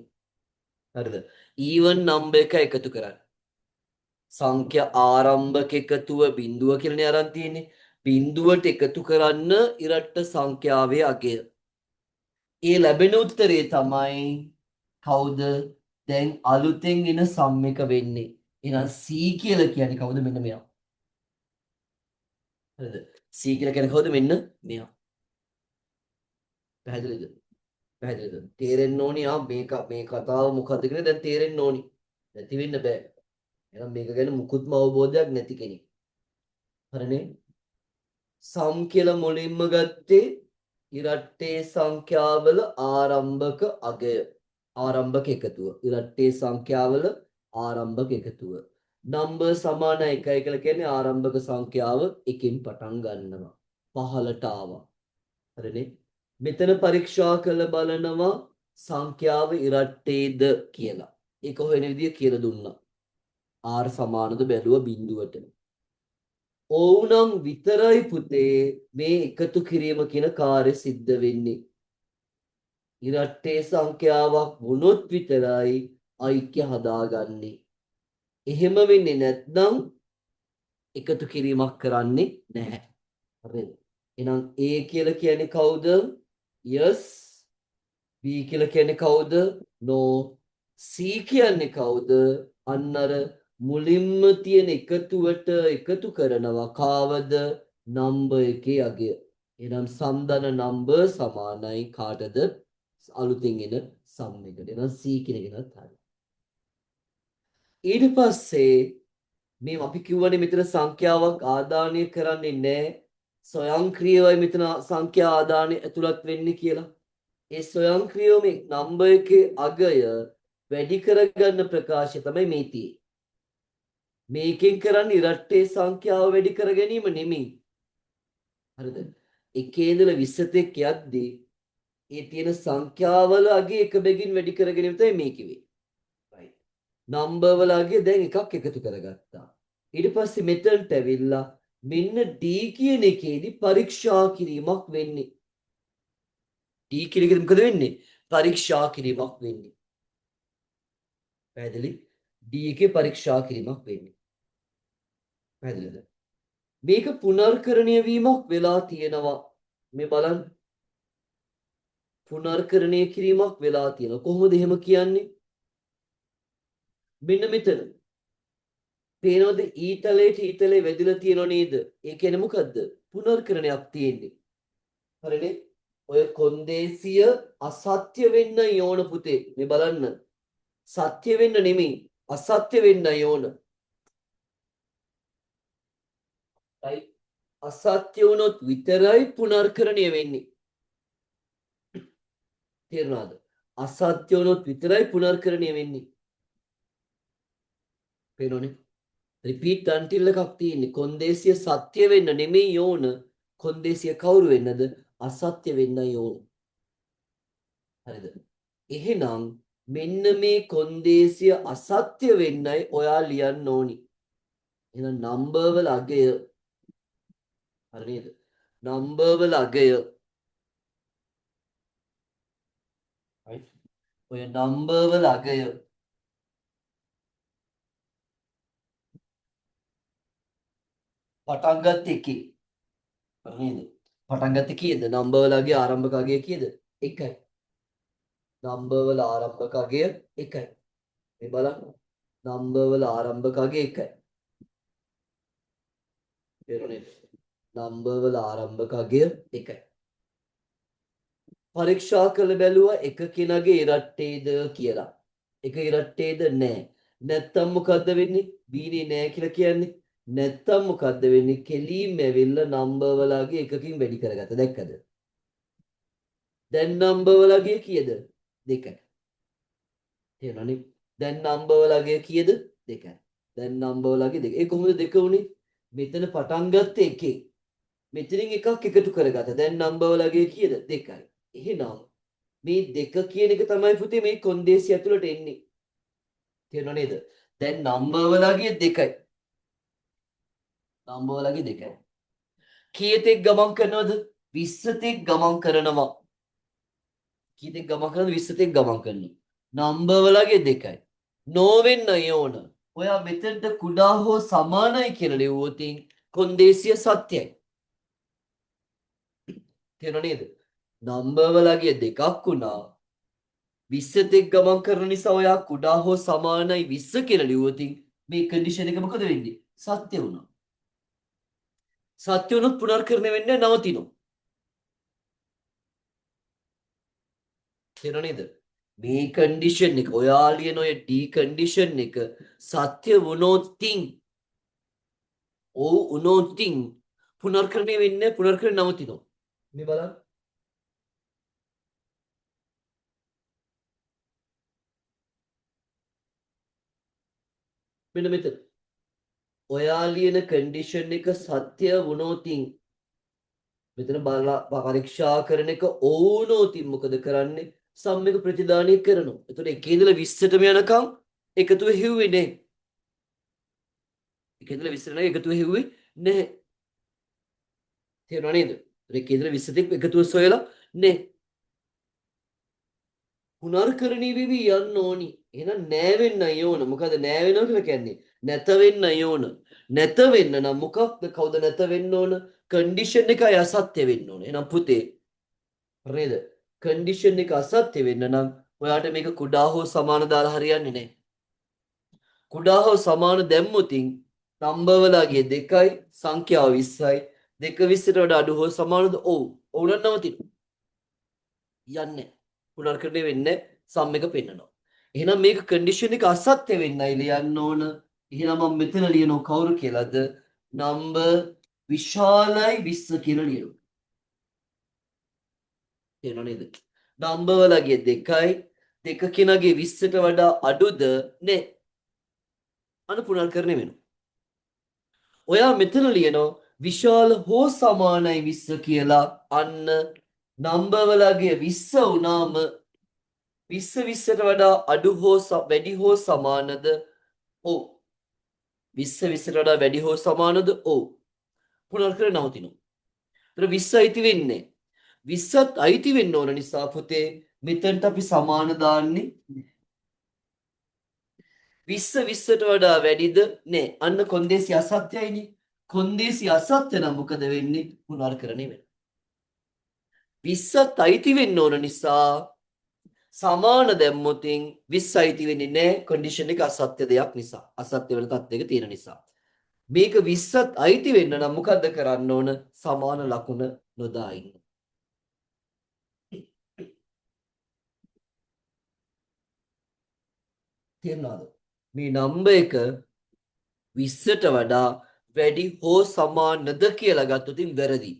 හරිද? ඊවන් නම්බර් එක එකතු කරන්නේ. සංඛ්‍යා ආරම්භක එකතුව බිඳුව කියලානේ අරන් තියෙන්නේ. බිඳුවට එකතු කරන්න ඉරට්ට සංඛ්‍යාවේ අගය. ඒ ලැබෙන උත්තරේ තමයි කවුද? දැන් අලුතෙන් එන සම් එක වෙන්නේ. එහෙනම් C කියලා කියන්නේ කවුද? මෙන්න මෙයා. හරිද? C කියලා කියන්නේ කවුද? මෙන්න මෙයා. පැහැදිලිද? පැහැදිලිද? තේරෙන්න ඕනි මේ කතාව මොකද්ද කියලා දැන් තේරෙන්න ඕනි. නැති වෙන්න බෑ. එහෙනම් මේක ගැන මුකුත්ම අවබෝධයක් නැති කෙනෙක්. හරිනේ? සම් කියලා මුලින්ම ගත්තේ ඉරට්ටේ සංඛ්‍යාවල ආරම්භක අගය. ආරම්භක එකතුව. ඉරට්ටේ සංඛ්‍යාවල ආරම්භක එකතුව. නම්බර් සමාන 1යි කියලා කියන්නේ ආරම්භක සංඛ්‍යාව එකකින් පටන් ගන්නවා. 15ට ආවා. හරිනේ? මෙතන පරීක්ෂා කළ බලනවා සංඛ්‍යාව ඉරට්ටේද කියලා. ඒක හොයන විදිය කියලා දුන්නා. R සමානද බැලුව බිඳුවට. ඕනම් විතරයි පුතේ මේ එකතු කිරීම කියන කාර්ය සිද්ධ වෙන්නේ. ඉරට්ටේ සංඛ්‍යාවක් වුණොත් විතරයි ඓක්‍ය හදාගන්නේ. එහෙම වෙන්නේ නැත්නම් එකතු කිරීමක් කරන්නේ නැහැ. හරිද? එහෙනම් A කියලා කියන්නේ කවුද? yes. B කියලා කියන්නේ කවුද? no. C කියන්නේ කවුද? අන්න අර මුලින්ම තියෙන එකතුවට එකතු කරනවා කාවද? නම්බර් එකේ අගය. එහෙනම් සම්දන නම්බර් සමානයි කාටද? අලුතින් එන සම් එකට. එහෙනම් C කියන එකත් හරි. ඊට පස්සේ මේ අපි කිව්වනේ මෙතන සංඛ්‍යාවක් ආදානය කරන්නේ නැහැ. ස්වයංක්‍රීයවයි මෙතන සංඛ්‍යා ආදානය ඇතුළත් වෙන්නේ කියලා. ඒ ස්වයංක්‍රීයව මේ නම්බර් එකේ අගය වැඩි කරගන්න ප්‍රකාශය තමයි මේ තියෙන්නේ. මේකෙන් කරන්නේ ඉරට්ටේ සංඛ්‍යාව වැඩි කර ගැනීම නෙමෙයි. හරිද? 1 ඉඳලා 20 තෙක් යද්දී ඒ තියෙන සංඛ්‍යාවල අගේ එක බැගින් වැඩි කර ගැනීම තමයි මේ කිව්වේ. right. නම්බර් වල අගේ දැන් එකක් එකතු කරගත්තා. ඊට පස්සේ මෙතනට ඇවිල්ලා මෙන්න D කියන එකේදී පරීක්ෂා කිරීමක් වෙන්නේ. D කියන එකේදී මොකද වෙන්නේ? පරීක්ෂා කිරීමක් වෙන්නේ. පැහැදිලි? D එකේ පරීක්ෂා කිරීමක් වෙන්නේ. පැහැදිලිද? මේක පුනර්කරණය වීමක් වෙලා තියෙනවා. මේ බලන්න. පුනර්කරණය කිරීමක් වෙලා තියෙනවා. කොහොමද එහෙම කියන්නේ? මෙන්න මෙතන. පේනවද ඊතලයට ඊතලේ වැදිලා තියෙනව නේද? ඒ කියන්නේ මොකද්ද? පුනර්කරණයක් තියෙන්නේ. හරිනේ? ඔය කොන්දේසිය අසත්‍ය වෙන්න ඕන පුතේ. මේ බලන්න. සත්‍ය වෙන්න නෙමෙයි. අසත්‍ය වෙන්න ඕන. right? අසත්‍ය වුණොත් විතරයි පුනර්කරණය වෙන්නේ. තේරුණාද? අසත්‍ය වුණොත් විතරයි පුනර්කරණය වෙන්නේ. පේනෝනේ? රිපීට් අන්ටිල් එකක් තියෙන්නේ. කොන්දේසිය සත්‍ය වෙන්න නෙමෙයි ඕන. කොන්දේසිය කවුරු වෙන්නද? අසත්‍ය වෙන්නයි ඕන. හරිද? එහෙනම් මෙන්න මේ කොන්දේසිය අසත්‍ය වෙන්නයි ඔයා ලියන්න ඕනි. එහෙනම් නම්බර් වල අගය හරි නේද? නම්බර් වල අගය right? ඔය නම්බර් වල අගය පටන් ගත්ත එකේ හරි නේද? පටන් ගත්තේ කීයද? නම්බර් වල අගය ආරම්භක අගය කීයද? 1යි. නම්බර් වල ආරම්භක අගය 1යි. මේ බලන්න. නම්බර් වල ආරම්භක අගය 1යි. තේරුණේ? නම්බර් වල ආරම්භක අගය 1යි. පරීක්ෂා කළ බැලුවා එක කෙනාගේ ඉරට්ටේද කියලා. එක ඉරට්ටේද නෑ. නැත්තම් මොකද්ද වෙන්නේ? බීනේ නෑ කියලා කියන්නේ. නැත්තම් මොකද්ද වෙන්නේ? කෙලින්ම ඇවිල්ලා නම්බර් වලගේ එකකින් වැඩි කරගත්ත. දැක්කද? දැන් නම්බර් වලගේ කීයද? 2යි. තේරුණානේ? දැන් නම්බර් වලගේ කීයද? 2යි. දැන් නම්බර් වලගේ 2. ඒ කොහොමද 2 උනේ? මෙතන පටන් ගත්ත එකේ මෙතනින් එකක් එකතු කරගත්තා. දැන් නම්බර් වලගේ කීයද? 2යි. එහෙනම් මේ 2 කියන එක තමයි පුතේ මේ කොන්දේසිය ඇතුළට එන්නේ. තේරුණා නේද? දැන් නම්බර් වලගේ 2යි. නම්බර් වලගේ 2යි. කීයටෙක් ගමන් කරනවද? 20 තෙක් ගමන් කරනවා. කීයටෙක් ගමන් කරනවද? 20 තෙක් ගමන් කරනවා. නම්බර් වලගේ 2යි. නොවෙන්න ඕන. ඔයා මෙතනට කුඩා හෝ සමානයි කියලා ලියුවොත් කොන්දේසිය සත්‍යයි. තේරුණා නේද? නම්බර් වලගේ 2ක් වුණා. 20 තෙක් ගමන් කරන නිසා ඔයා කුඩා හෝ සමානයි 20 කියලා ලියුවොත් මේ කන්ඩිෂන් එක මොකද වෙන්නේ? සත්‍ය වුණා. සත්‍ය වුණොත් පුනර්කරණය වෙන්නේ නවතිනවා. තේරුණා නේද? මේ කන්ඩිෂන් එක ඔයා ලියන ඔය D කන්ඩිෂන් එක සත්‍ය වුණොත් ඔව් වුණොත් පුනර්කරණය වෙන්නේ පුනර්කරණය නවතිනවා. මේ බලන්න. මෙන්න මෙතන. ඔයා ලියන කන්ඩිෂන් එක සත්‍ය වුණොත් මෙතන බලලා පරීක්ෂා කරන එක ඕනෝතින් මොකද කරන්නේ? සම් එක ප්‍රතිදානය කරනවා. එතකොට එකේ ඉඳලා 20ටම යනකම් එකතුව හිව්වේ නැහැ. එකේ ඉඳලා 20ට නම් එකතුව හිව්වේ නැහැ. තේරුණා නේද? එකේ ඉඳලා 20 තෙක් එකතුව සොයලා නැහැ. පුනර්කරණී වෙවි යන්න ඕනි. එහෙනම් නෑ වෙන්නයි ඕන. මොකද නෑ වෙනවා කියලා කියන්නේ? නැත වෙන්නයි ඕන. නැත වෙන්න නම් මොකක්ද? කවුද නැත වෙන්න ඕන? කන්ඩිෂන් එකයි අසත්‍ය වෙන්න ඕන. එහෙනම් පුතේ හරිද? කන්ඩිෂන් එක අසත්‍ය වෙන්න නම් ඔයාට මේක කුඩා හෝ සමාන දාලා හරියන්නේ නැහැ. කුඩා හෝ සමාන දැම්මොතින් නම්බර් වලගේ 2යි සංඛ්‍යාව 20යි. 2 20ට වඩා අඩු හෝ සමානද? ඔව්. ඔව් නම් නවතිනවා. යන්නේ. පුනර්කරණය වෙන්නේ සම් එක පෙන්නනවා. එහෙනම් මේක කන්ඩිෂන් එක අසත්‍ය වෙන්නයි ලියන්න ඕන. එහෙනම් මම මෙතන ලියනවා කවුරු කියලාද? නම්බර් විශාලයි 20 කියලා ලියනවා. තේරෙනව නේද? නම්බර් වලගේ 2යි 2 කෙනාගේ 20ට වඩා අඩුද නේ? අනු පුනර්කරණය වෙනවා. ඔයා මෙතන ලියනවා විශාල හෝ සමානයි 20 කියලා. අන්න නම්බර් වලගේ 20 වුණාම 20 20ට වඩා අඩු හෝ වැඩි හෝ සමානද? ඔව්. 20 20ට වඩා වැඩි හෝ සමානද? ඔව්. පුනර්කරණය නවතිනවා. ඒතර 20 අයිති වෙන්නේ 20ත් අයිති වෙන්න ඕන නිසා පුතේ මෙතනට අපි සමාන දාන්නේ 20ට වඩා වැඩිද නේ අන්න කොන්දේසි අසත්‍යයිනේ කොන්දේසි අසත්‍ය නම් මොකද වෙන්නේ පුනර්කරණය වෙනවා 20ත් අයිති වෙන්න ඕන නිසා සමාන දැම්මොතින් 20 අයිති වෙන්නේ නැහැ කන්ඩිෂන් එක අසත්‍ය දෙයක් නිසා අසත්‍ය වෙන තත්ත්වයක තියෙන නිසා මේක 20ත් අයිති වෙන්න නම් මොකද්ද කරන්න ඕන සමාන ලකුණ නොදා ඉන්න තේරුණාද මේ නම්බර් එක 20ට වඩා වැඩි හෝ සමානද කියලා ගත්තොත් වැරදි.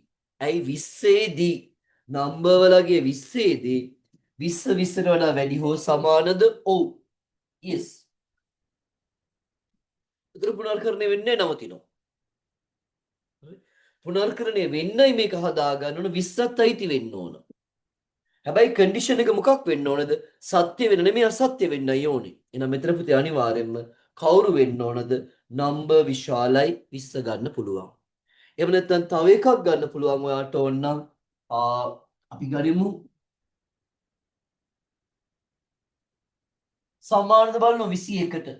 ඇයි 20 දී නම්බර් වලගේ 20 දී 20 20ට වඩා වැඩි හෝ සමානද? ඔව්. yes. උතර පුනර්කරණය වෙන්නේ නවතිනවා. පුනර්කරණය වෙන්නයි මේක හදාගන්න ඕන 20ත් අයිති වෙන්න ඕන. හැබැයි කන්ඩිෂන් එක මොකක් වෙන්න ඕනද? සත්‍ය වෙන නෙමෙයි අසත්‍ය වෙන්නයි ඕනේ. එහෙනම් මෙතන පුතේ අනිවාර්යෙන්ම කවුරු වෙන්න ඕනද? නම්බර් විශාලයි 20 ගන්න පුළුවන්. එහෙම නැත්නම් තව එකක් ගන්න පුළුවන් ඔයාට ඕනනම් අපි ගනිමු සමානද බලන්න 21ට.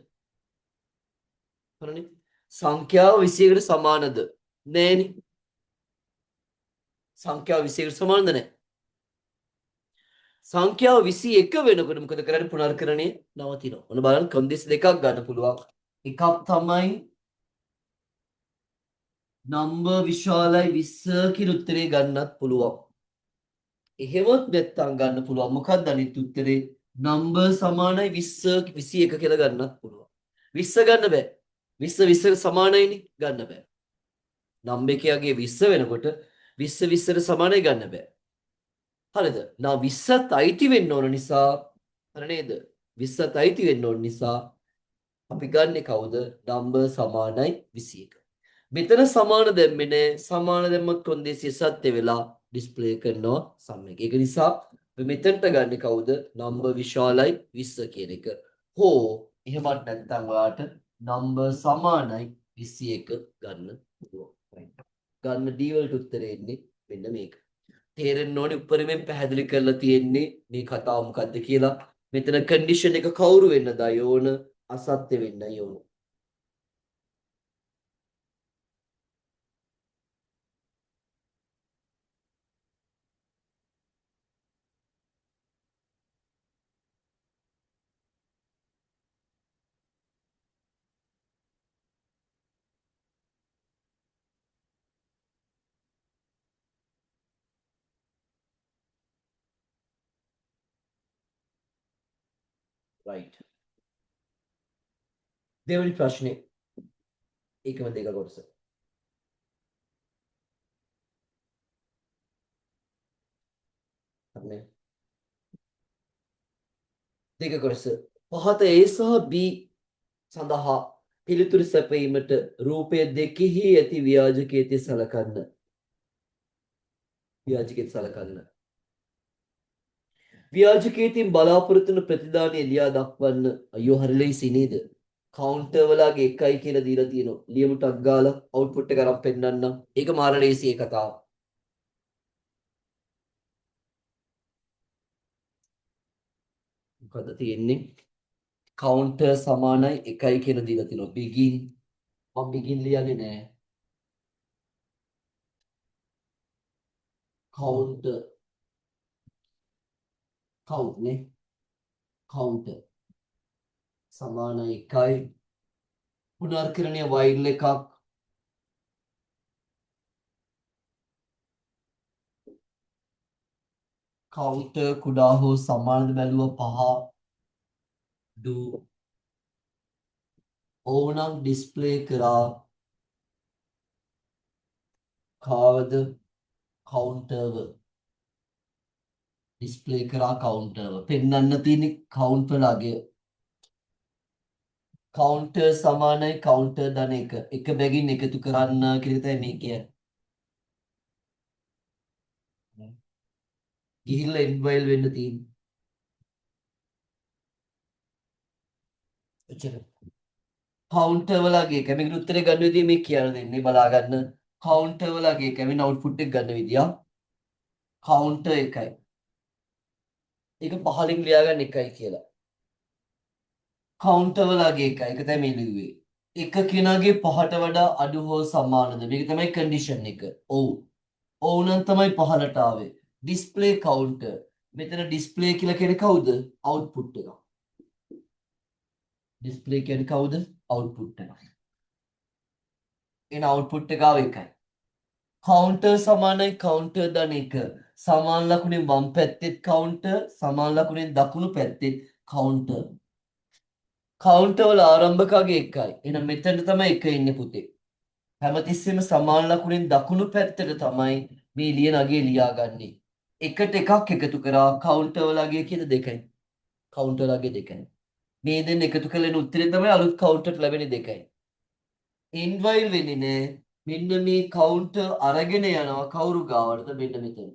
හරිනේ. සංඛ්‍යාව 21ට සමානද? නෑනේ. සංඛ්‍යාව 21ට සමානද නැහැ? සංඛ්‍යාව 21 වෙනකොට මොකද කරන්නේ පුනර්කරණය නවතිනවා. ඔන්න බලන්න කොන්දේසි දෙකක් ගන්න පුළුවන්. එකක් තමයි නම්බර් විශාලයි 20 කියලා උත්තරේ ගන්නත් පුළුවන්. එහෙමත් නැත්තම් ගන්න පුළුවන්. මොකක්ද අනිත් උත්තරේ? නම්බර් සමානයි 20 21 කියලා ගන්නත් පුළුවන්. 20 ගන්න බෑ. 20 20ට සමානයිනේ ගන්න බෑ. නම්බර් එකගේ 20 වෙනකොට 20 20ට සමානයි ගන්න බෑ. හරිද? නා 20ත් අයිති වෙන්න ඕන නිසා හරි නේද? 20ත් අයිති වෙන්න ඕන නිසා අපි ගන්නෙ කවුද? නම්බර් සමානයි 21. මෙතන සමාන දැම්මේ නෑ. සමාන දැම්මත් කොන්දේසිය සත්‍ය වෙලා ඩිස්ප්ලේ කරනවා සම් එක. ඒක නිසා අපි මෙතනට ගන්නෙ කවුද? නම්බර් විශාලයි 20 කියන එක. හෝ එහෙමත් නැත්නම් ඔයාට නම්බර් සමානයි 21 ගන්න පුළුවන්. ගන්න D වලට උත්තරේ එන්නේ මෙන්න මේක. තේරෙන්න ඕනේ උඩරිමෙන් පැහැදිලි කරලා තියෙන්නේ මේ කතාව මොකද්ද කියලා. මෙතන කන්ඩිෂන් එක කවුරු වෙන්නද යෝන අසත්‍ය වෙන්න යෝන. right. දෙවෙනි ප්‍රශ්නේ ඒකම දෙක කොටස. හරිනේ. දෙක කොටස. පහත A සහ B සඳහා පිළිතුරු සැපීමට රූපය දෙකෙහි ඇති ව්‍යාජකයේ සලකන්න. ව්‍යාජකයේ සලකන්න. ව්‍යාජකයෙන් බලාපොරොත්තු වන ප්‍රතිදානය ලියා දක්වන්න. අයියෝ හරි ලේසි නේද? කවුන්ටර් වලගේ 1යි කියලා දීලා තියෙනවා. ලියමු ටක් ගාලා අවුට්පුට් එක අරන් පෙන්නන්න. ඒක මාර ලේසි ඒ කතාව. මොකද තියෙන්නේ? කවුන්ටර් සමානයි 1යි කියලා දීලා තියෙනවා. begin මම begin ලියන්නේ නෑ. counter count නේ counter සමානයි 1යි පුනර්කරණීය while එකක් counter කුඩා හෝ සමානද බැලුව 5 do ඕනම් ඩිස්ප්ලේ කරා කාවද කවුන්ටර්ව ඩිස්ප්ලේ කරා කවුන්ටර්ව පෙන්වන්න තියෙන කවුන්ටර් ලගේ කවුන්ටර් සමානයි කවුන්ටර් ධන 1 එක බැගින් එකතු කරන්න කියලා තමයි මේ කියන්නේ. ගිහිල්ලා ඉන්වයිල් වෙන්න තියෙන්නේ. එච්චර. කවුන්ටර් වලගේ එක මේකට උත්තරේ ගන්න විදිය මේ කියලා දෙන්නේ බලා ගන්න. කවුන්ටර් වලගේ එක වෙන අවුට්පුට් එක ගන්න විදිය. කවුන්ටර් 1යි. ඒක පහලින් ලියාගන්න 1යි කියලා. කවුන්ටර් වලගේ එකයි. ඒක තමයි මේ ලිව්වේ. එක කෙනාගේ පහට වඩා අඩු හෝ සමානද? මේක තමයි කන්ඩිෂන් එක. ඔව්. ඔව් නම් තමයි පහලට ආවේ. Display counter. මෙතන ඩිස්ප්ලේ කියලා කියන්නේ කවුද? අවුට්පුට් එක. ඩිස්ප්ලේ කියන්නේ කවුද? අවුට්පුට් එක. එන අවුට්පුට් එක ආව එකයි. කවුන්ටර් සමානයි කවුන්ටර් ධන එක. සමාන ලකුණෙන් වම් පැත්තෙත් කවුන්ටර්, සමාන ලකුණෙන් දකුණු පැත්තෙත් කවුන්ටර්. කවුන්ටර් වල ආරම්භකගේ එකයි. එහෙනම් මෙතන තමයි එක ඉන්නේ පුතේ. හැමතිස්සෙම සමාන ලකුණෙන් දකුණු පැත්තට තමයි මේ ලියන අගේ ලියාගන්නේ. එකට එකක් එකතු කරා කවුන්ටර් වල අගේ කීයද? දෙකයි. කවුන්ටර් වල අගේ දෙකයි. මේ දෙන්න එකතු කළෙන උත්තරේ තමයි අලුත් කවුන්ටර් ලැබෙන්නේ දෙකයි. ඉන්වයිල් වෙන්නේ නෑ. මෙන්න මේ කවුන්ටර් අරගෙන යනවා කවුරු ගාවටද? මෙන්න මෙතන.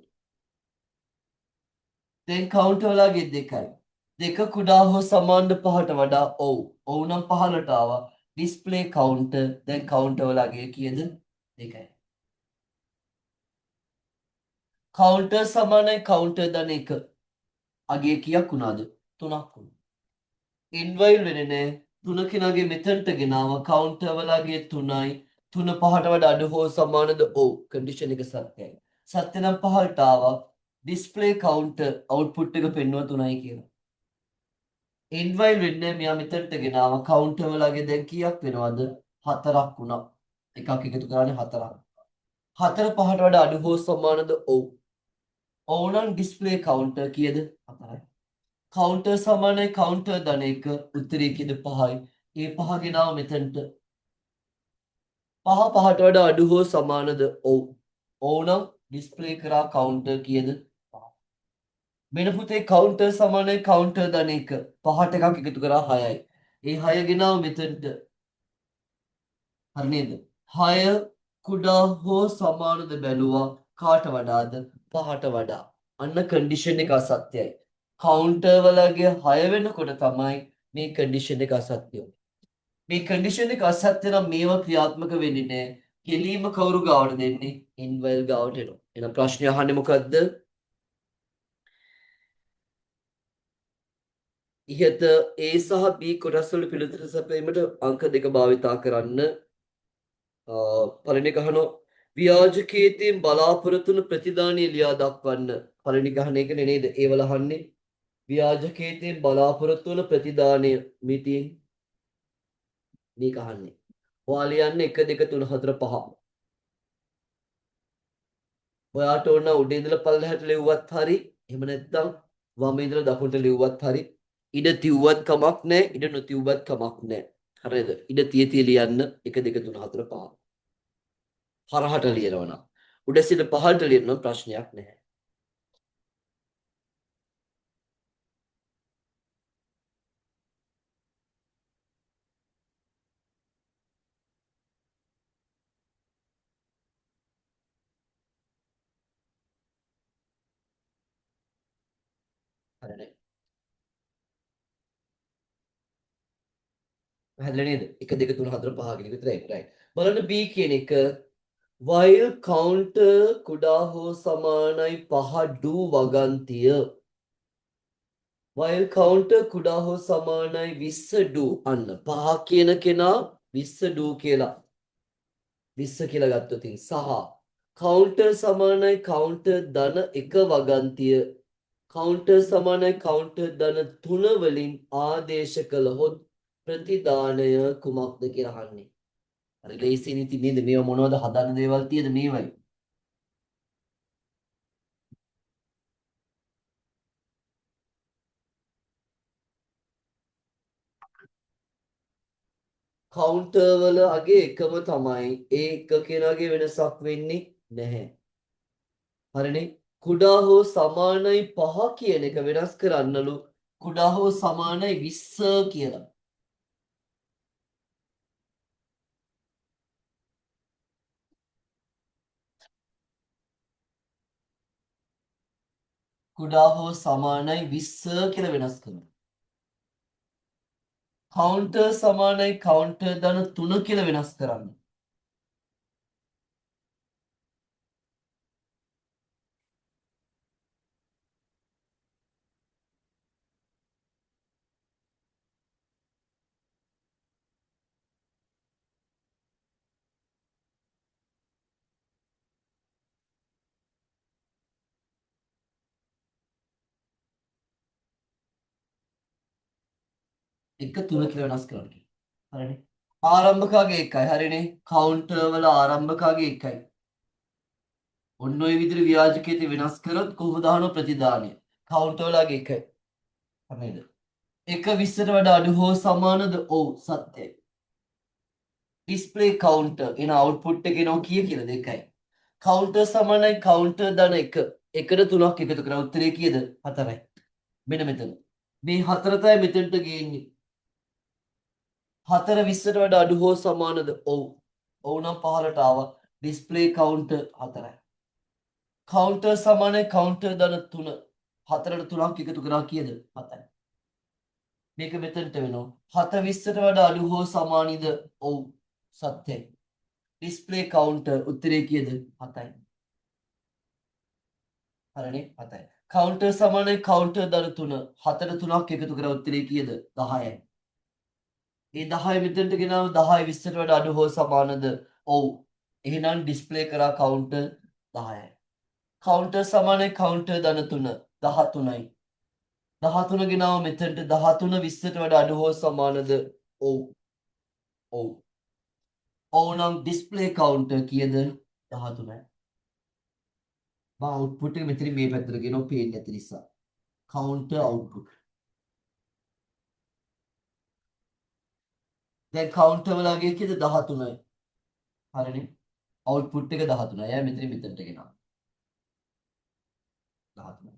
දැන් කවුන්ටර් වලගේ දෙකයි. දෙක කුඩා හෝ සමානද පහට වඩා? ඔව්. ඔව් නම් පහලට ආවා. Display counter. දැන් කවුන්ටර් වලගේ කීයද? දෙකයි. කවුන්ටර් සමානයි කවුන්ටර් ධන එක. අගේ කීයක් වුණාද? 3ක් වුණා. ඉන්වයිල් වෙන්නේ නෑ. 3 කෙනාගේ මෙතනට ගෙනාව කවුන්ටර් වලගේ 3යි. 3 පහට වඩා අඩු හෝ සමානද? ඔව්. කන්ඩිෂන් එක සත්‍යයි. සත්‍ය නම් පහලට ආවා. ඩිස්ප්ලේ කවුන්ටර් අවුට්පුට් එක පෙන්වුවා 3යි කියලා. ඉන්වයිල් වෙන්නේ මෙයා මෙතනට ගෙනාව කවුන්ටර් වලගේ දැන් කීයක් වෙනවද? 4ක් වුණා. එකක් එකතු කරානේ 4ක්. 4 පහට වඩා අඩු හෝ සමානද? ඔව්. ඔව් නම් ඩිස්ප්ලේ කවුන්ටර් කීයද? 4යි. කවුන්ටර් සමානයි කවුන්ටර් ධන එක. උත්තරේ කීයද? 5යි. ඒ 5 ගෙනාව මෙතනට. 5 පහට වඩා අඩු හෝ සමානද? ඔව්. ඔව් නම් ඩිස්ප්ලේ කරා කවුන්ටර් කීයද? 5. මෙන්න පුතේ කවුන්ටර් සමානයි කවුන්ටර් ධන එක. 5ට එකක් එකතු කරා 6යි. ඒ 6 ගෙනාව මෙතනට. හරි නේද? 6 කුඩා හෝ සමානද බැලුවා කාට වඩාද? 5ට වඩා. අන්න කන්ඩිෂන් එක අසත්‍යයි. කවුන්ටර් වලගේ 6 වෙනකොට තමයි මේ කන්ඩිෂන් එක අසත්‍ය වෙන්නේ. මේ කන්ඩිෂන් එක අසත්‍ය නම් මේවා ක්‍රියාත්මක වෙන්නේ නැහැ. කෙලීම කවුරු ගාවට දෙන්නේ? ඉන්වයිල් ගාවට එනවා. එහෙනම් ප්‍රශ්නය අහන්නේ මොකද්ද? ඉහත A සහ B කොටස් වල පිළිතුරු සැපයීමට අංක 2 භාවිතා කරන්න. පළවෙනි ගහන ව්‍යාජකීතීන් බලාපොරොත්තු වන ප්‍රතිදානීය ලියා දක්වන්න. පළවෙනි ගහන එකනේ නේද? ඒවල අහන්නේ ව්‍යාජකීතීන් බලාපොරොත්තු වන ප්‍රතිදානීය මිතින් මේක අහන්නේ. ඔයාලා ලියන්නේ 1 2 3 4 5. ඔයාට ඕන උඩ ඉඳලා පල්ලෙහාට ලිව්වත් හරි. එහෙම නැත්නම් වම ඉඳලා දකුණට ලිව්වත් හරි. ඉඩ තිව්වත් කමක් නැහැ. ඉඩ නොතිව්වත් කමක් නැහැ. හරිද? ඉඩ තිය ලියන්න 1 2 3 4 5. හරහට ලියනවා නම්. උඩ සිට පහළට ලියනවා ප්‍රශ්නයක් නැහැ. හරි. පැහැදිලි නේද? 1 2 3 4 5 කියන එක විතරයි. right. බලන්න B කියන එක while counter කුඩා හෝ සමානයි 5 do වගන්තිය. while counter කුඩා හෝ සමානයි 20 do. අන්න 5 කියන කෙනා 20 do කියලා 20 කියලා ගත්තොත් සහ counter සමානයි counter ධන 1 වගන්තිය. counter සමානයි counter ධන 3 වලින් ආදේශ කළහොත් ප්‍රතිදානය කුමක්ද කියලා අහන්නේ. හරි ලේසි නීති නේද? මේව මොනවද හදන්න දේවල් තියෙද මේවයි. කවුන්ටර් වල අගේ එකම තමයි. ඒ එක කෙනාගේ වෙනසක් වෙන්නේ නැහැ. හරිනේ? කුඩා හෝ සමානයි 5 කියන එක වෙනස් කරන්නලු කුඩා හෝ සමානයි 20 කියලා. කුඩා හෝ සමානයි 20 කියලා වෙනස් කරනවා. කවුන්ටර් සමානයි කවුන්ටර් ධන 3 කියලා වෙනස් කරන්න. එක 3 කියලා වෙනස් කරන්න කියලා. හරිනේ. ආරම්භකගේ 1යි. හරිනේ. කවුන්ටර් වල ආරම්භකගේ 1යි. ඔන්න ඔය විදිහට ව්‍යාජකයේ වෙනස් කරොත් කොහොමද අහන ප්‍රතිදානය? කවුන්ටර් වලගේ 1යි. හරිනේද? 1 20ට වඩා අඩු හෝ සමානද? ඔව් සත්‍යයි. ඩිස්ප්ලේ කවුන්ටර් එන අවුට්පුට් එක එනවා කියලාද? 1යි. කවුන්ටර් සමානයි කවුන්ටර් ධන 1. 1ට 3ක් එකතු කරා උත්තරේ කීයද? 4යි. මෙන්න මෙතන. මේ 4 තමයි මෙතනට ගේන්නේ. 4 20ට වඩා අඩු හෝ සමානද? ඔව්. ඔව් නම් 15ට ආවා. ඩිස්ප්ලේ කවුන්ටර් 4යි. කවුන්ටර් සමානයි කවුන්ටර් ධන 3. 4ට 3ක් එකතු කරා කීයද? 7යි. මේක මෙතනට වෙනවා. 7 20ට වඩා අඩු හෝ සමානද? ඔව්. සත්‍යයි. ඩිස්ප්ලේ කවුන්ටර් උත්තරේ කීයද? 7යි. හරිනේ 7යි. කවුන්ටර් සමානයි කවුන්ටර් ධන 3. 7ට 3ක් එකතු කරා උත්තරේ කීයද? 10යි. ඒ 10 මෙතනට ගෙනාව 10 20ට වඩා අඩු හෝ සමානද? ඔව්. එහෙනම් ඩිස්ප්ලේ කරා කවුන්ටර් 10යි. කවුන්ටර් සමානයි කවුන්ටර් ධන 3 13යි. 13 ගෙනාව මෙතනට 13 20ට වඩා අඩු හෝ සමානද? ඔව්. ඔව්. ඔව් නම් ඩිස්ප්ලේ කවුන්ටර් කීයද? 13යි. මම අවුට්පුට් එක මෙතන මේ පැත්තට ගෙනව පේන්නේ නැති නිසා. Counter output. දැන් කවුන්ටර් වලගේ කීයද? 13යි. හරිනේ. අවුට්පුට් එක 13යි. එයා මෙතනට ගෙනාවා. 13යි.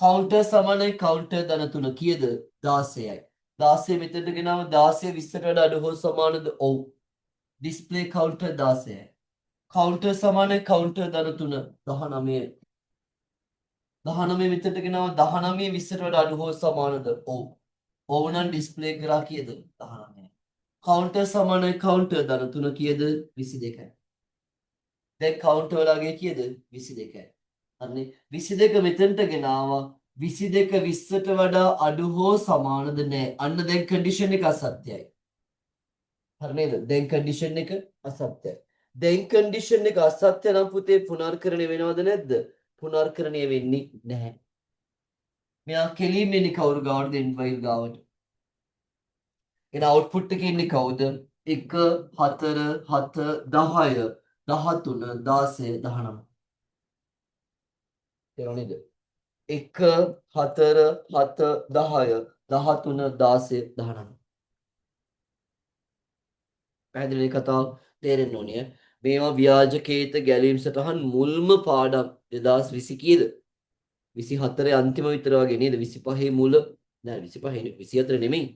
කවුන්ටර් සමානයි කවුන්ටර් ධන 3 කීයද? 16යි. 16 මෙතනට ගෙනාව 16 20ට වඩා අඩු හෝ සමානද? ඔව්. ඩිස්ප්ලේ කවුන්ටර් 16යි. කවුන්ටර් සමානයි කවුන්ටර් ධන 3 19යි. 19 මෙතනට ගෙනාව 19 20ට වඩා අඩු හෝ සමානද? ඔව්. ඔව් නම් ඩිස්ප්ලේ කරා කීයද? 19යි. කවුන්ටර් සමානයි කවුන්ටර් ධන 3 කීයද? 22යි. දැන් කවුන්ටර් වලගේ කීයද? 22යි. හරිනේ 22 මෙතනට ගෙනාවා 22 20ට වඩා අඩු හෝ සමානද නැහැ. අන්න දැන් කන්ඩිෂන් එක අසත්‍යයි. හරි නේද? දැන් කන්ඩිෂන් එක අසත්‍යයි. දැන් කන්ඩිෂන් එක අසත්‍ය නම් පුතේ පුනර්කරණය වෙනවද නැද්ද? පුනර්කරණය වෙන්නේ නැහැ. මෙයා කෙලින්ම එන්නේ කවුරු ගාවටද? එන්වයිල් ගාවට. එන අවුට්පුට් එකේ ඉන්නේ කවුද? 1 4 7 10 13 16 19. තේරුණාද? 1 4 7 10 13 16 19. පැහැදිලි කතාව තේරෙන්න ඕනේ. මේවා ව්‍යාජකේත ගැලීම් සටහන් මුල්ම පාඩම් 2020 කීයද? 24 අන්තිම විතර වගේ නේද? 25 මුල නෑ 25 24 නෙමෙයි.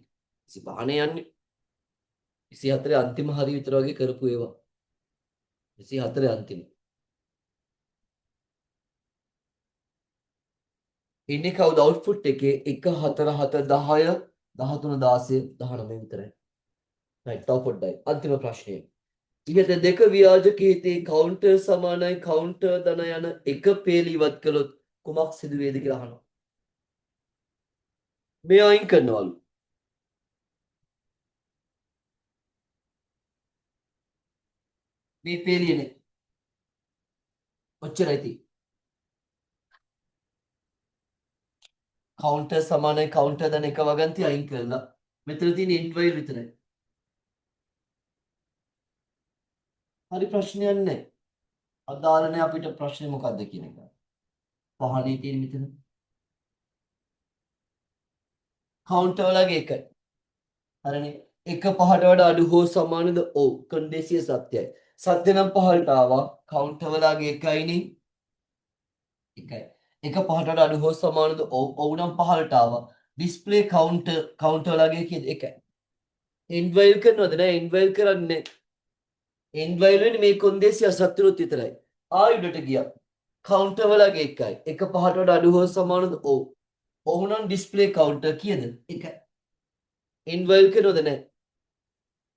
25 නේ යන්නේ. 24 අන්තිම හරි විතර වගේ කරපු ඒවා. 24 අන්තිම. ඉන්නේ කවුද අවුට්පුට් එකේ 1 4 7 10 13 16 19 විතරයි. right තව පොඩ්ඩයි. අන්තිම ප්‍රශ්නේ. ඉහත දෙක ව්‍යාජකීතේ කවුන්ටර් සමානයි කවුන්ටර් ධන යන එක පේලි ඉවත් කළොත් කුමක් සිදු වේද කියලා අහනවා. මේ අයින් කරනවලු. මේ පේලියනේ. ඔච්චරයි තියෙන්නේ. කවුන්ටර් සමානයි කවුන්ටර් ධන එක වගන්ති අයින් කරලා මෙතන තියෙන ඉන්ට්වයිල් විතරයි. හරි ප්‍රශ්නයක් නැහැ. අදාළ නැහැ අපිට ප්‍රශ්නේ මොකද්ද කියන එක. පහනේ තියෙන මෙතන. කවුන්ටර් වලගේ එකයි. හරිනේ. 1 5ට වඩා අඩු හෝ සමානද? ඔව්. කොන්දේසිය සත්‍යයි. සත්‍ය නම් 15ට ආවා. කවුන්ටර් වලගේ එකයිනේ. එකයි. 1 5ට වඩා අඩු හෝ සමානද? ඔව්. ඔව් නම් 15ට ආවා. ඩිස්ප්ලේ කවුන්ටර් වලගේ කීයද? එකයි. එන්වයිල් කරනවද? නෑ එන්වයිල් කරන්නේ. එන්වයිල් වෙන්නේ මේ කොන්දේසිය අසත්‍යරුත් විතරයි. ආයුඩට ගියා. කවුන්ටර් වලගේ එකයි. 1 5ට වඩා අඩු හෝ සමානද? ඔව්. ඔව් නම් ඩිස්ප්ලේ කවුන්ටර් කීයද? එකයි. ඉන්වර්ල් කරනවද නැහැ.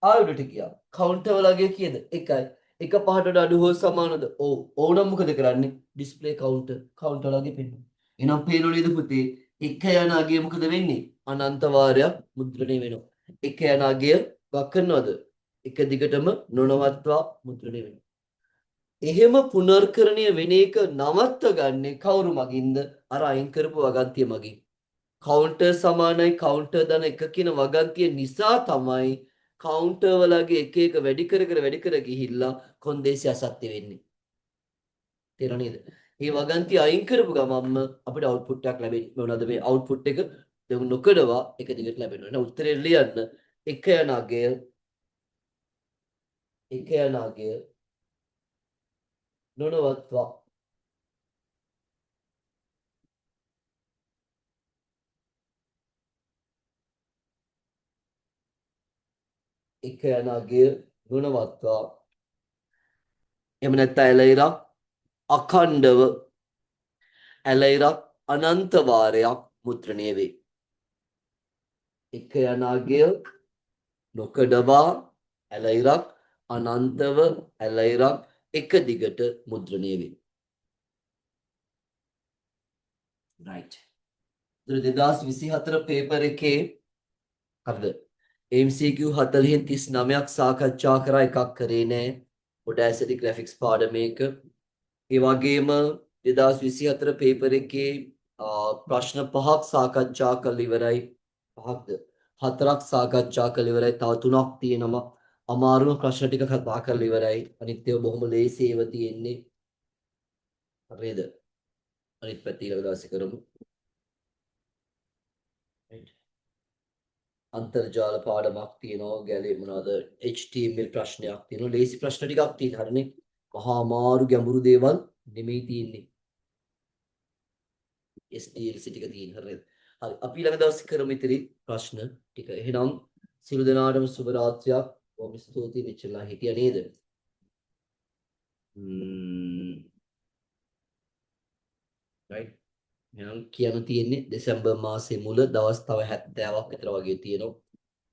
ආයුඩට ගියා. කවුන්ටර් වලගේ කීයද? එකයි. 1 5ට අඩු හෝ සමානද? ඔව්. ඔව් නම් මොකද කරන්නේ? ඩිස්ප්ලේ කවුන්ටර් වලගේ පෙන්නනවා. එහෙනම් පේනෝ නේද පුතේ? 1 යන අගය මොකද වෙන්නේ? අනන්ත වාරයක් මුද්‍රණය වෙනවා. 1 යන අගය වක් කරනවද? එක දිගටම නොනවත්වා මුද්‍රණය වෙනවා. එහෙම පුනර්කරණය වෙන එක නවත්ත ගන්නේ කවුරු මගින්ද? අර අයින් කරපු වගන්තිය මගින්. කවුන්ටර් සමානයි කවුන්ටර් දන එක කියන වගන්තිය නිසා තමයි කවුන්ටර් වලගේ එක එක වැඩි කර ගිහිල්ලා කොන්දේසි අසත්‍ය වෙන්නේ. තේරුණා නේද? මේ වගන්තිය අයින් කරපු ගමන්ම අපිට අවුට්පුට් එකක් ලැබෙන්නේ. මොනවද මේ අවුට්පුට් එක? දෙමු නොකඩවා එක දිගට ලැබෙනවා. එහෙනම් උත්තරේ ලියන්න. එක යන අගය නොනවත්වා එක යන අගය නොනවත්වා එහෙම නැත්නම් ඇලයිරක් අඛණ්ඩව ඇලයිරක් අනන්ත වාරයක් මුද්‍රණය වේ. එක යන අගය නොකඩවා ඇලයිරක් අනන්තව ඇලයිරක් එක දිගට මුද්‍රණය වේ. right. 2024 පේපර් එකේ හරිද? MCQ 40න් 39ක් සාකච්ඡා කරා එකක් කරේ නෑ. Audacity graphics පාඩමේක. ඒ වගේම 2024 පේපර් එකේ ප්‍රශ්න 5ක් සාකච්ඡා කරලා ඉවරයි. 5ක්ද? 4ක් සාකච්ඡා කරලා ඉවරයි. තව 3ක් තියෙනවා. අමාරුම ප්‍රශ්න ටික කතා කරලා ඉවරයි. අනිත් ඒවා බොහොම ලේසි ඒවා තියෙන්නේ. හරිද? අනිත් පැත්ත ඊළඟ දවසේ කරමු. right. අන්තර්ජාල පාඩමක් තියෙනවා ගැලේ මොනවාද HTML ප්‍රශ්නයක් තියෙනවා ලේසි ප්‍රශ්න ටිකක් තියෙන හරිනේ මහා අමාරු ගැඹුරු දේවල් නෙමෙයි තියෙන්නේ SDLC ටික තියෙන හරිද හරි අපි ළඟ දවසේ කරමු ඉතිරි ප්‍රශ්න ටික එහෙනම් සියලු දෙනාටම සුබ රාත්‍රියක් බොහොම ස්තුතියි මෙච්චරලා හිටියා නේද right එහෙනම් කියන්න තියෙන්නේ දෙසැම්බර් මාසයේ මුල දවස් තව 70ක් විතර වගේ තියෙනවා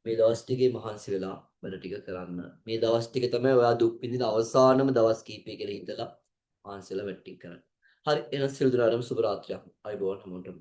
මේ දවස් ටිකේ මහන්සි වෙලා වැඩ ටික කරන්න. මේ දවස් ටික තමයි ඔයා දුක් විඳින අවසානම දවස් කීපය කියලා හිතලා මහන්සි වෙලා වැඩ ටික කරන්න. හරි එහෙනම් සියලු දෙනාටම සුබ රාත්‍රියක්. අයබෝවන් හැමෝටම.